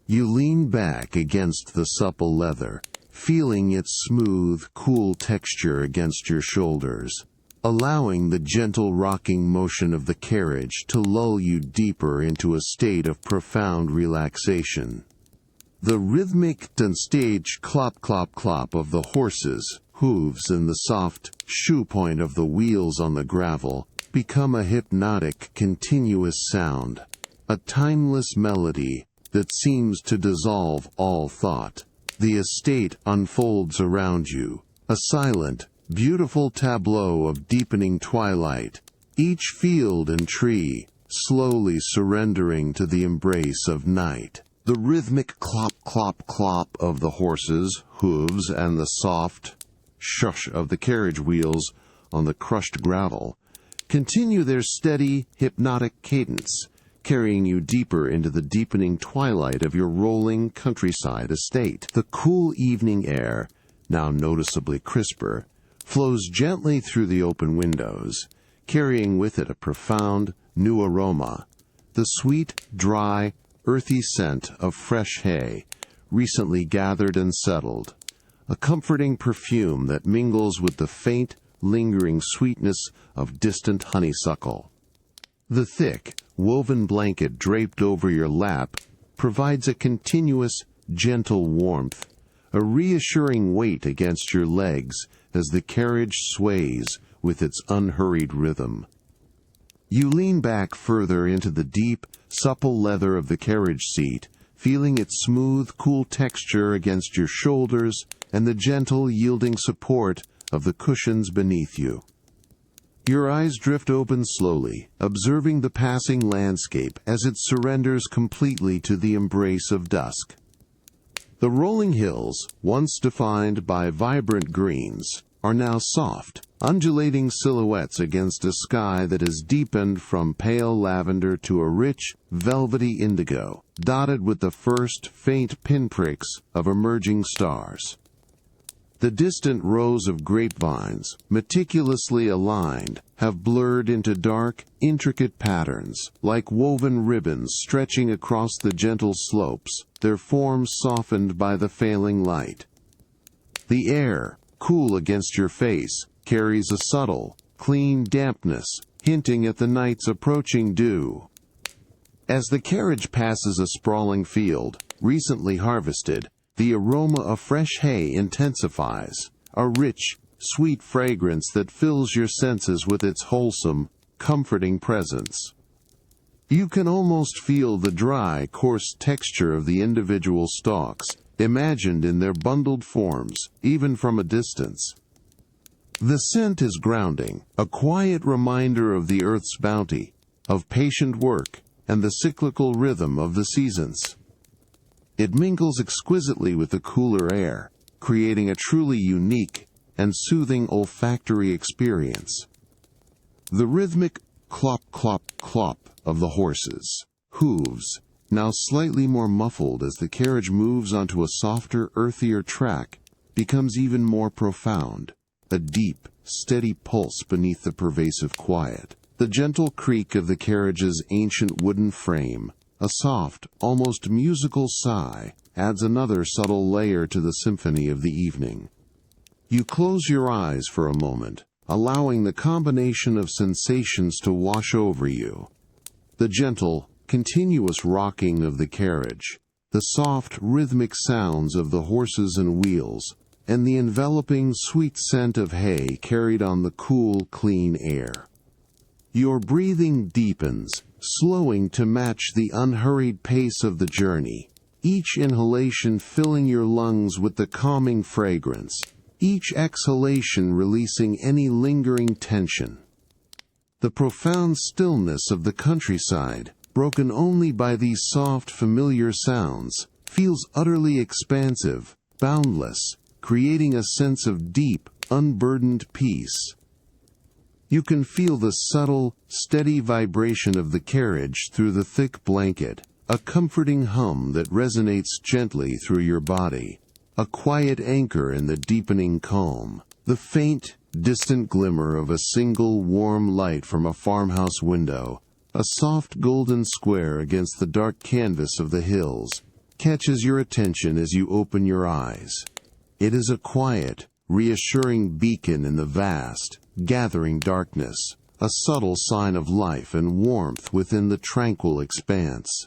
You lean back against the supple leather, feeling its smooth, cool texture against your shoulders, allowing the gentle rocking motion of the carriage to lull you deeper into a state of profound relaxation. The rhythmic and staged clop-clop-clop of the horses' hooves and the soft shoe point of the wheels on the gravel become a hypnotic, continuous sound, a timeless melody that seems to dissolve all thought. The estate unfolds around you, a silent, beautiful tableau of deepening twilight, each field and tree slowly surrendering to the embrace of night. The rhythmic clop-clop-clop of the horses' hooves and the soft shush of the carriage wheels on the crushed gravel continue their steady, hypnotic cadence, carrying you deeper into the deepening twilight of your rolling countryside estate. The cool evening air, now noticeably crisper, flows gently through the open windows, carrying with it a profound, new aroma, the sweet, dry, earthy scent of fresh hay, recently gathered and settled, a comforting perfume that mingles with the faint, lingering sweetness of distant honeysuckle. The thick, woven blanket draped over your lap provides a continuous, gentle warmth, a reassuring weight against your legs as the carriage sways with its unhurried rhythm. You lean back further into the deep, supple leather of the carriage seat, feeling its smooth, cool texture against your shoulders and the gentle, yielding support of the cushions beneath you. Your eyes drift open slowly, observing the passing landscape as it surrenders completely to the embrace of dusk. The rolling hills, once defined by vibrant greens, are now soft, undulating silhouettes against a sky that has deepened from pale lavender to a rich, velvety indigo, dotted with the first faint pinpricks of emerging stars. The distant rows of grapevines, meticulously aligned, have blurred into dark, intricate patterns, like woven ribbons stretching across the gentle slopes, their forms softened by the failing light. The air, cool against your face, carries a subtle, clean dampness, hinting at the night's approaching dew. As the carriage passes a sprawling field, recently harvested, the aroma of fresh hay intensifies, a rich, sweet fragrance that fills your senses with its wholesome, comforting presence. You can almost feel the dry, coarse texture of the individual stalks, imagined in their bundled forms, even from a distance. The scent is grounding, a quiet reminder of the earth's bounty, of patient work, and the cyclical rhythm of the seasons. It mingles exquisitely with the cooler air, creating a truly unique and soothing olfactory experience. The rhythmic clop-clop-clop of the horses' hooves, now slightly more muffled as the carriage moves onto a softer, earthier track, becomes even more profound, a deep, steady pulse beneath the pervasive quiet. The gentle creak of the carriage's ancient wooden frame, a soft, almost musical sigh, adds another subtle layer to the symphony of the evening. You close your eyes for a moment, allowing the combination of sensations to wash over you. The gentle, continuous rocking of the carriage, the soft, rhythmic sounds of the horses and wheels, and the enveloping, sweet scent of hay carried on the cool, clean air. Your breathing deepens, slowing to match the unhurried pace of the journey, each inhalation filling your lungs with the calming fragrance, each exhalation releasing any lingering tension. The profound stillness of the countryside, broken only by these soft, familiar sounds, feels utterly expansive, boundless, creating a sense of deep, unburdened peace. You can feel the subtle, steady vibration of the carriage through the thick blanket, a comforting hum that resonates gently through your body, a quiet anchor in the deepening calm. The faint, distant glimmer of a single warm light from a farmhouse window, a soft golden square against the dark canvas of the hills, catches your attention as you open your eyes. It is a quiet, reassuring beacon in the vast, gathering darkness, a subtle sign of life and warmth within the tranquil expanse.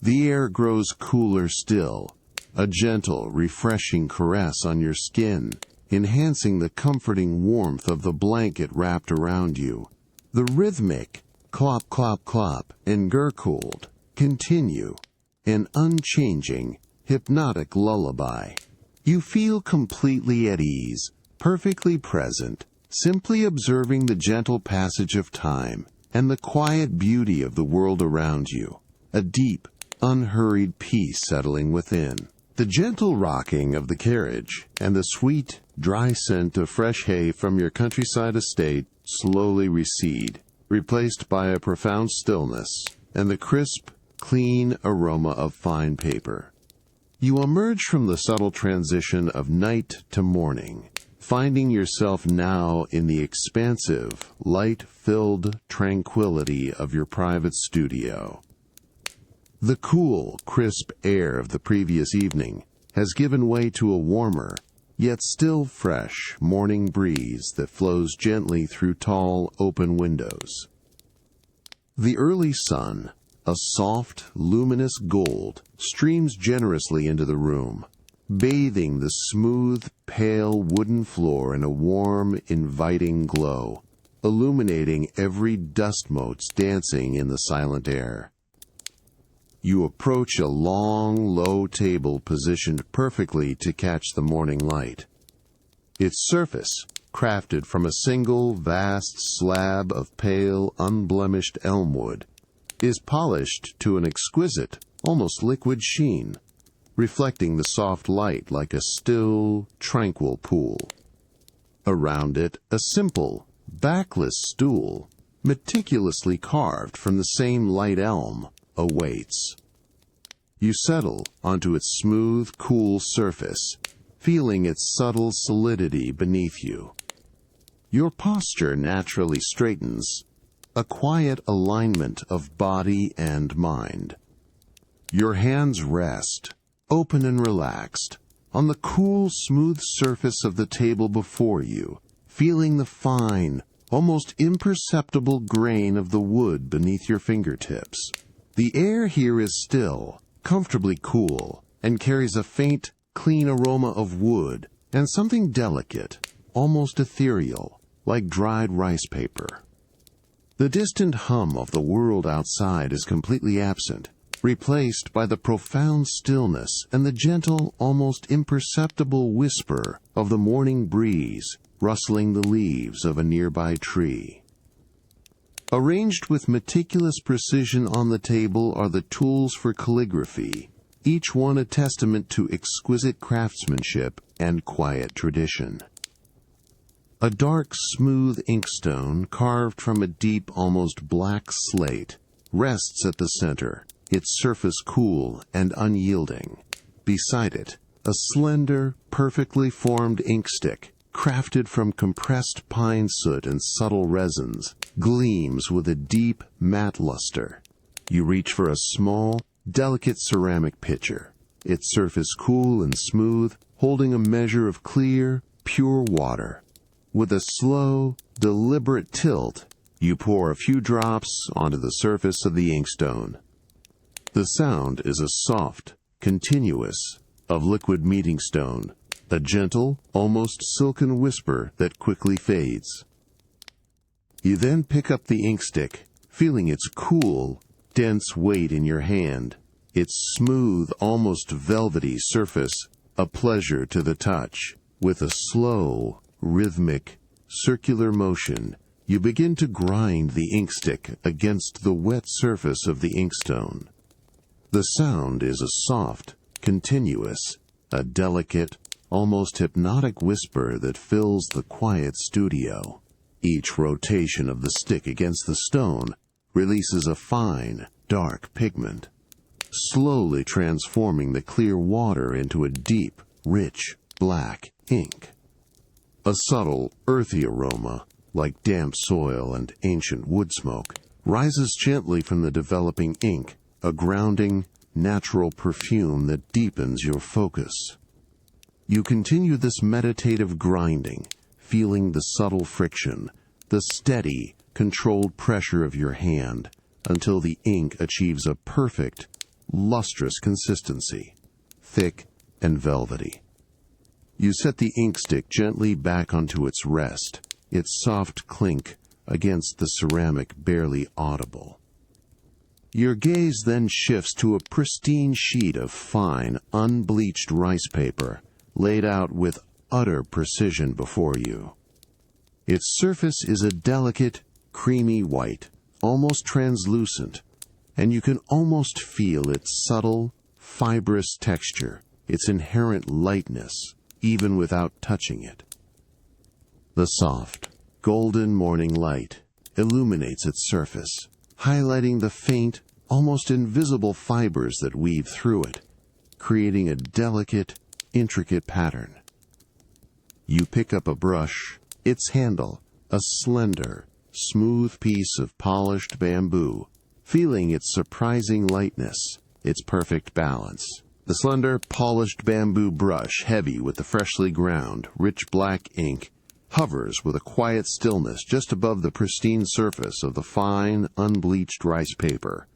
The air grows cooler still, a gentle, refreshing caress on your skin, enhancing the comforting warmth of the blanket wrapped around you. The rhythmic clop, clop, clop and gurgled continue, an unchanging, hypnotic lullaby. You feel completely at ease, perfectly present, simply observing the gentle passage of time and the quiet beauty of the world around you, a deep, unhurried peace settling within. The gentle rocking of the carriage and the sweet, dry scent of fresh hay from your countryside estate slowly recede, replaced by a profound stillness and the crisp, clean aroma of fine paper. You emerge from the subtle transition of night to morning, finding yourself now in the expansive, light-filled tranquility of your private studio. The cool, crisp air of the previous evening has given way to a warmer, yet still fresh, morning breeze that flows gently through tall, open windows. The early sun, a soft, luminous gold, streams generously into the room, bathing the smooth, pale wooden floor in a warm, inviting glow, illuminating every dust motes dancing in the silent air. You approach a long, low table positioned perfectly to catch the morning light. Its surface, crafted from a single vast slab of pale, unblemished elm wood, is polished to an exquisite, almost liquid sheen, reflecting the soft light like a still, tranquil pool. Around it, a simple, backless stool, meticulously carved from the same light elm, awaits. You settle onto its smooth, cool surface, feeling its subtle solidity beneath you. Your posture naturally straightens, a quiet alignment of body and mind. Your hands rest, open and relaxed, on the cool, smooth surface of the table before you, feeling the fine, almost imperceptible grain of the wood beneath your fingertips. The air here is still, comfortably cool, and carries a faint, clean aroma of wood and something delicate, almost ethereal, like dried rice paper. The distant hum of the world outside is completely absent, replaced by the profound stillness and the gentle, almost imperceptible whisper of the morning breeze rustling the leaves of a nearby tree. Arranged with meticulous precision on the table are the tools for calligraphy, each one a testament to exquisite craftsmanship and quiet tradition. A dark, smooth inkstone carved from a deep, almost black slate rests at the center, its surface cool and unyielding. Beside it, a slender, perfectly formed inkstick, crafted from compressed pine soot and subtle resins, gleams with a deep, matte luster. You reach for a small, delicate ceramic pitcher, its surface cool and smooth, holding a measure of clear, pure water. With a slow, deliberate tilt, you pour a few drops onto the surface of the inkstone. The sound is a soft, continuous, of liquid meeting stone, a gentle, almost silken whisper that quickly fades. You then pick up the inkstick, feeling its cool, dense weight in your hand, its smooth, almost velvety surface a pleasure to the touch. With a slow, rhythmic, circular motion, you begin to grind the inkstick against the wet surface of the inkstone. The sound is a soft, continuous, a delicate, almost hypnotic whisper that fills the quiet studio. Each rotation of the stick against the stone releases a fine, dark pigment, slowly transforming the clear water into a deep, rich, black ink. A subtle, earthy aroma, like damp soil and ancient wood smoke, rises gently from the developing ink, a grounding, natural perfume that deepens your focus. You continue this meditative grinding, feeling the subtle friction, the steady, controlled pressure of your hand, until the ink achieves a perfect, lustrous consistency, thick and velvety. You set the ink stick gently back onto its rest, its soft clink against the ceramic barely audible. Your gaze then shifts to a pristine sheet of fine, unbleached rice paper, laid out with utter precision before you. Its surface is a delicate, creamy white, almost translucent, and you can almost feel its subtle, fibrous texture, its inherent lightness, even without touching it. The soft, golden morning light illuminates its surface, highlighting the faint, almost invisible fibers that weave through it, creating a delicate, intricate pattern. You pick up a brush, its handle, a slender, smooth piece of polished bamboo, feeling its surprising lightness, its perfect balance. The slender, polished bamboo brush, heavy with the freshly ground, rich black ink, hovers with a quiet stillness just above the pristine surface of the fine, unbleached rice paper.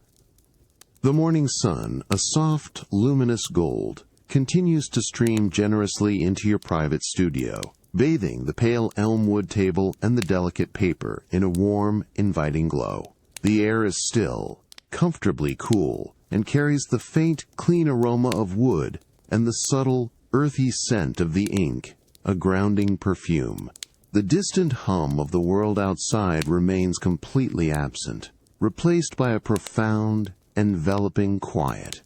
The morning sun, a soft, luminous gold, continues to stream generously into your private studio, bathing the pale elm-wood table and the delicate paper in a warm, inviting glow. The air is still, comfortably cool, and carries the faint, clean aroma of wood and the subtle, earthy scent of the ink, a grounding perfume. The distant hum of the world outside remains completely absent, replaced by a profound, enveloping quiet.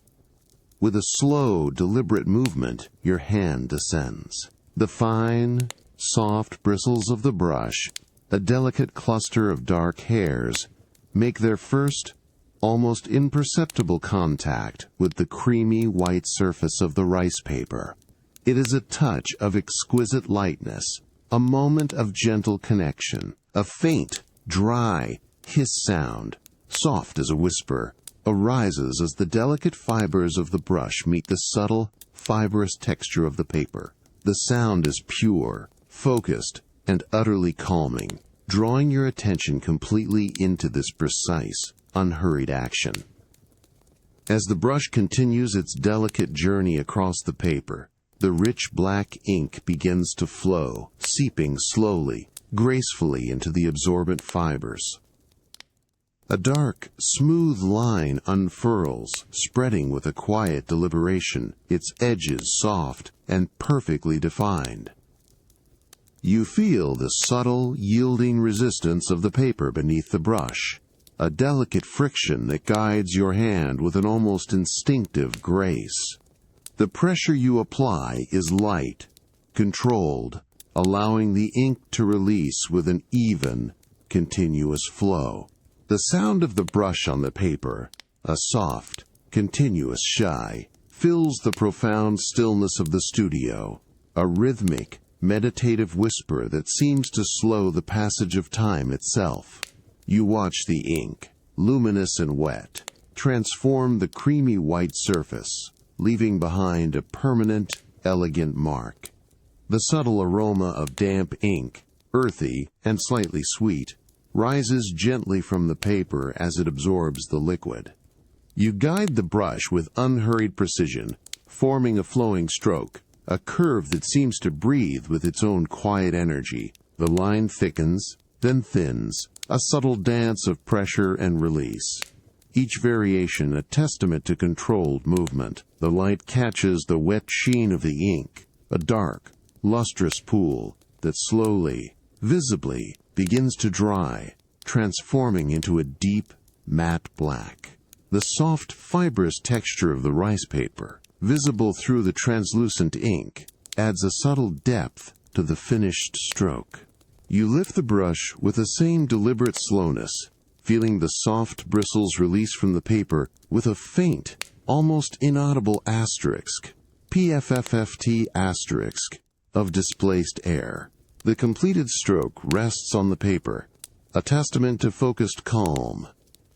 With a slow, deliberate movement, your hand descends. The fine, soft bristles of the brush, a delicate cluster of dark hairs, make their first, almost imperceptible contact with the creamy white surface of the rice paper. It is a touch of exquisite lightness, a moment of gentle connection, a faint, dry hiss sound, soft as a whisper, arises as the delicate fibers of the brush meet the subtle, fibrous texture of the paper. The sound is pure, focused, and utterly calming, drawing your attention completely into this precise, unhurried action. As the brush continues its delicate journey across the paper, the rich black ink begins to flow, seeping slowly, gracefully into the absorbent fibers. A dark, smooth line unfurls, spreading with a quiet deliberation, its edges soft and perfectly defined. You feel the subtle, yielding resistance of the paper beneath the brush, a delicate friction that guides your hand with an almost instinctive grace. The pressure you apply is light, controlled, allowing the ink to release with an even, continuous flow. The sound of the brush on the paper, a soft, continuous sigh, fills the profound stillness of the studio, a rhythmic, meditative whisper that seems to slow the passage of time itself. You watch the ink, luminous and wet, transform the creamy white surface, leaving behind a permanent, elegant mark. The subtle aroma of damp ink, earthy and slightly sweet, rises gently from the paper as it absorbs the liquid. You guide the brush with unhurried precision, forming a flowing stroke, a curve that seems to breathe with its own quiet energy. The line thickens, then thins, a subtle dance of pressure and release. Each variation a testament to controlled movement. The light catches the wet sheen of the ink, a dark, lustrous pool that slowly, visibly, begins to dry, transforming into a deep, matte black. The soft, fibrous texture of the rice paper, visible through the translucent ink, adds a subtle depth to the finished stroke. You lift the brush with the same deliberate slowness, feeling the soft bristles release from the paper with a faint, almost inaudible asterisk, PFFFT asterisk, of displaced air. The completed stroke rests on the paper, a testament to focused calm.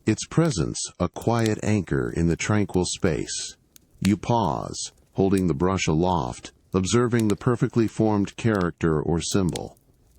Its presence a quiet anchor in the tranquil space. You pause, holding the brush aloft, observing the perfectly formed character or symbol.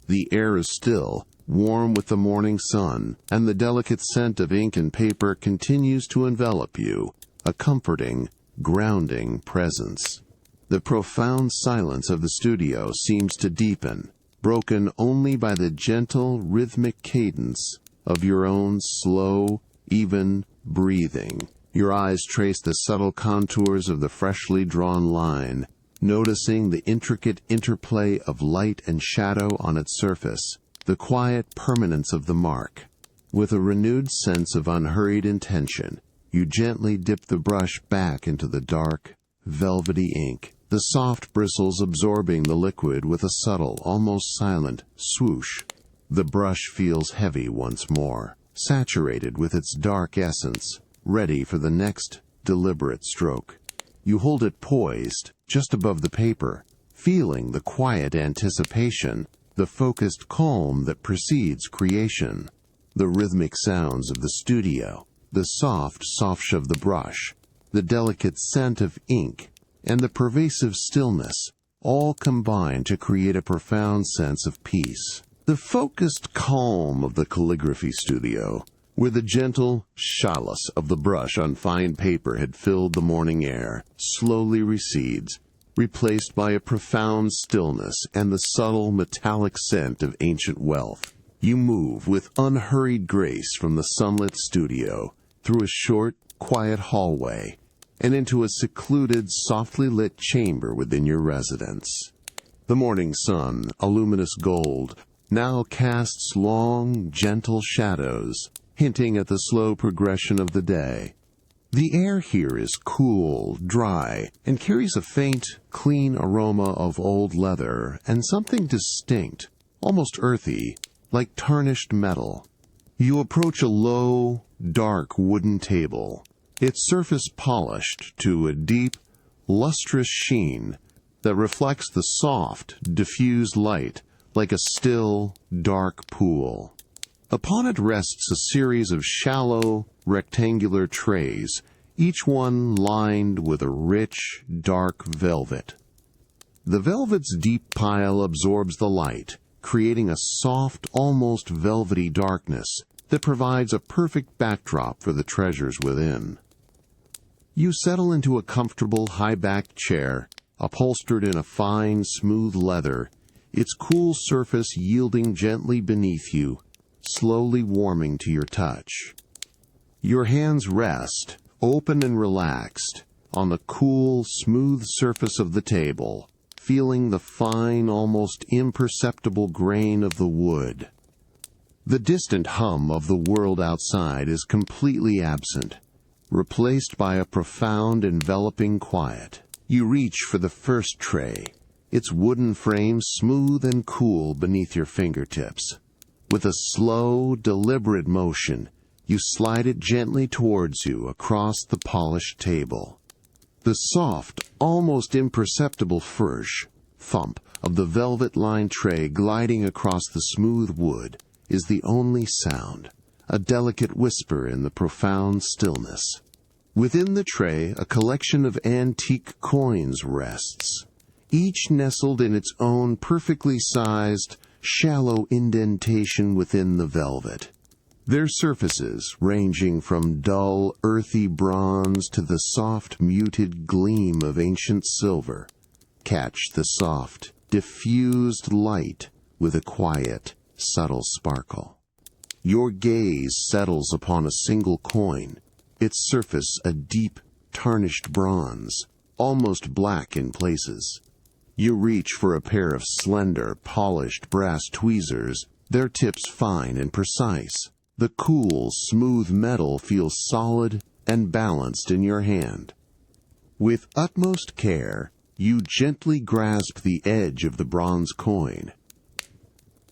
The air is still, warm with the morning sun, and the delicate scent of ink and paper continues to envelop you, a comforting, grounding presence. The profound silence of the studio seems to deepen, broken only by the gentle, rhythmic cadence of your own slow, even breathing. Your eyes trace the subtle contours of the freshly drawn line, noticing the intricate interplay of light and shadow on its surface, the quiet permanence of the mark. With a renewed sense of unhurried intention, you gently dip the brush back into the dark, velvety ink, the soft bristles absorbing the liquid with a subtle, almost silent swoosh. The brush feels heavy once more, saturated with its dark essence, ready for the next deliberate stroke. You hold it poised, just above the paper, feeling the quiet anticipation, the focused calm that precedes creation. The rhythmic sounds of the studio, the soft swash of the brush, the delicate scent of ink, and the pervasive stillness all combine to create a profound sense of peace. The focused calm of the calligraphy studio, where the gentle chalice of the brush on fine paper had filled the morning air, slowly recedes, replaced by a profound stillness and the subtle metallic scent of ancient wealth. You move with unhurried grace from the sunlit studio, through a short, quiet hallway, and into a secluded, softly lit chamber within your residence. The morning sun, a luminous gold, now casts long, gentle shadows, hinting at the slow progression of the day. The air here is cool, dry, and carries a faint, clean aroma of old leather and something distinct, almost earthy, like tarnished metal. You approach a low, dark wooden table, its surface polished to a deep, lustrous sheen that reflects the soft, diffused light like a still, dark pool. Upon it rests a series of shallow, rectangular trays, each one lined with a rich, dark velvet. The velvet's deep pile absorbs the light, creating a soft, almost velvety darkness that provides a perfect backdrop for the treasures within. You settle into a comfortable, high-backed chair, upholstered in a fine, smooth leather, its cool surface yielding gently beneath you, slowly warming to your touch. Your hands rest, open and relaxed, on the cool, smooth surface of the table, feeling the fine, almost imperceptible grain of the wood. The distant hum of the world outside is completely absent, replaced by a profound, enveloping quiet. You reach for the first tray, its wooden frame smooth and cool beneath your fingertips. With a slow, deliberate motion, you slide it gently towards you across the polished table. The soft, almost imperceptible thump of the velvet-lined tray gliding across the smooth wood is the only sound, a delicate whisper in the profound stillness. Within the tray, a collection of antique coins rests, each nestled in its own perfectly sized, shallow indentation within the velvet. Their surfaces, ranging from dull, earthy bronze to the soft, muted gleam of ancient silver, catch the soft, diffused light with a quiet, subtle sparkle. Your gaze settles upon a single coin, its surface a deep, tarnished bronze, almost black in places. You reach for a pair of slender, polished brass tweezers, their tips fine and precise. The cool, smooth metal feels solid and balanced in your hand. With utmost care, you gently grasp the edge of the bronze coin.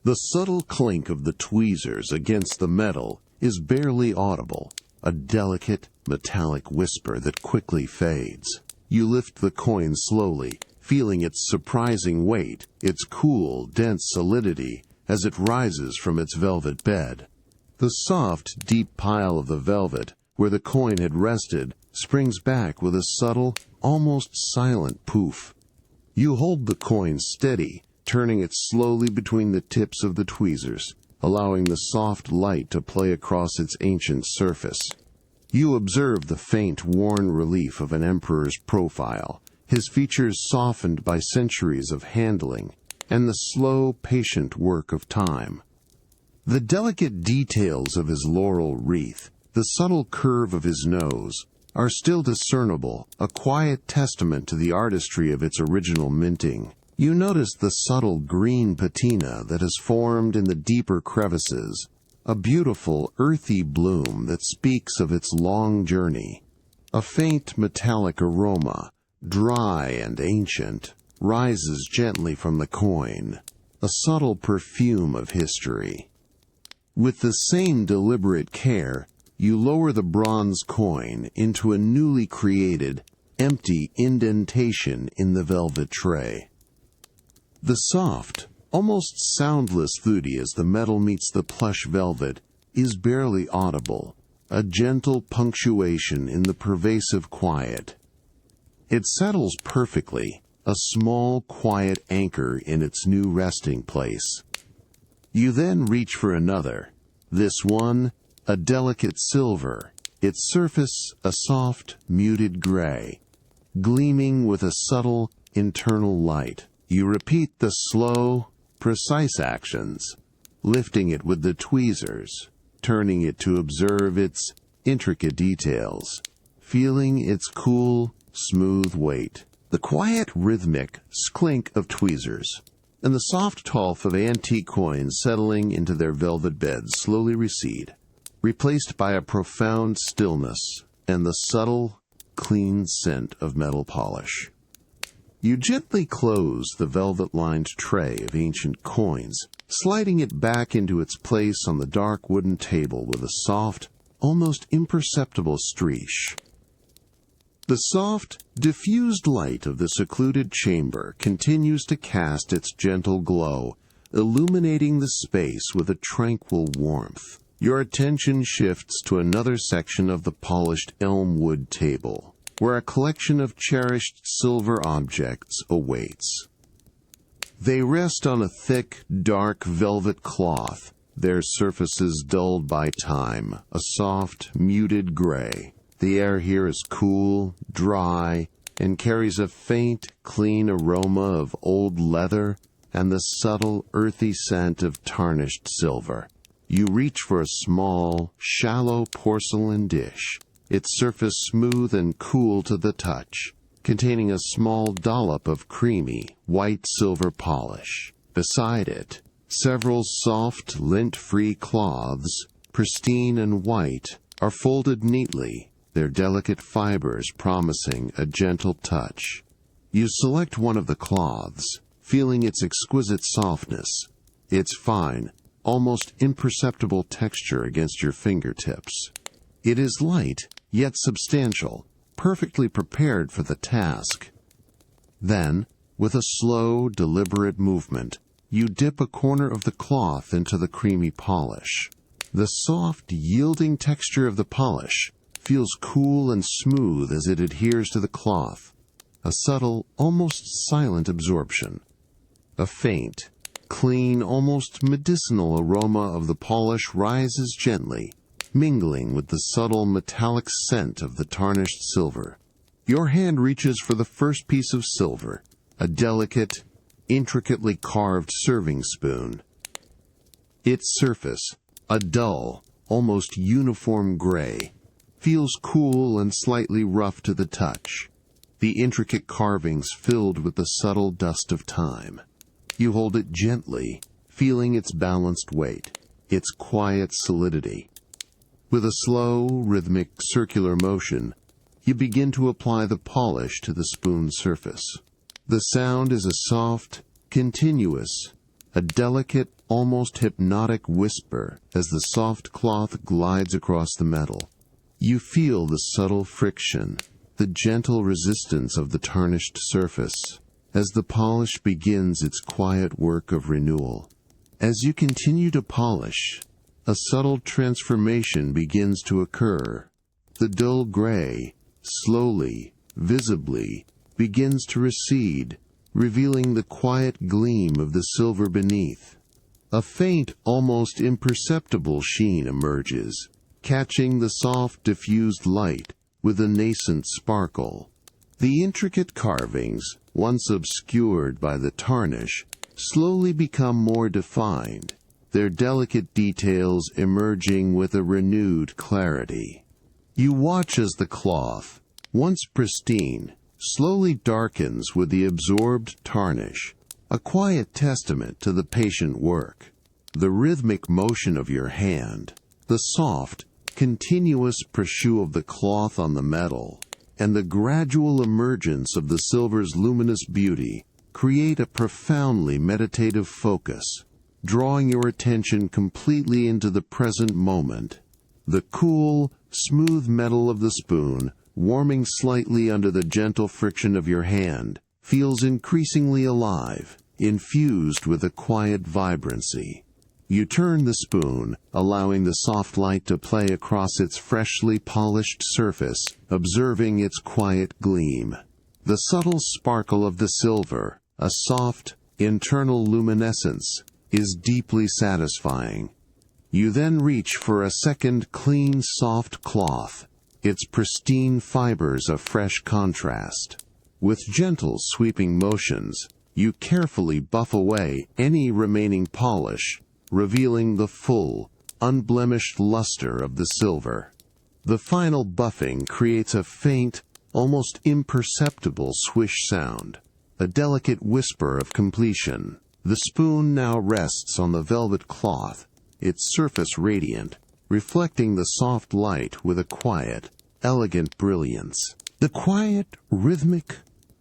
The subtle clink of the tweezers against the metal is barely audible, a delicate, metallic whisper that quickly fades. You lift the coin slowly, feeling its surprising weight, its cool, dense solidity as it rises from its velvet bed. The soft, deep pile of the velvet, where the coin had rested, springs back with a subtle, almost silent poof. You hold the coin steady, turning it slowly between the tips of the tweezers, allowing the soft light to play across its ancient surface. You observe the faint, worn relief of an emperor's profile, his features softened by centuries of handling, and the slow, patient work of time. The delicate details of his laurel wreath, the subtle curve of his nose, are still discernible, a quiet testament to the artistry of its original minting. You notice the subtle green patina that has formed in the deeper crevices, a beautiful, earthy bloom that speaks of its long journey. A faint metallic aroma, dry and ancient, rises gently from the coin, a subtle perfume of history. With the same deliberate care, you lower the bronze coin into a newly created, empty indentation in the velvet tray. The soft, almost soundless thudy as the metal meets the plush velvet is barely audible, a gentle punctuation in the pervasive quiet. It settles perfectly, a small, quiet anchor in its new resting place. You then reach for another, this one a delicate silver, its surface a soft, muted gray, gleaming with a subtle, internal light. You repeat the slow, precise actions, lifting it with the tweezers, turning it to observe its intricate details, feeling its cool, smooth weight. The quiet, rhythmic clink of tweezers, and the soft toff of antique coins settling into their velvet beds slowly recede, replaced by a profound stillness and the subtle, clean scent of metal polish. You gently close the velvet-lined tray of ancient coins, sliding it back into its place on the dark wooden table with a soft, almost imperceptible streak. The soft, diffused light of the secluded chamber continues to cast its gentle glow, illuminating the space with a tranquil warmth. Your attention shifts to another section of the polished elm wood table, where a collection of cherished silver objects awaits. They rest on a thick, dark velvet cloth, their surfaces dulled by time, a soft, muted gray. The air here is cool, dry, and carries a faint, clean aroma of old leather and the subtle, earthy scent of tarnished silver. You reach for a small, shallow porcelain dish, its surface smooth and cool to the touch, containing a small dollop of creamy, white silver polish. Beside it, several soft, lint-free cloths, pristine and white, are folded neatly, their delicate fibers promising a gentle touch. You select one of the cloths, feeling its exquisite softness, its fine, almost imperceptible texture against your fingertips. It is light, yet substantial, perfectly prepared for the task. Then, with a slow, deliberate movement, you dip a corner of the cloth into the creamy polish. The soft, yielding texture of the polish feels cool and smooth as it adheres to the cloth, a subtle, almost silent absorption. A faint, clean, almost medicinal aroma of the polish rises gently, mingling with the subtle metallic scent of the tarnished silver. Your hand reaches for the first piece of silver, a delicate, intricately carved serving spoon. Its surface, a dull, almost uniform gray, feels cool and slightly rough to the touch, the intricate carvings filled with the subtle dust of time. You hold it gently, feeling its balanced weight, its quiet solidity. With a slow, rhythmic, circular motion, you begin to apply the polish to the spoon's surface. The sound is a soft, continuous, a delicate, almost hypnotic whisper as the soft cloth glides across the metal. You feel the subtle friction, the gentle resistance of the tarnished surface. as the polish begins its quiet work of renewal. As you continue to polish, a subtle transformation begins to occur. The dull gray, slowly, visibly, begins to recede, revealing the quiet gleam of the silver beneath. A faint, almost imperceptible sheen emerges, catching the soft, diffused light with a nascent sparkle. The intricate carvings, once obscured by the tarnish, slowly become more defined, their delicate details emerging with a renewed clarity. You watch as the cloth, once pristine, slowly darkens with the absorbed tarnish, a quiet testament to the patient work. The rhythmic motion of your hand, the soft, continuous pressure of the cloth on the metal, and the gradual emergence of the silver's luminous beauty create a profoundly meditative focus, drawing your attention completely into the present moment. The cool, smooth metal of the spoon, warming slightly under the gentle friction of your hand, feels increasingly alive, infused with a quiet vibrancy. You turn the spoon, allowing the soft light to play across its freshly polished surface, observing its quiet gleam. The subtle sparkle of the silver, a soft, internal luminescence, is deeply satisfying. You then reach for a second clean, soft cloth, its pristine fibers a fresh contrast. With gentle, sweeping motions, you carefully buff away any remaining polish, revealing the full, unblemished luster of the silver. The final buffing creates a faint, almost imperceptible swish sound, a delicate whisper of completion. The spoon now rests on the velvet cloth, its surface radiant, reflecting the soft light with a quiet, elegant brilliance. The quiet, rhythmic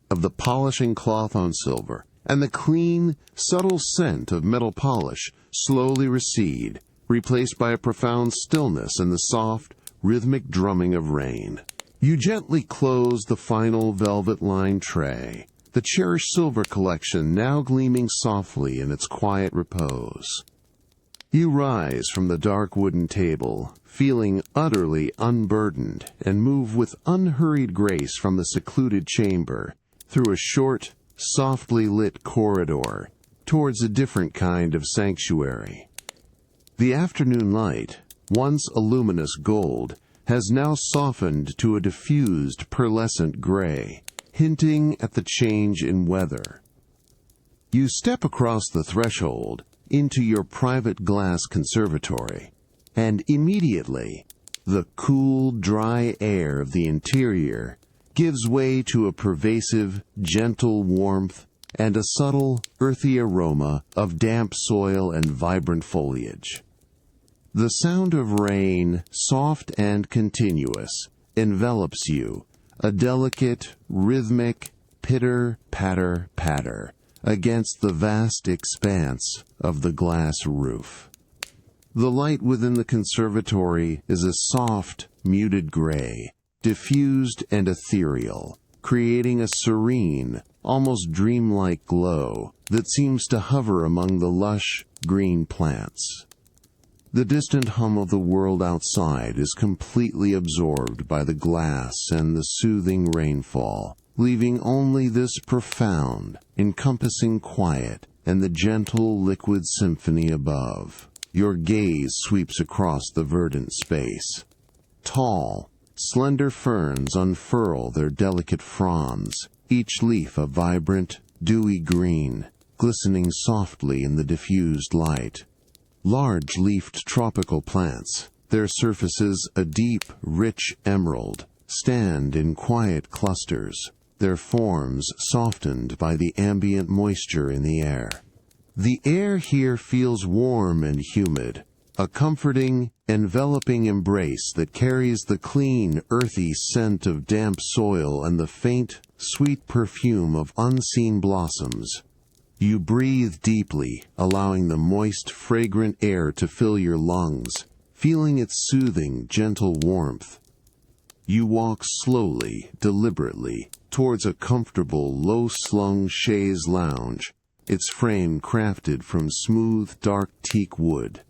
of the polishing cloth on silver, and the clean, subtle scent of metal polish slowly recede, replaced by a profound stillness and the soft, rhythmic drumming of rain. You gently close the final velvet-lined tray, the cherished silver collection now gleaming softly in its quiet repose. You rise from the dark wooden table, feeling utterly unburdened, and move with unhurried grace from the secluded chamber, through a short, softly lit corridor, towards a different kind of sanctuary. The afternoon light, once a luminous gold, has now softened to a diffused pearlescent gray, hinting at the change in weather. You step across the threshold into your private glass conservatory, and immediately, the cool, dry air of the interior gives way to a pervasive, gentle warmth and a subtle, earthy aroma of damp soil and vibrant foliage. The sound of rain, soft and continuous, envelops you, a delicate, rhythmic pitter-patter-patter against the vast expanse of the glass roof. The light within the conservatory is a soft, muted gray, diffused and ethereal, creating a serene, almost dreamlike glow that seems to hover among the lush, green plants. The distant hum of the world outside is completely absorbed by the glass and the soothing rainfall, leaving only this profound, encompassing quiet and the gentle, liquid symphony above. Your gaze sweeps across the verdant space. Tall, slender ferns unfurl their delicate fronds, each leaf a vibrant, dewy green, glistening softly in the diffused light. Large-leafed tropical plants, their surfaces a deep, rich emerald, stand in quiet clusters, their forms softened by the ambient moisture in the air. The air here feels warm and humid, a comforting, enveloping embrace that carries the clean, earthy scent of damp soil and the faint, sweet perfume of unseen blossoms. You breathe deeply, allowing the moist, fragrant air to fill your lungs, feeling its soothing, gentle warmth. You walk slowly, deliberately, towards a comfortable, low-slung chaise lounge, its frame crafted from smooth, dark teak wood.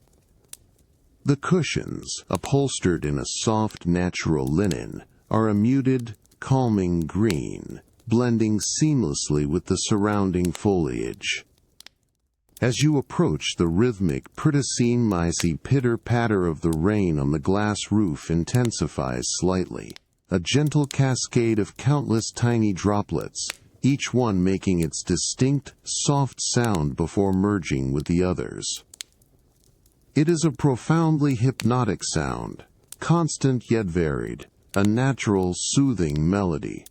The cushions, upholstered in a soft, natural linen, are a muted, calming green, blending seamlessly with the surrounding foliage. As you approach, the rhythmic, pretty-maisy pitter-patter of the rain on the glass roof intensifies slightly, a gentle cascade of countless tiny droplets, each one making its distinct, soft sound before merging with the others. It is a profoundly hypnotic sound, constant yet varied, a natural, soothing melody.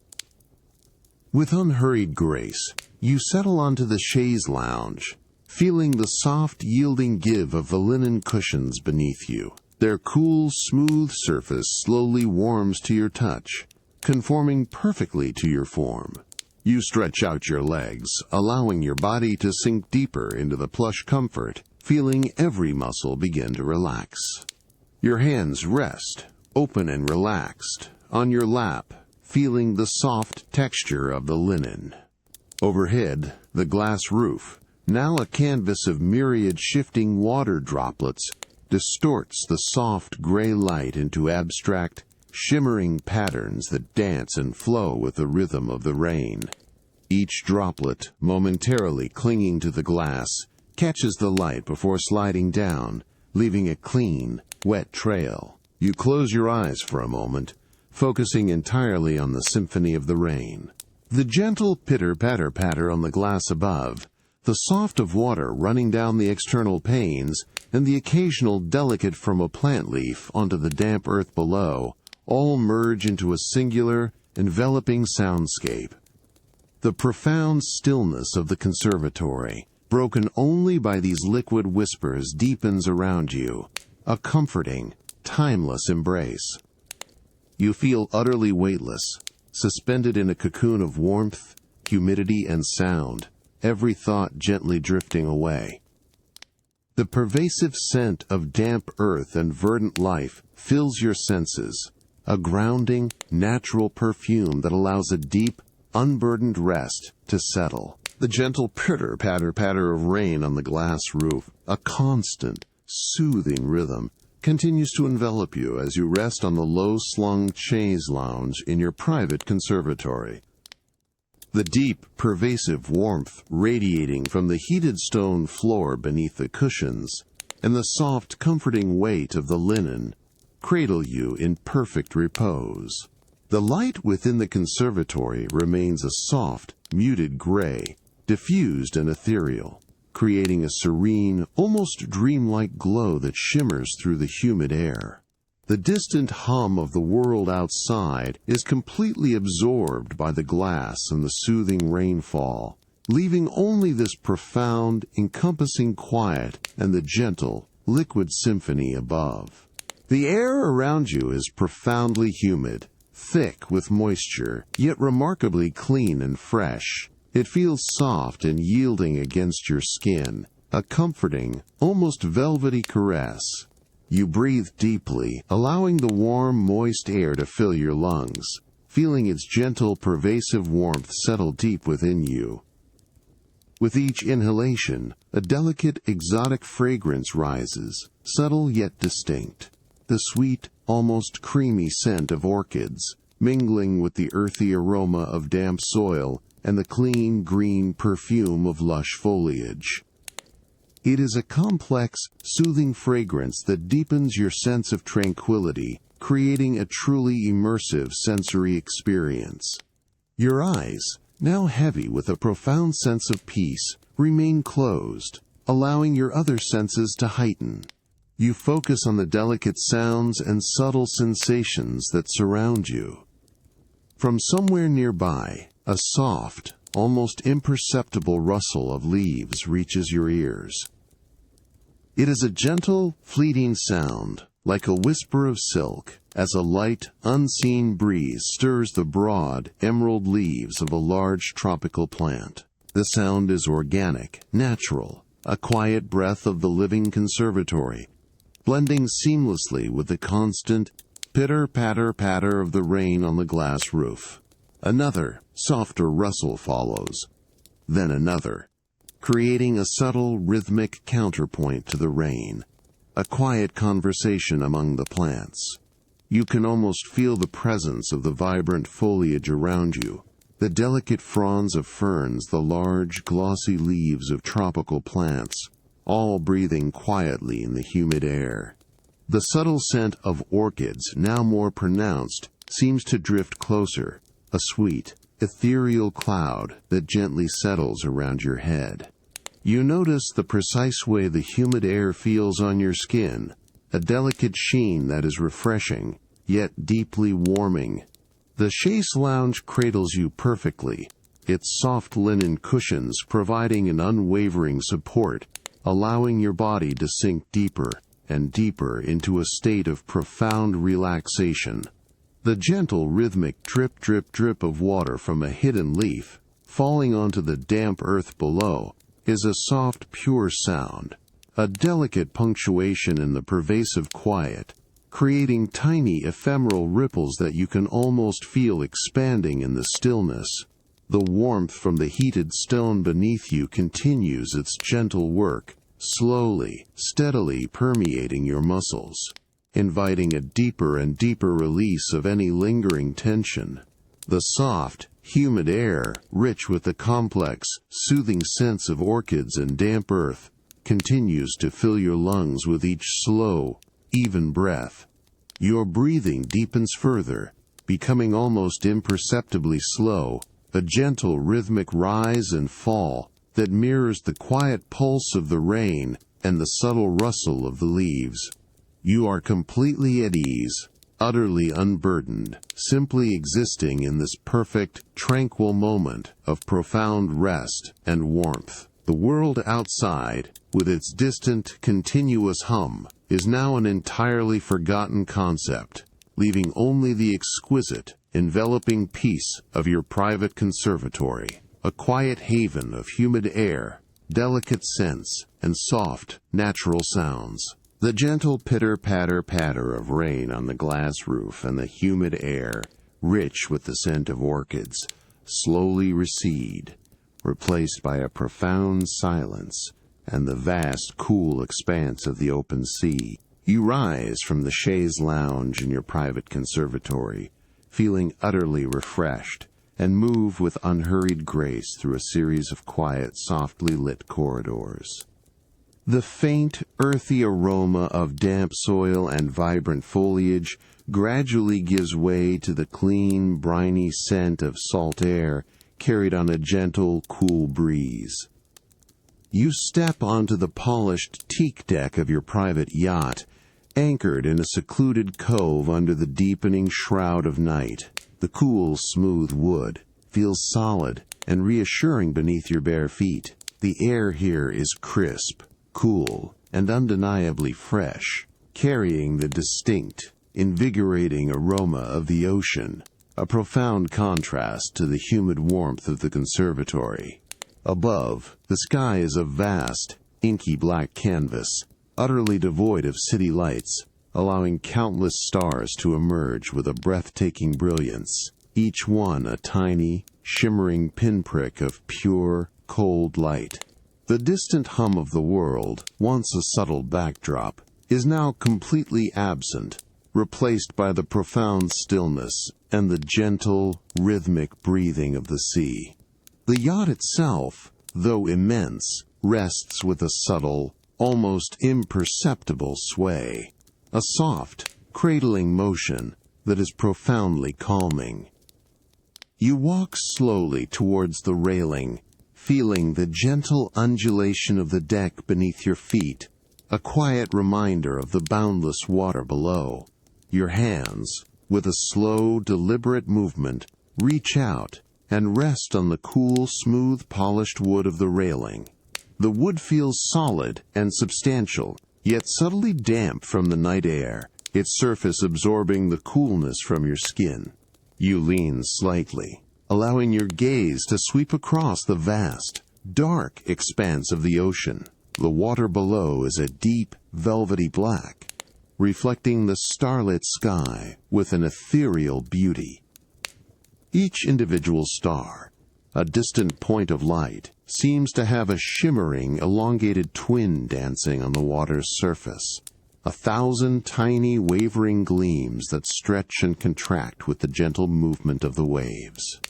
With unhurried grace, you settle onto the chaise lounge, feeling the soft, yielding give of the linen cushions beneath you. Their cool, smooth surface slowly warms to your touch, conforming perfectly to your form. You stretch out your legs, allowing your body to sink deeper into the plush comfort, feeling every muscle begin to relax. Your hands rest, open and relaxed, on your lap, feeling the soft texture of the linen. Overhead, the glass roof, now a canvas of myriad shifting water droplets, distorts the soft gray light into abstract, shimmering patterns that dance and flow with the rhythm of the rain. Each droplet, momentarily clinging to the glass, catches the light before sliding down, leaving a clean, wet trail. You close your eyes for a moment, focusing entirely on the symphony of the rain. The gentle pitter-patter-patter on the glass above, the soft of water running down the external panes, and the occasional delicate from a plant leaf onto the damp earth below, all merge into a singular, enveloping soundscape. The profound stillness of the conservatory, broken only by these liquid whispers, deepens around you, a comforting, timeless embrace. You feel utterly weightless, suspended in a cocoon of warmth, humidity, and sound, every thought gently drifting away. The pervasive scent of damp earth and verdant life fills your senses, a grounding, natural perfume that allows a deep, unburdened rest to settle. The gentle pitter-patter-patter of rain on the glass roof, a constant, soothing rhythm, continues to envelop you as you rest on the low-slung chaise lounge in your private conservatory. The deep, pervasive warmth radiating from the heated stone floor beneath the cushions, and the soft, comforting weight of the linen, cradle you in perfect repose. The light within the conservatory remains a soft, muted gray, diffused and ethereal, creating a serene, almost dreamlike glow that shimmers through the humid air. The distant hum of the world outside is completely absorbed by the glass and the soothing rainfall, leaving only this profound, encompassing quiet and the gentle, liquid symphony above. The air around you is profoundly humid, thick with moisture, yet remarkably clean and fresh. It feels soft and yielding against your skin, a comforting, almost velvety caress. You breathe deeply, allowing the warm, moist air to fill your lungs, feeling its gentle, pervasive warmth settle deep within you. With each inhalation, a delicate, exotic fragrance rises, subtle yet distinct. The sweet, almost creamy scent of orchids, mingling with the earthy aroma of damp soil and the clean, green perfume of lush foliage. It is a complex, soothing fragrance that deepens your sense of tranquility, creating a truly immersive sensory experience. Your eyes, now heavy with a profound sense of peace, remain closed, allowing your other senses to heighten. You focus on the delicate sounds and subtle sensations that surround you. From somewhere nearby, a soft, almost imperceptible rustle of leaves reaches your ears. It is a gentle, fleeting sound, like a whisper of silk, as a light, unseen breeze stirs the broad, emerald leaves of a large tropical plant. The sound is organic, natural, a quiet breath of the living conservatory, blending seamlessly with the constant pitter-patter-patter of the rain on the glass roof. Another, softer rustle follows. Then another, creating a subtle rhythmic counterpoint to the rain. A quiet conversation among the plants. You can almost feel the presence of the vibrant foliage around you, the delicate fronds of ferns, the large, glossy leaves of tropical plants, all breathing quietly in the humid air. The subtle scent of orchids, now more pronounced, seems to drift closer, a sweet, ethereal cloud that gently settles around your head. You notice the precise way the humid air feels on your skin, a delicate sheen that is refreshing, yet deeply warming. The chaise lounge cradles you perfectly, its soft linen cushions providing an unwavering support, allowing your body to sink deeper and deeper into a state of profound relaxation. The gentle rhythmic drip drip drip of water from a hidden leaf, falling onto the damp earth below, is a soft, pure sound, a delicate punctuation in the pervasive quiet, creating tiny ephemeral ripples that you can almost feel expanding in the stillness. The warmth from the heated stone beneath you continues its gentle work, slowly, steadily permeating your muscles, inviting a deeper and deeper release of any lingering tension. The soft, humid air, rich with the complex, soothing scents of orchids and damp earth, continues to fill your lungs with each slow, even breath. Your breathing deepens further, becoming almost imperceptibly slow, a gentle rhythmic rise and fall that mirrors the quiet pulse of the rain and the subtle rustle of the leaves. You are completely at ease, utterly unburdened, simply existing in this perfect, tranquil moment of profound rest and warmth. The world outside, with its distant, continuous hum, is now an entirely forgotten concept, leaving only the exquisite, enveloping peace of your private conservatory, a quiet haven of humid air, delicate scents, and soft, natural sounds. The gentle pitter-patter-patter of rain on the glass roof and the humid air, rich with the scent of orchids, slowly recede, replaced by a profound silence and the vast, cool expanse of the open sea. You rise from the chaise lounge in your private conservatory, feeling utterly refreshed, and move with unhurried grace through a series of quiet, softly lit corridors. The faint, earthy aroma of damp soil and vibrant foliage gradually gives way to the clean, briny scent of salt air carried on a gentle, cool breeze. You step onto the polished teak deck of your private yacht, anchored in a secluded cove under the deepening shroud of night. The cool, smooth wood feels solid and reassuring beneath your bare feet. The air here is crisp, cool, and undeniably fresh, carrying the distinct, invigorating aroma of the ocean, a profound contrast to the humid warmth of the conservatory. Above, the sky is a vast, inky black canvas, utterly devoid of city lights, allowing countless stars to emerge with a breathtaking brilliance, each one a tiny, shimmering pinprick of pure, cold light. The distant hum of the world, once a subtle backdrop, is now completely absent, replaced by the profound stillness and the gentle, rhythmic breathing of the sea. The yacht itself, though immense, rests with a subtle, almost imperceptible sway, a soft, cradling motion that is profoundly calming. You walk slowly towards the railing, feeling the gentle undulation of the deck beneath your feet, a quiet reminder of the boundless water below. Your hands, with a slow, deliberate movement, reach out and rest on the cool, smooth, polished wood of the railing. The wood feels solid and substantial, yet subtly damp from the night air, its surface absorbing the coolness from your skin. You lean slightly, allowing your gaze to sweep across the vast, dark expanse of the ocean. The water below is a deep, velvety black, reflecting the starlit sky with an ethereal beauty. Each individual star, a distant point of light, seems to have a shimmering, elongated twin dancing on the water's surface. 1,000 tiny, wavering gleams that stretch and contract with the gentle movement of the waves.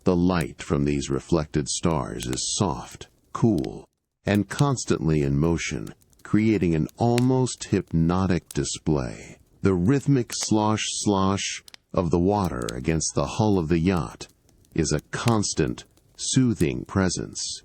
The light from these reflected stars is soft, cool, and constantly in motion, creating an almost hypnotic display. The rhythmic slosh-slosh of the water against the hull of the yacht is a constant, soothing presence,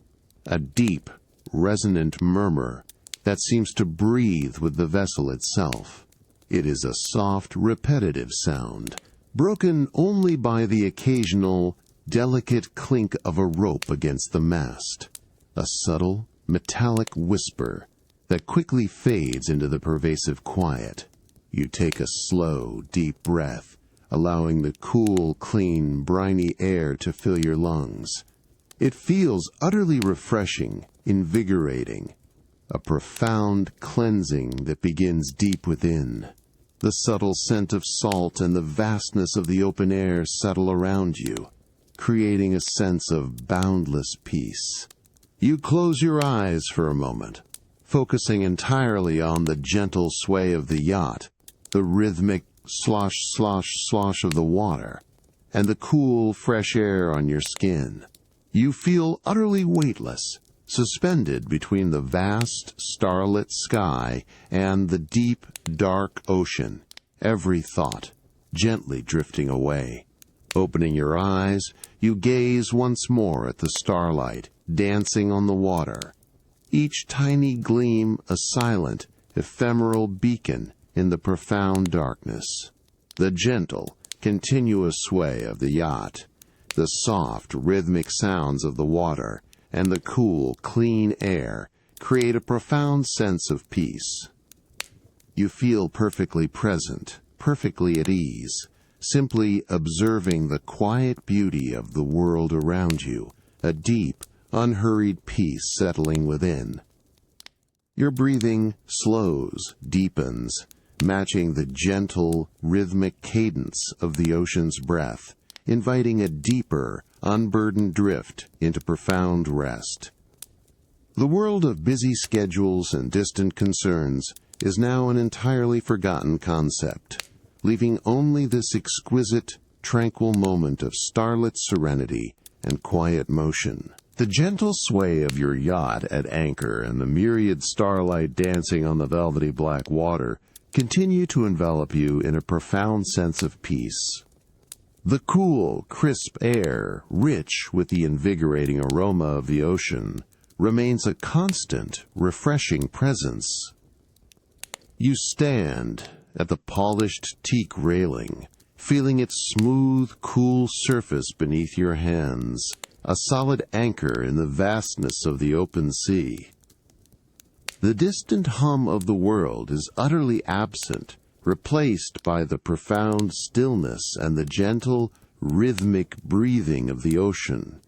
a deep, resonant murmur that seems to breathe with the vessel itself. It is a soft, repetitive sound, broken only by the occasional, delicate clink of a rope against the mast, a subtle, metallic whisper that quickly fades into the pervasive quiet. You take a slow, deep breath, allowing the cool, clean, briny air to fill your lungs. It feels utterly refreshing, invigorating, a profound cleansing that begins deep within. The subtle scent of salt and the vastness of the open air settle around you, creating a sense of boundless peace. You close your eyes for a moment, focusing entirely on the gentle sway of the yacht, the rhythmic slosh-slosh-slosh of the water, and the cool, fresh air on your skin. You feel utterly weightless, suspended between the vast, starlit sky and the deep, dark ocean, every thought gently drifting away. Opening your eyes, you gaze once more at the starlight dancing on the water, each tiny gleam a silent, ephemeral beacon in the profound darkness. The gentle, continuous sway of the yacht, the soft, rhythmic sounds of the water, and the cool, clean air create a profound sense of peace. You feel perfectly present, perfectly at ease, simply observing the quiet beauty of the world around you, a deep, unhurried peace settling within. Your breathing slows, deepens, matching the gentle, rhythmic cadence of the ocean's breath, inviting a deeper, unburdened drift into profound rest. The world of busy schedules and distant concerns is now an entirely forgotten concept, leaving only this exquisite, tranquil moment of starlit serenity and quiet motion. The gentle sway of your yacht at anchor and the myriad starlight dancing on the velvety black water continue to envelop you in a profound sense of peace. The cool, crisp air, rich with the invigorating aroma of the ocean, remains a constant, refreshing presence. You stand at the polished teak railing, feeling its smooth, cool surface beneath your hands, a solid anchor in the vastness of the open sea. The distant hum of the world is utterly absent, replaced by the profound stillness and the gentle, rhythmic breathing of the ocean.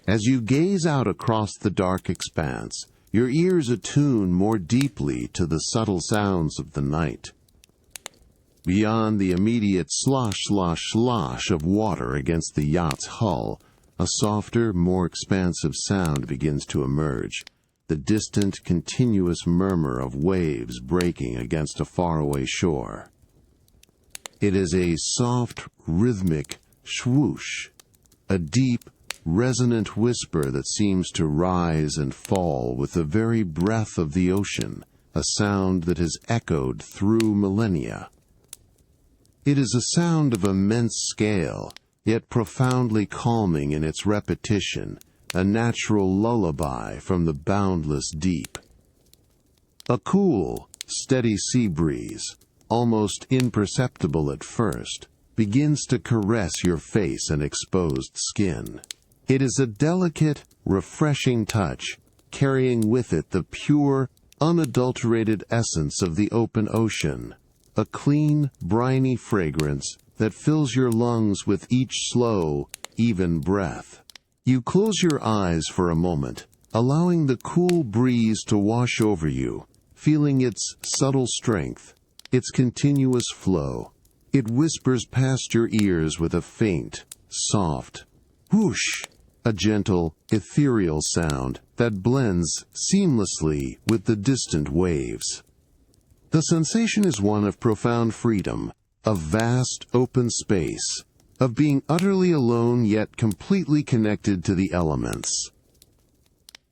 As you gaze out across the dark expanse, your ears attune more deeply to the subtle sounds of the night. Beyond the immediate slosh-slosh-slosh of water against the yacht's hull, a softer, more expansive sound begins to emerge, the distant, continuous murmur of waves breaking against a faraway shore. It is a soft, rhythmic swoosh, a deep, resonant whisper that seems to rise and fall with the very breath of the ocean, a sound that has echoed through millennia. It is a sound of immense scale, yet profoundly calming in its repetition, a natural lullaby from the boundless deep. A cool, steady sea breeze, almost imperceptible at first, begins to caress your face and exposed skin. It is a delicate, refreshing touch, carrying with it the pure, unadulterated essence of the open ocean, a clean, briny fragrance that fills your lungs with each slow, even breath. You close your eyes for a moment, allowing the cool breeze to wash over you, feeling its subtle strength, its continuous flow. It whispers past your ears with a faint, soft whoosh, a gentle, ethereal sound that blends seamlessly with the distant waves. The sensation is one of profound freedom, of vast open space, of being utterly alone yet completely connected to the elements.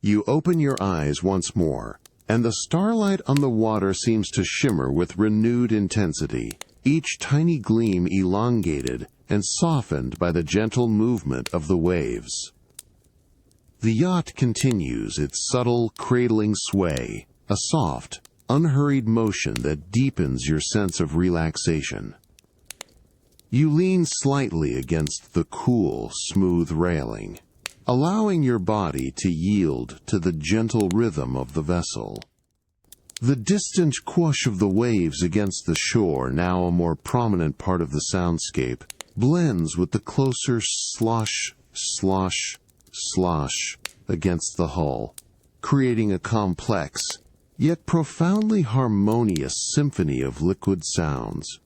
You open your eyes once more, and the starlight on the water seems to shimmer with renewed intensity, each tiny gleam elongated and softened by the gentle movement of the waves. The yacht continues its subtle, cradling sway, a soft, unhurried motion that deepens your sense of relaxation. You lean slightly against the cool, smooth railing, allowing your body to yield to the gentle rhythm of the vessel. The distant quash of the waves against the shore, now a more prominent part of the soundscape, blends with the closer slosh, slosh, slosh against the hull, creating a complex, yet profoundly harmonious symphony of liquid sounds.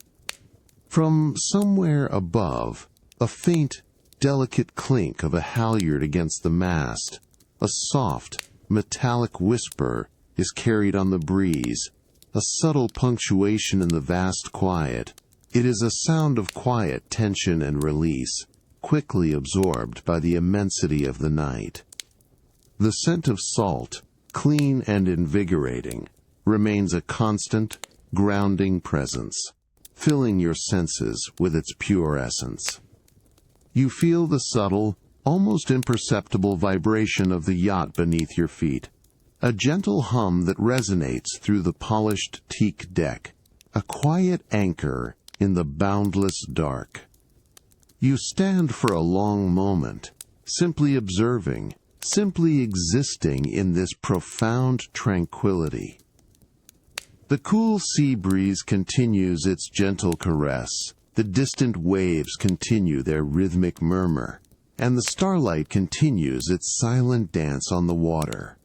From somewhere above, a faint, delicate clink of a halyard against the mast, a soft, metallic whisper is carried on the breeze, a subtle punctuation in the vast quiet. It is a sound of quiet tension and release, quickly absorbed by the immensity of the night. The scent of salt, clean and invigorating, remains a constant, grounding presence, filling your senses with its pure essence. You feel the subtle, almost imperceptible vibration of the yacht beneath your feet, a gentle hum that resonates through the polished teak deck, a quiet anchor in the boundless dark. You stand for a long moment, simply observing, simply existing in this profound tranquility. The cool sea breeze continues its gentle caress, the distant waves continue their rhythmic murmur, and the starlight continues its silent dance on the water.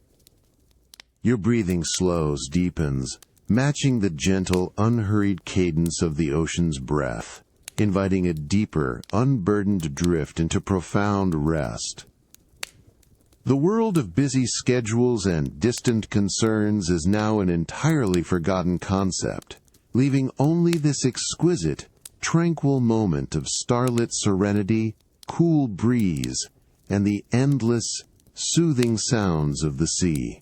Your breathing slows, deepens, matching the gentle, unhurried cadence of the ocean's breath, inviting a deeper, unburdened drift into profound rest. The world of busy schedules and distant concerns is now an entirely forgotten concept, leaving only this exquisite, tranquil moment of starlit serenity, cool breeze, and the endless, soothing sounds of the sea.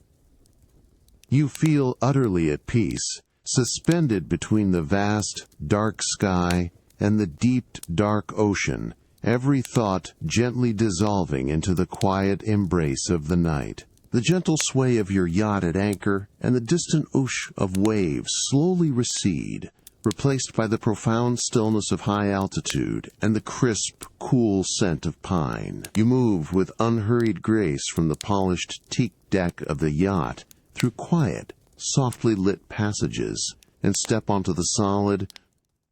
You feel utterly at peace, suspended between the vast, dark sky and the deep, dark ocean, every thought gently dissolving into the quiet embrace of the night. The gentle sway of your yacht at anchor and the distant whoosh of waves slowly recede, replaced by the profound stillness of high altitude and the crisp, cool scent of pine. You move with unhurried grace from the polished teak deck of the yacht through quiet, softly lit passages and step onto the solid,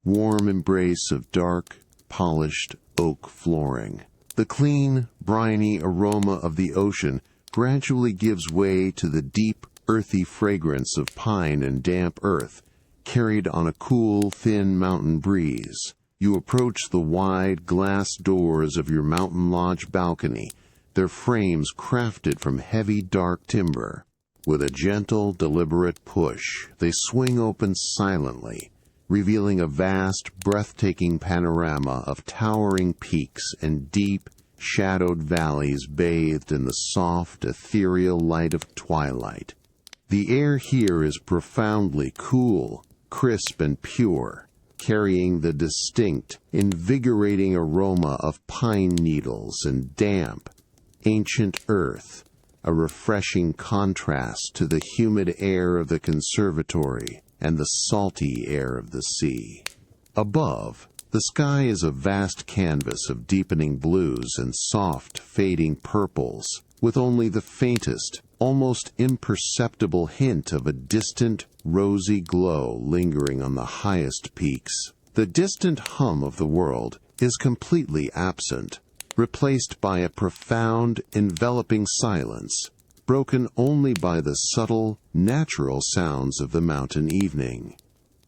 warm embrace of dark, polished oak flooring. The clean, briny aroma of the ocean gradually gives way to the deep, earthy fragrance of pine and damp earth, carried on a cool, thin mountain breeze. You approach the wide glass doors of your mountain lodge balcony, their frames crafted from heavy, dark timber. With a gentle, deliberate push, they swing open silently, revealing a vast, breathtaking panorama of towering peaks and deep, shadowed valleys bathed in the soft, ethereal light of twilight. The air here is profoundly cool, crisp and pure, carrying the distinct, invigorating aroma of pine needles and damp, ancient earth, a refreshing contrast to the humid air of the conservatory and the salty air of the sea. Above, the sky is a vast canvas of deepening blues and soft, fading purples, with only the faintest, almost imperceptible hint of a distant, rosy glow lingering on the highest peaks. The distant hum of the world is completely absent, replaced by a profound, enveloping silence, broken only by the subtle, natural sounds of the mountain evening.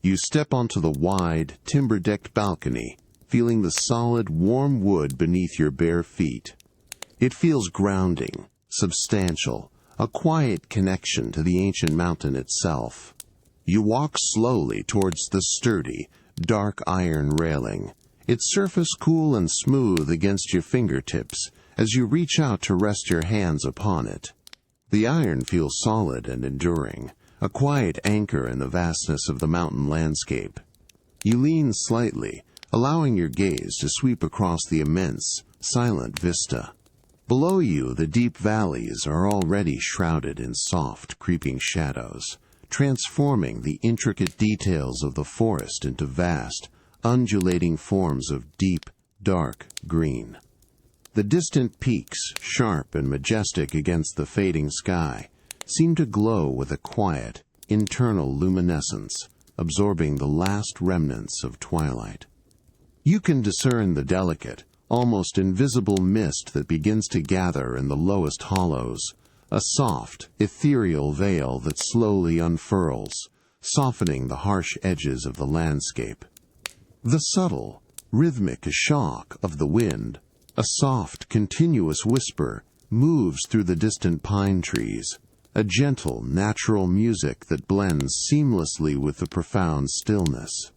You step onto the wide, timber-decked balcony, feeling the solid, warm wood beneath your bare feet. It feels grounding, substantial, a quiet connection to the ancient mountain itself. You walk slowly towards the sturdy, dark iron railing, its surface cool and smooth against your fingertips as you reach out to rest your hands upon it. The iron feels solid and enduring, a quiet anchor in the vastness of the mountain landscape. You lean slightly, allowing your gaze to sweep across the immense, silent vista. Below you, the deep valleys are already shrouded in soft, creeping shadows, transforming the intricate details of the forest into vast, undulating forms of deep, dark green. The distant peaks, sharp and majestic against the fading sky, seem to glow with a quiet, internal luminescence, absorbing the last remnants of twilight. You can discern the delicate, almost invisible mist that begins to gather in the lowest hollows, a soft, ethereal veil that slowly unfurls, softening the harsh edges of the landscape. The subtle, rhythmic shock of the wind, a soft, continuous whisper, moves through the distant pine trees, a gentle, natural music that blends seamlessly with the profound stillness.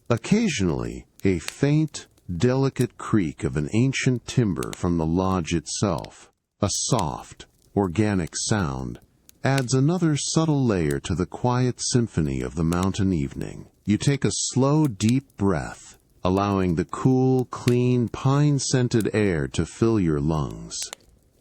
Occasionally, a faint, delicate creak of an ancient timber from the lodge itself, a soft, organic sound, adds another subtle layer to the quiet symphony of the mountain evening. You take a slow, deep breath, allowing the cool, clean, pine-scented air to fill your lungs.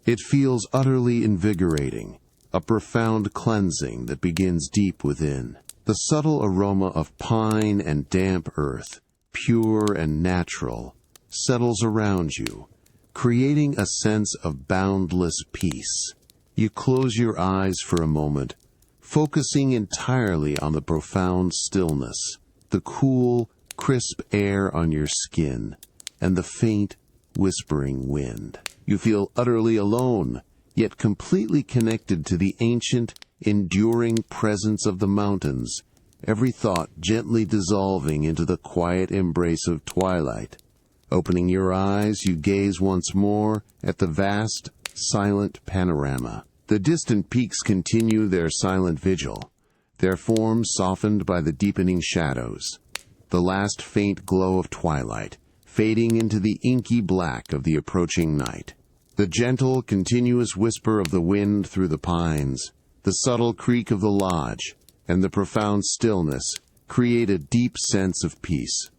It feels utterly invigorating, a profound cleansing that begins deep within. The subtle aroma of pine and damp earth, pure and natural, settles around you, creating a sense of boundless peace. You close your eyes for a moment, focusing entirely on the profound stillness, the cool, crisp air on your skin, and the faint, whispering wind. You feel utterly alone, yet completely connected to the ancient, enduring presence of the mountains, every thought gently dissolving into the quiet embrace of twilight. Opening your eyes, you gaze once more at the vast, silent panorama. The distant peaks continue their silent vigil, their forms softened by the deepening shadows. The last faint glow of twilight, fading into the inky black of the approaching night. The gentle, continuous whisper of the wind through the pines, the subtle creak of the lodge, and the profound stillness create a deep sense of peace.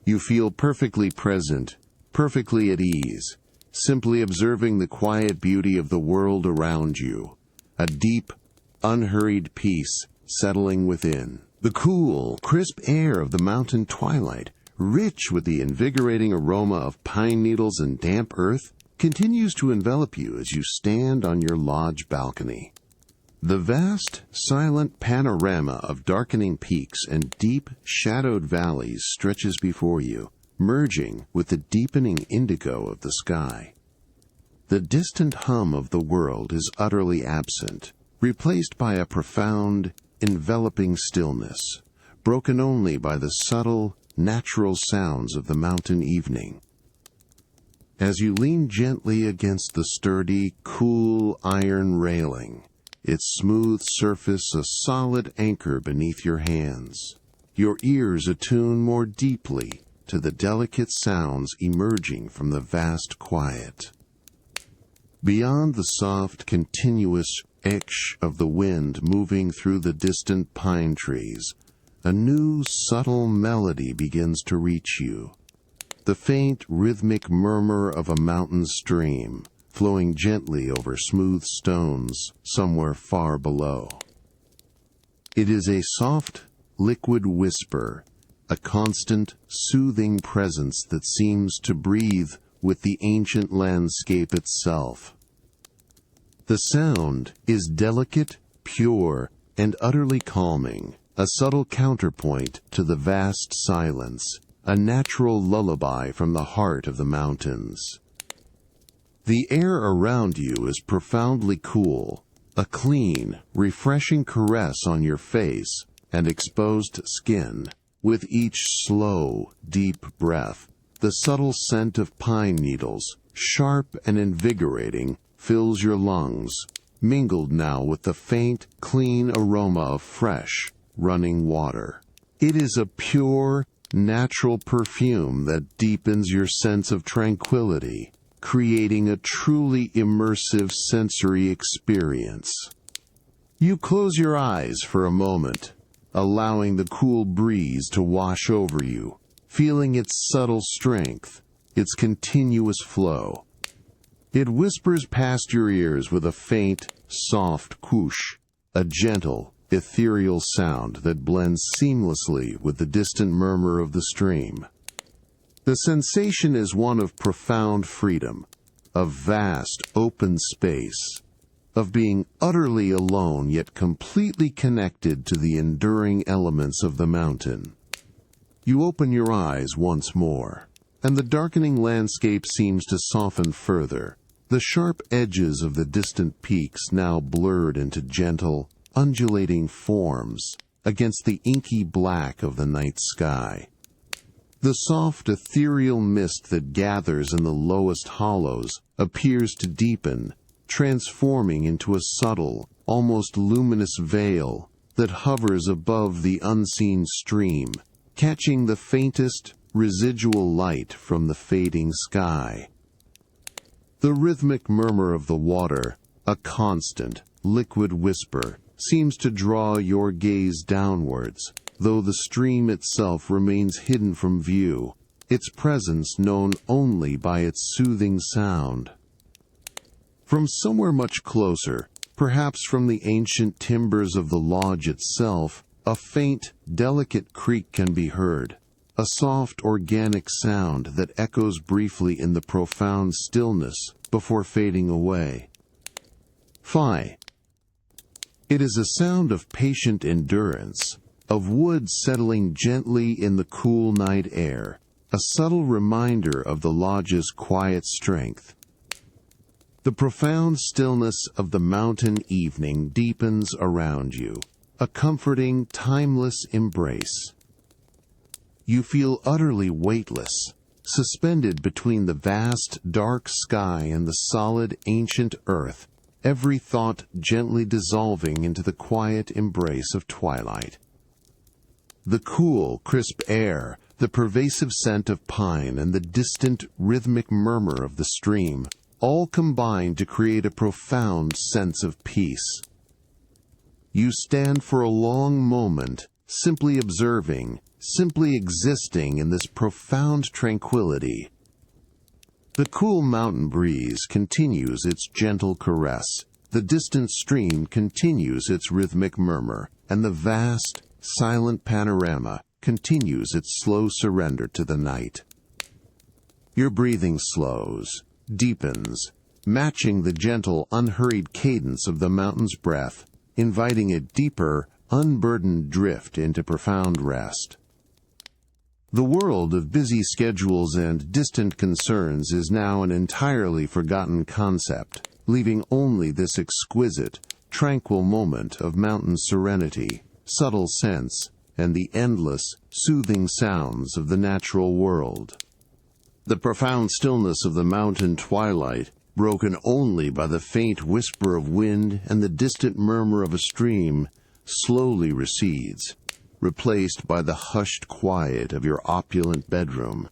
You feel perfectly present, perfectly at ease, simply observing the quiet beauty of the world around you, a deep, unhurried peace settling within. The cool, crisp air of the mountain twilight, rich with the invigorating aroma of pine needles and damp earth, continues to envelop you as you stand on your lodge balcony. The vast, silent panorama of darkening peaks and deep, shadowed valleys stretches before you, merging with the deepening indigo of the sky. The distant hum of the world is utterly absent, replaced by a profound, enveloping stillness, broken only by the subtle, natural sounds of the mountain evening. As you lean gently against the sturdy, cool iron railing, its smooth surface a solid anchor beneath your hands, your ears attune more deeply to the delicate sounds emerging from the vast quiet. Beyond the soft, continuous etch of the wind moving through the distant pine trees, a new, subtle melody begins to reach you. The faint, rhythmic murmur of a mountain stream, flowing gently over smooth stones somewhere far below. It is a soft, liquid whisper, a constant, soothing presence that seems to breathe with the ancient landscape itself. The sound is delicate, pure, and utterly calming, a subtle counterpoint to the vast silence, a natural lullaby from the heart of the mountains. The air around you is profoundly cool, a clean, refreshing caress on your face and exposed skin. With each slow, deep breath, the subtle scent of pine needles, sharp and invigorating, fills your lungs, mingled now with the faint, clean aroma of fresh, running water. It is a pure, natural perfume that deepens your sense of tranquility, creating a truly immersive sensory experience. You close your eyes for a moment, allowing the cool breeze to wash over you, feeling its subtle strength, its continuous flow. It whispers past your ears with a faint, soft whoosh, a gentle, ethereal sound that blends seamlessly with the distant murmur of the stream. The sensation is one of profound freedom, of vast, open space, of being utterly alone yet completely connected to the enduring elements of the mountain. You open your eyes once more, and the darkening landscape seems to soften further, the sharp edges of the distant peaks now blurred into gentle, undulating forms against the inky black of the night sky. The soft ethereal mist that gathers in the lowest hollows appears to deepen, transforming into a subtle, almost luminous veil that hovers above the unseen stream, catching the faintest, residual light from the fading sky. The rhythmic murmur of the water, a constant, liquid whisper, seems to draw your gaze downwards, though the stream itself remains hidden from view, its presence known only by its soothing sound. From somewhere much closer, perhaps from the ancient timbers of the lodge itself, a faint, delicate creak can be heard, a soft, organic sound that echoes briefly in the profound stillness before fading away. Phi. It is a sound of patient endurance, of wood settling gently in the cool night air, a subtle reminder of the lodge's quiet strength. The profound stillness of the mountain evening deepens around you, a comforting, timeless embrace. You feel utterly weightless, suspended between the vast, dark sky and the solid, ancient earth, every thought gently dissolving into the quiet embrace of twilight. The cool, crisp air, the pervasive scent of pine, and the distant, rhythmic murmur of the stream all combine to create a profound sense of peace. You stand for a long moment, simply observing, simply existing in this profound tranquility. The cool mountain breeze continues its gentle caress, the distant stream continues its rhythmic murmur, and the vast, silent panorama continues its slow surrender to the night. Your breathing slows, deepens, matching the gentle, unhurried cadence of the mountain's breath, inviting a deeper, unburdened drift into profound rest. The world of busy schedules and distant concerns is now an entirely forgotten concept, leaving only this exquisite, tranquil moment of mountain serenity, subtle sense, and the endless, soothing sounds of the natural world. The profound stillness of the mountain twilight, broken only by the faint whisper of wind and the distant murmur of a stream, slowly recedes, replaced by the hushed quiet of your opulent bedroom.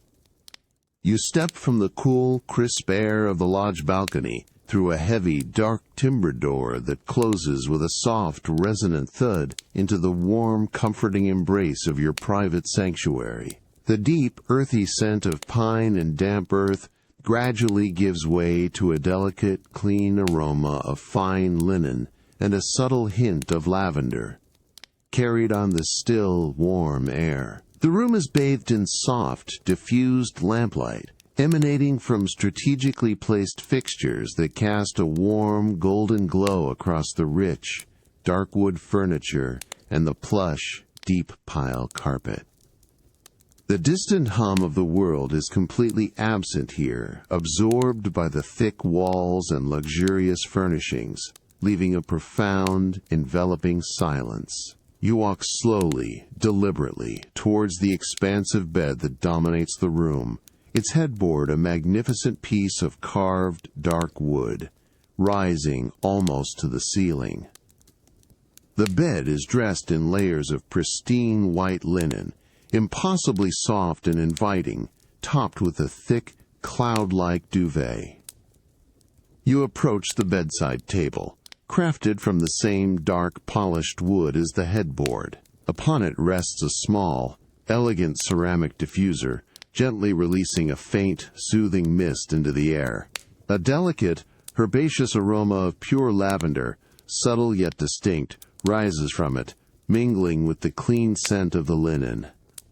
You step from the cool, crisp air of the lodge balcony through a heavy, dark timber door that closes with a soft, resonant thud into the warm, comforting embrace of your private sanctuary. The deep, earthy scent of pine and damp earth gradually gives way to a delicate, clean aroma of fine linen and a subtle hint of lavender, carried on the still, warm air. The room is bathed in soft, diffused lamplight, emanating from strategically placed fixtures that cast a warm, golden glow across the rich, dark wood furniture and the plush, deep pile carpet. The distant hum of the world is completely absent here, absorbed by the thick walls and luxurious furnishings, leaving a profound, enveloping silence. You walk slowly, deliberately, towards the expansive bed that dominates the room, its headboard a magnificent piece of carved, dark wood, rising almost to the ceiling. The bed is dressed in layers of pristine white linen, impossibly soft and inviting, topped with a thick, cloud-like duvet. You approach the bedside table, crafted from the same dark polished wood as the headboard. Upon it rests a small, elegant ceramic diffuser, gently releasing a faint, soothing mist into the air. A delicate, herbaceous aroma of pure lavender, subtle yet distinct, rises from it, mingling with the clean scent of the linen.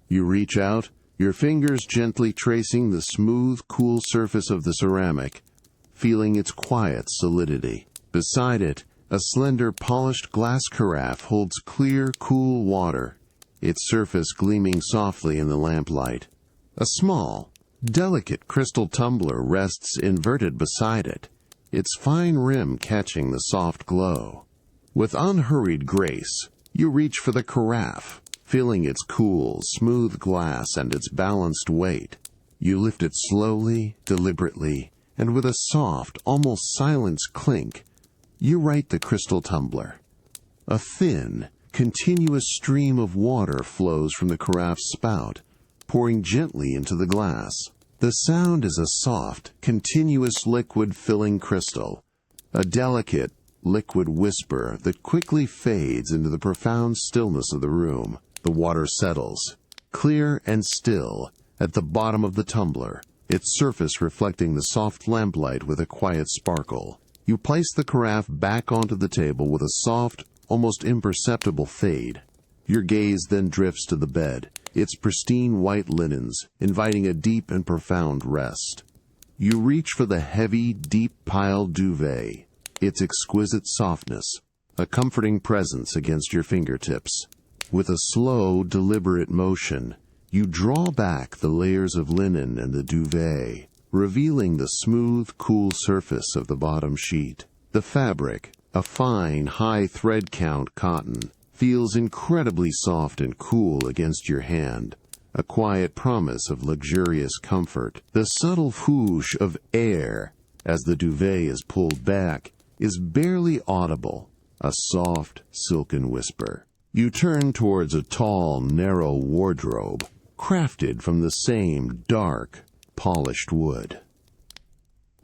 You reach out, your fingers gently tracing the smooth, cool surface of the ceramic, feeling its quiet solidity. Beside it, a slender, polished glass carafe holds clear, cool water, its surface gleaming softly in the lamplight. A small, delicate crystal tumbler rests inverted beside it, its fine rim catching the soft glow. With unhurried grace, you reach for the carafe, feeling its cool, smooth glass and its balanced weight. You lift it slowly, deliberately, and with a soft, almost silent clink, you right the crystal tumbler. A thin, continuous stream of water flows from the carafe's spout, pouring gently into the glass. The sound is a soft, continuous liquid-filling crystal, a delicate, liquid whisper that quickly fades into the profound stillness of the room. The water settles, clear and still, at the bottom of the tumbler, its surface reflecting the soft lamplight with a quiet sparkle. You place the carafe back onto the table with a soft, almost imperceptible fade. Your gaze then drifts to the bed, its pristine white linens, inviting a deep and profound rest. You reach for the heavy, deep-piled duvet, its exquisite softness, a comforting presence against your fingertips. With a slow, deliberate motion, you draw back the layers of linen and the duvet, revealing the smooth, cool surface of the bottom sheet. The fabric, a fine, high thread count cotton, feels incredibly soft and cool against your hand, a quiet promise of luxurious comfort. The subtle whoosh of air, as the duvet is pulled back, is barely audible, a soft, silken whisper. You turn towards a tall, narrow wardrobe, crafted from the same dark, polished wood.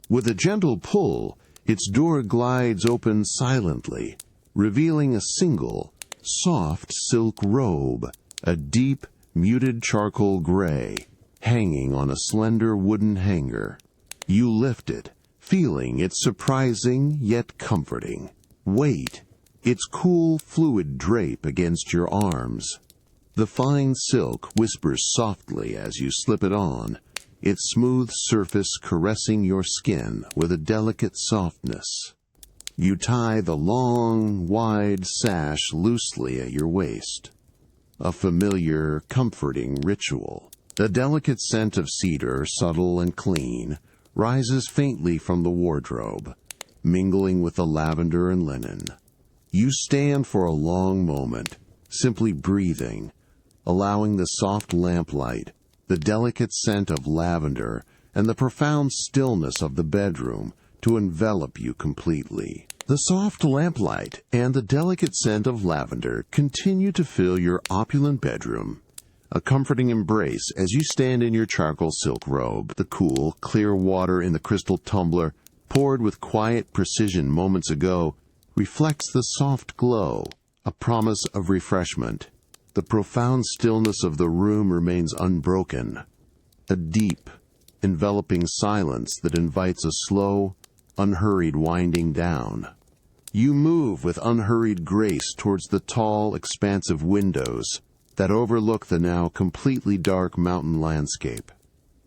With a gentle pull, its door glides open silently, revealing a single, soft silk robe, a deep, muted charcoal gray, hanging on a slender wooden hanger. You lift it, feeling its surprising yet comforting weight, its cool, fluid drape against your arms. The fine silk whispers softly as you slip it on, its smooth surface caressing your skin with a delicate softness. You tie the long, wide sash loosely at your waist. A familiar, comforting ritual. The delicate scent of cedar, subtle and clean, rises faintly from the wardrobe, mingling with the lavender and linen. You stand for a long moment, simply breathing, allowing the soft lamplight, the delicate scent of lavender, and the profound stillness of the bedroom to envelop you completely. The soft lamplight and the delicate scent of lavender continue to fill your opulent bedroom, a comforting embrace as you stand in your charcoal silk robe. The cool, clear water in the crystal tumbler, poured with quiet precision moments ago, reflects the soft glow, a promise of refreshment. The profound stillness of the room remains unbroken, a deep, enveloping silence that invites a slow, unhurried winding down. You move with unhurried grace towards the tall, expansive windows that overlook the now completely dark mountain landscape.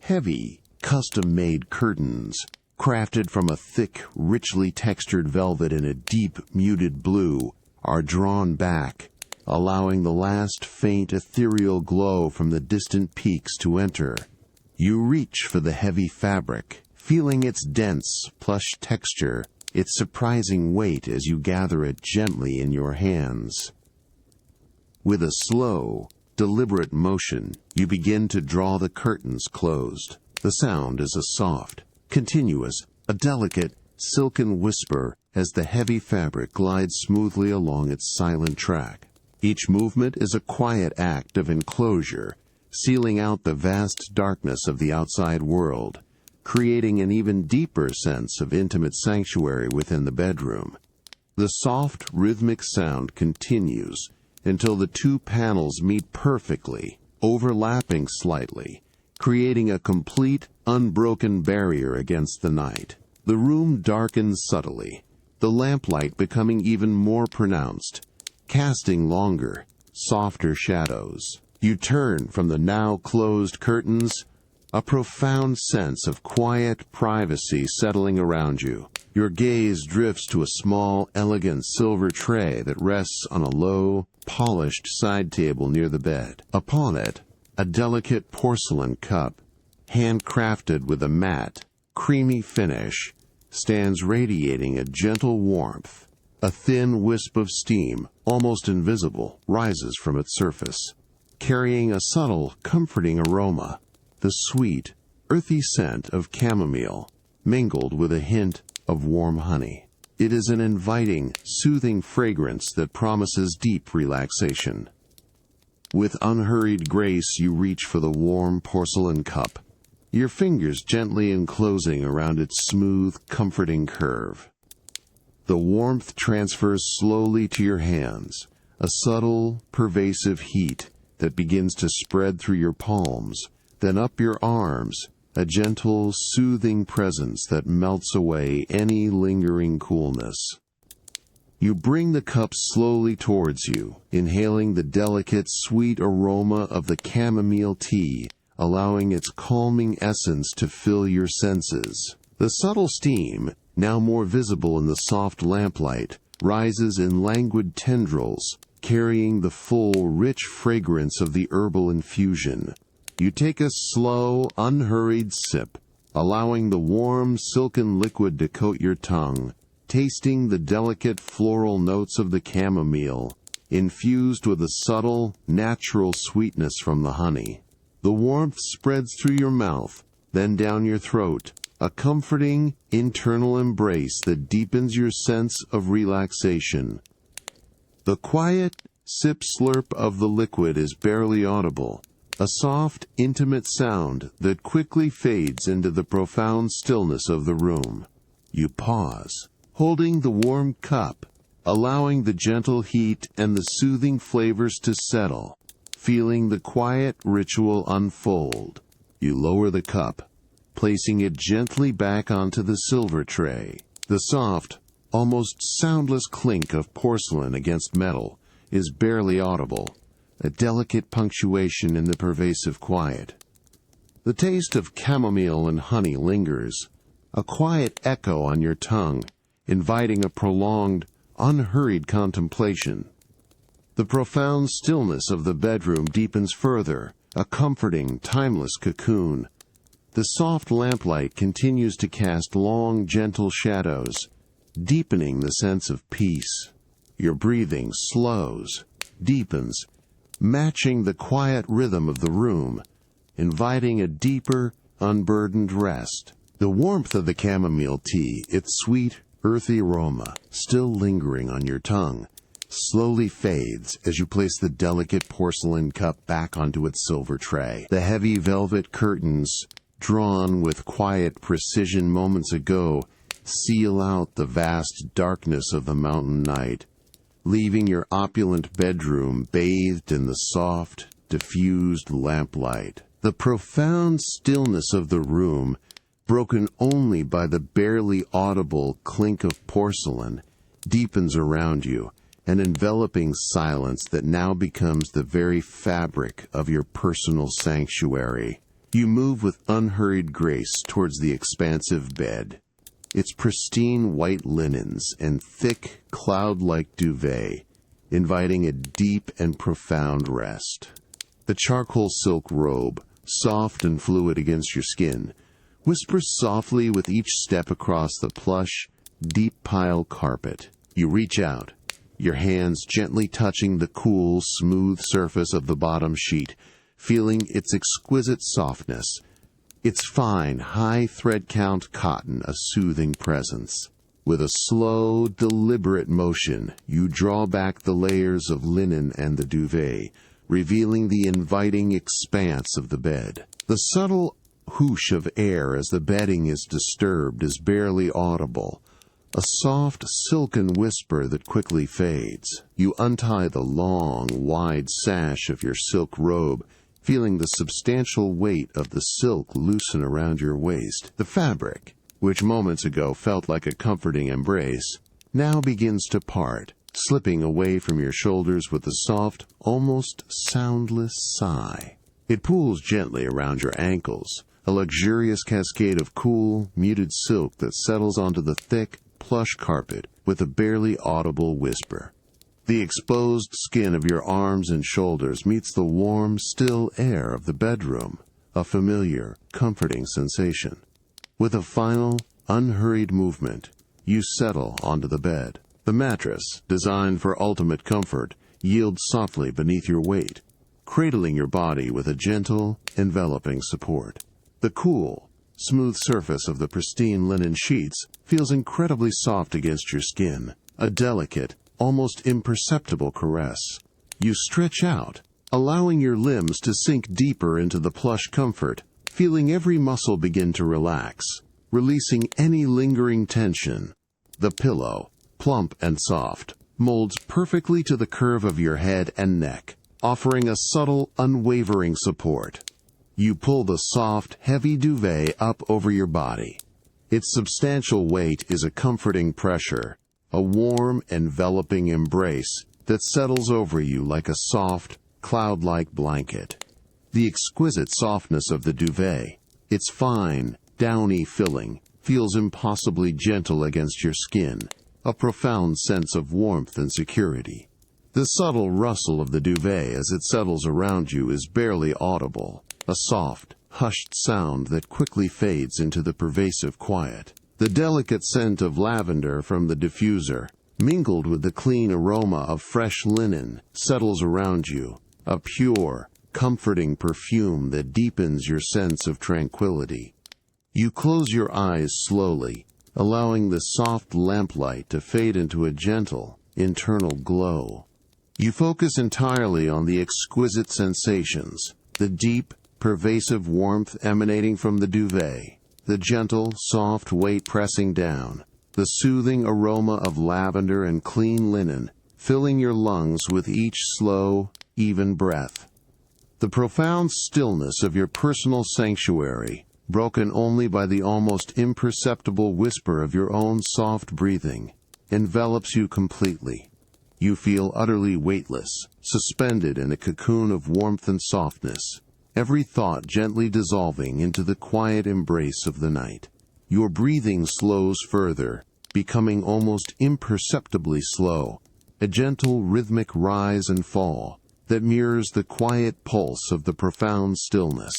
Heavy, custom-made curtains, crafted from a thick, richly textured velvet in a deep, muted blue, are drawn back, allowing the last faint ethereal glow from the distant peaks to enter. You reach for the heavy fabric, feeling its dense, plush texture, its surprising weight as you gather it gently in your hands. With a slow, deliberate motion, you begin to draw the curtains closed. The sound is a soft, continuous, a delicate, silken whisper as the heavy fabric glides smoothly along its silent track. Each movement is a quiet act of enclosure, sealing out the vast darkness of the outside world, creating an even deeper sense of intimate sanctuary within the bedroom. The soft, rhythmic sound continues until the two panels meet perfectly, overlapping slightly, creating a complete, unbroken barrier against the night. The room darkens subtly, the lamplight becoming even more pronounced, casting longer, softer shadows. You turn from the now closed curtains, a profound sense of quiet privacy settling around you. Your gaze drifts to a small, elegant silver tray that rests on a low, polished side table near the bed. Upon it, a delicate porcelain cup, handcrafted with a matte, creamy finish, stands radiating a gentle warmth. A thin wisp of steam, almost invisible, rises from its surface, carrying a subtle, comforting aroma, the sweet, earthy scent of chamomile, mingled with a hint of warm honey. It is an inviting, soothing fragrance that promises deep relaxation. With unhurried grace, you reach for the warm porcelain cup, your fingers gently enclosing around its smooth, comforting curve. The warmth transfers slowly to your hands, a subtle, pervasive heat that begins to spread through your palms, then up your arms, a gentle, soothing presence that melts away any lingering coolness. You bring the cup slowly towards you, inhaling the delicate, sweet aroma of the chamomile tea, allowing its calming essence to fill your senses. The subtle steam, now more visible in the soft lamplight, rises in languid tendrils, carrying the full, rich fragrance of the herbal infusion. You take a slow, unhurried sip, allowing the warm, silken liquid to coat your tongue, tasting the delicate floral notes of the chamomile, infused with a subtle, natural sweetness from the honey. The warmth spreads through your mouth, then down your throat, a comforting, internal embrace that deepens your sense of relaxation. The quiet sip-slurp of the liquid is barely audible, a soft, intimate sound that quickly fades into the profound stillness of the room. You pause, holding the warm cup, allowing the gentle heat and the soothing flavors to settle, feeling the quiet ritual unfold. You lower the cup, placing it gently back onto the silver tray. The soft, almost soundless clink of porcelain against metal is barely audible, a delicate punctuation in the pervasive quiet. The taste of chamomile and honey lingers, a quiet echo on your tongue, inviting a prolonged, unhurried contemplation. The profound stillness of the bedroom deepens further, a comforting, timeless cocoon. The soft lamplight continues to cast long, gentle shadows, deepening the sense of peace. Your breathing slows, deepens, matching the quiet rhythm of the room, inviting a deeper, unburdened rest. The warmth of the chamomile tea, its sweet, earthy aroma, still lingering on your tongue, slowly fades as you place the delicate porcelain cup back onto its silver tray. The heavy velvet curtains, drawn with quiet precision moments ago, seal out the vast darkness of the mountain night, leaving your opulent bedroom bathed in the soft, diffused lamplight. The profound stillness of the room, broken only by the barely audible clink of porcelain, deepens around you, an enveloping silence that now becomes the very fabric of your personal sanctuary. You move with unhurried grace towards the expansive bed, its pristine white linens and thick, cloud-like duvet, inviting a deep and profound rest. The charcoal silk robe, soft and fluid against your skin, whispers softly with each step across the plush, deep pile carpet. You reach out, your hands gently touching the cool, smooth surface of the bottom sheet, feeling its exquisite softness. Its fine, high thread count cotton a soothing presence. With a slow, deliberate motion, you draw back the layers of linen and the duvet, revealing the inviting expanse of the bed. The subtle whoosh of air as the bedding is disturbed is barely audible, a soft, silken whisper that quickly fades. You untie the long, wide sash of your silk robe, feeling the substantial weight of the silk loosen around your waist. The fabric, which moments ago felt like a comforting embrace, now begins to part, slipping away from your shoulders with a soft, almost soundless sigh. It pools gently around your ankles, a luxurious cascade of cool, muted silk that settles onto the thick, plush carpet with a barely audible whisper. The exposed skin of your arms and shoulders meets the warm, still air of the bedroom, a familiar, comforting sensation. With a final, unhurried movement, you settle onto the bed. The mattress, designed for ultimate comfort, yields softly beneath your weight, cradling your body with a gentle, enveloping support. The cool, smooth surface of the pristine linen sheets feels incredibly soft against your skin, a delicate, almost imperceptible caress. You stretch out, allowing your limbs to sink deeper into the plush comfort, feeling every muscle begin to relax, releasing any lingering tension. The pillow, plump and soft, molds perfectly to the curve of your head and neck, offering a subtle, unwavering support. You pull the soft, heavy duvet up over your body. Its substantial weight is a comforting pressure, a warm, enveloping embrace that settles over you like a soft, cloud-like blanket. The exquisite softness of the duvet, its fine, downy filling, feels impossibly gentle against your skin, a profound sense of warmth and security. The subtle rustle of the duvet as it settles around you is barely audible, a soft, hushed sound that quickly fades into the pervasive quiet. The delicate scent of lavender from the diffuser, mingled with the clean aroma of fresh linen, settles around you, a pure, comforting perfume that deepens your sense of tranquility. You close your eyes slowly, allowing the soft lamplight to fade into a gentle, internal glow. You focus entirely on the exquisite sensations, the deep, pervasive warmth emanating from the duvet, the gentle, soft weight pressing down, the soothing aroma of lavender and clean linen filling your lungs with each slow, even breath. The profound stillness of your personal sanctuary, broken only by the almost imperceptible whisper of your own soft breathing, envelops you completely. You feel utterly weightless, suspended in a cocoon of warmth and softness, every thought gently dissolving into the quiet embrace of the night. Your breathing slows further, becoming almost imperceptibly slow, a gentle rhythmic rise and fall that mirrors the quiet pulse of the profound stillness.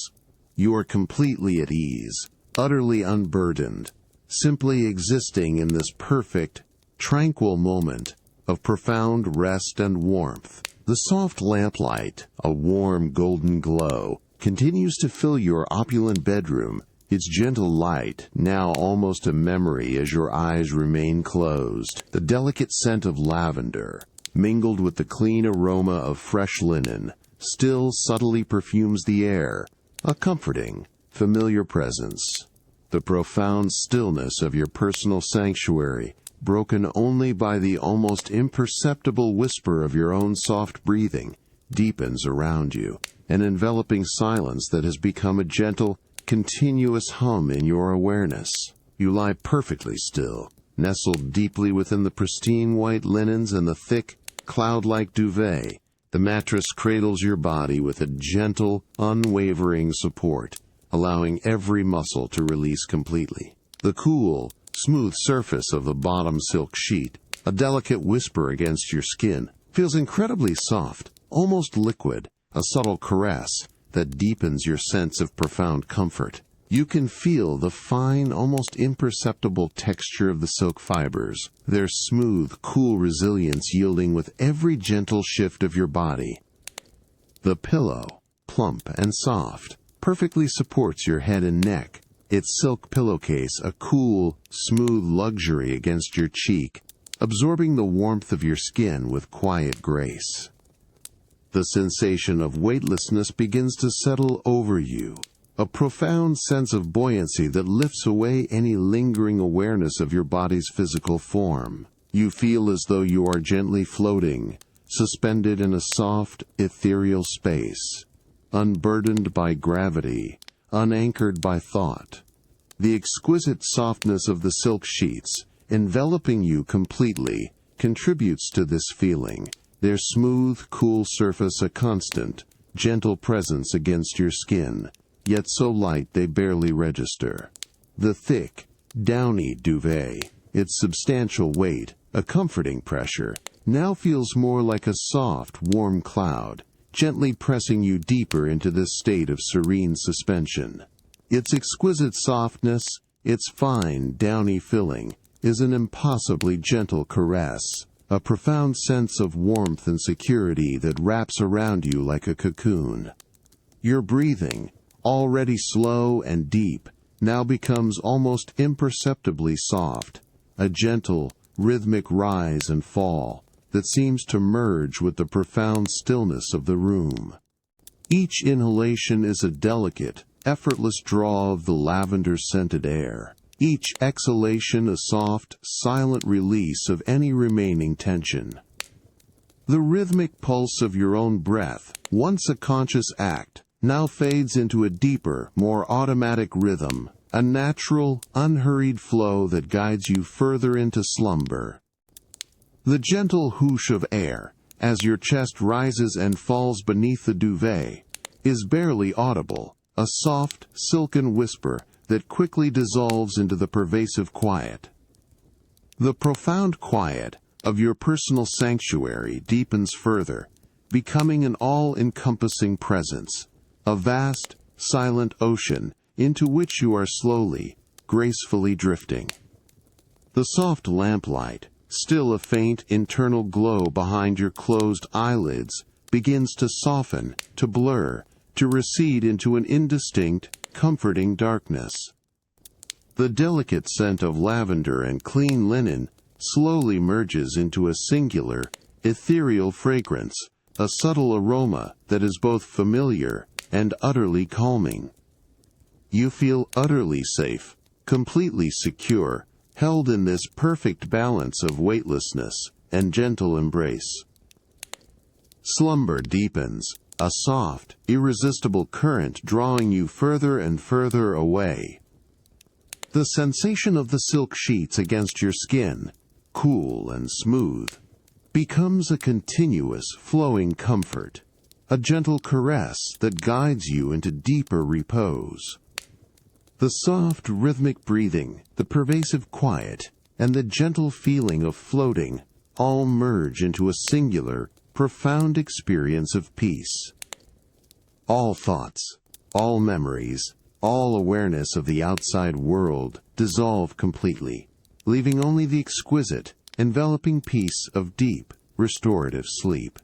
You are completely at ease, utterly unburdened, simply existing in this perfect, tranquil moment of profound rest and warmth. The soft lamplight, a warm golden glow, continues to fill your opulent bedroom, its gentle light now almost a memory as your eyes remain closed. The delicate scent of lavender, mingled with the clean aroma of fresh linen, still subtly perfumes the air, a comforting, familiar presence. The profound stillness of your personal sanctuary, broken only by the almost imperceptible whisper of your own soft breathing, deepens around you, an enveloping silence that has become a gentle, continuous hum in your awareness. You lie perfectly still, nestled deeply within the pristine white linens and the thick, cloud-like duvet. The mattress cradles your body with a gentle, unwavering support, allowing every muscle to release completely. The cool, smooth surface of the bottom silk sheet, a delicate whisper against your skin, feels incredibly soft, almost liquid, a subtle caress that deepens your sense of profound comfort. You can feel the fine, almost imperceptible texture of the silk fibers, their smooth, cool resilience yielding with every gentle shift of your body. The pillow, plump and soft, perfectly supports your head and neck, its silk pillowcase a cool, smooth luxury against your cheek, absorbing the warmth of your skin with quiet grace. The sensation of weightlessness begins to settle over you, a profound sense of buoyancy that lifts away any lingering awareness of your body's physical form. You feel as though you are gently floating, suspended in a soft, ethereal space, unburdened by gravity, unanchored by thought. The exquisite softness of the silk sheets, enveloping you completely, contributes to this feeling, their smooth, cool surface a constant, gentle presence against your skin, yet so light they barely register. The thick, downy duvet, its substantial weight, a comforting pressure, now feels more like a soft, warm cloud, gently pressing you deeper into this state of serene suspension. Its exquisite softness, its fine, downy filling, is an impossibly gentle caress, a profound sense of warmth and security that wraps around you like a cocoon. Your breathing, already slow and deep, now becomes almost imperceptibly soft, a gentle, rhythmic rise and fall that seems to merge with the profound stillness of the room. Each inhalation is a delicate, effortless draw of the lavender-scented air, each exhalation a soft, silent release of any remaining tension. The rhythmic pulse of your own breath, once a conscious act, now fades into a deeper, more automatic rhythm, a natural, unhurried flow that guides you further into slumber. The gentle whoosh of air, as your chest rises and falls beneath the duvet, is barely audible, a soft, silken whisper that quickly dissolves into the pervasive quiet. The profound quiet of your personal sanctuary deepens further, becoming an all-encompassing presence, a vast, silent ocean into which you are slowly, gracefully drifting. The soft lamplight, still a faint internal glow behind your closed eyelids, begins to soften, to blur, to recede into an indistinct, comforting darkness. The delicate scent of lavender and clean linen slowly merges into a singular, ethereal fragrance, a subtle aroma that is both familiar and utterly calming. You feel utterly safe, completely secure, held in this perfect balance of weightlessness and gentle embrace. Slumber deepens, a soft, irresistible current drawing you further and further away. The sensation of the silk sheets against your skin, cool and smooth, becomes a continuous, flowing comfort, a gentle caress that guides you into deeper repose. The soft, rhythmic breathing, the pervasive quiet, and the gentle feeling of floating all merge into a singular, profound experience of peace. All thoughts, all memories, all awareness of the outside world dissolve completely, leaving only the exquisite, enveloping peace of deep, restorative sleep.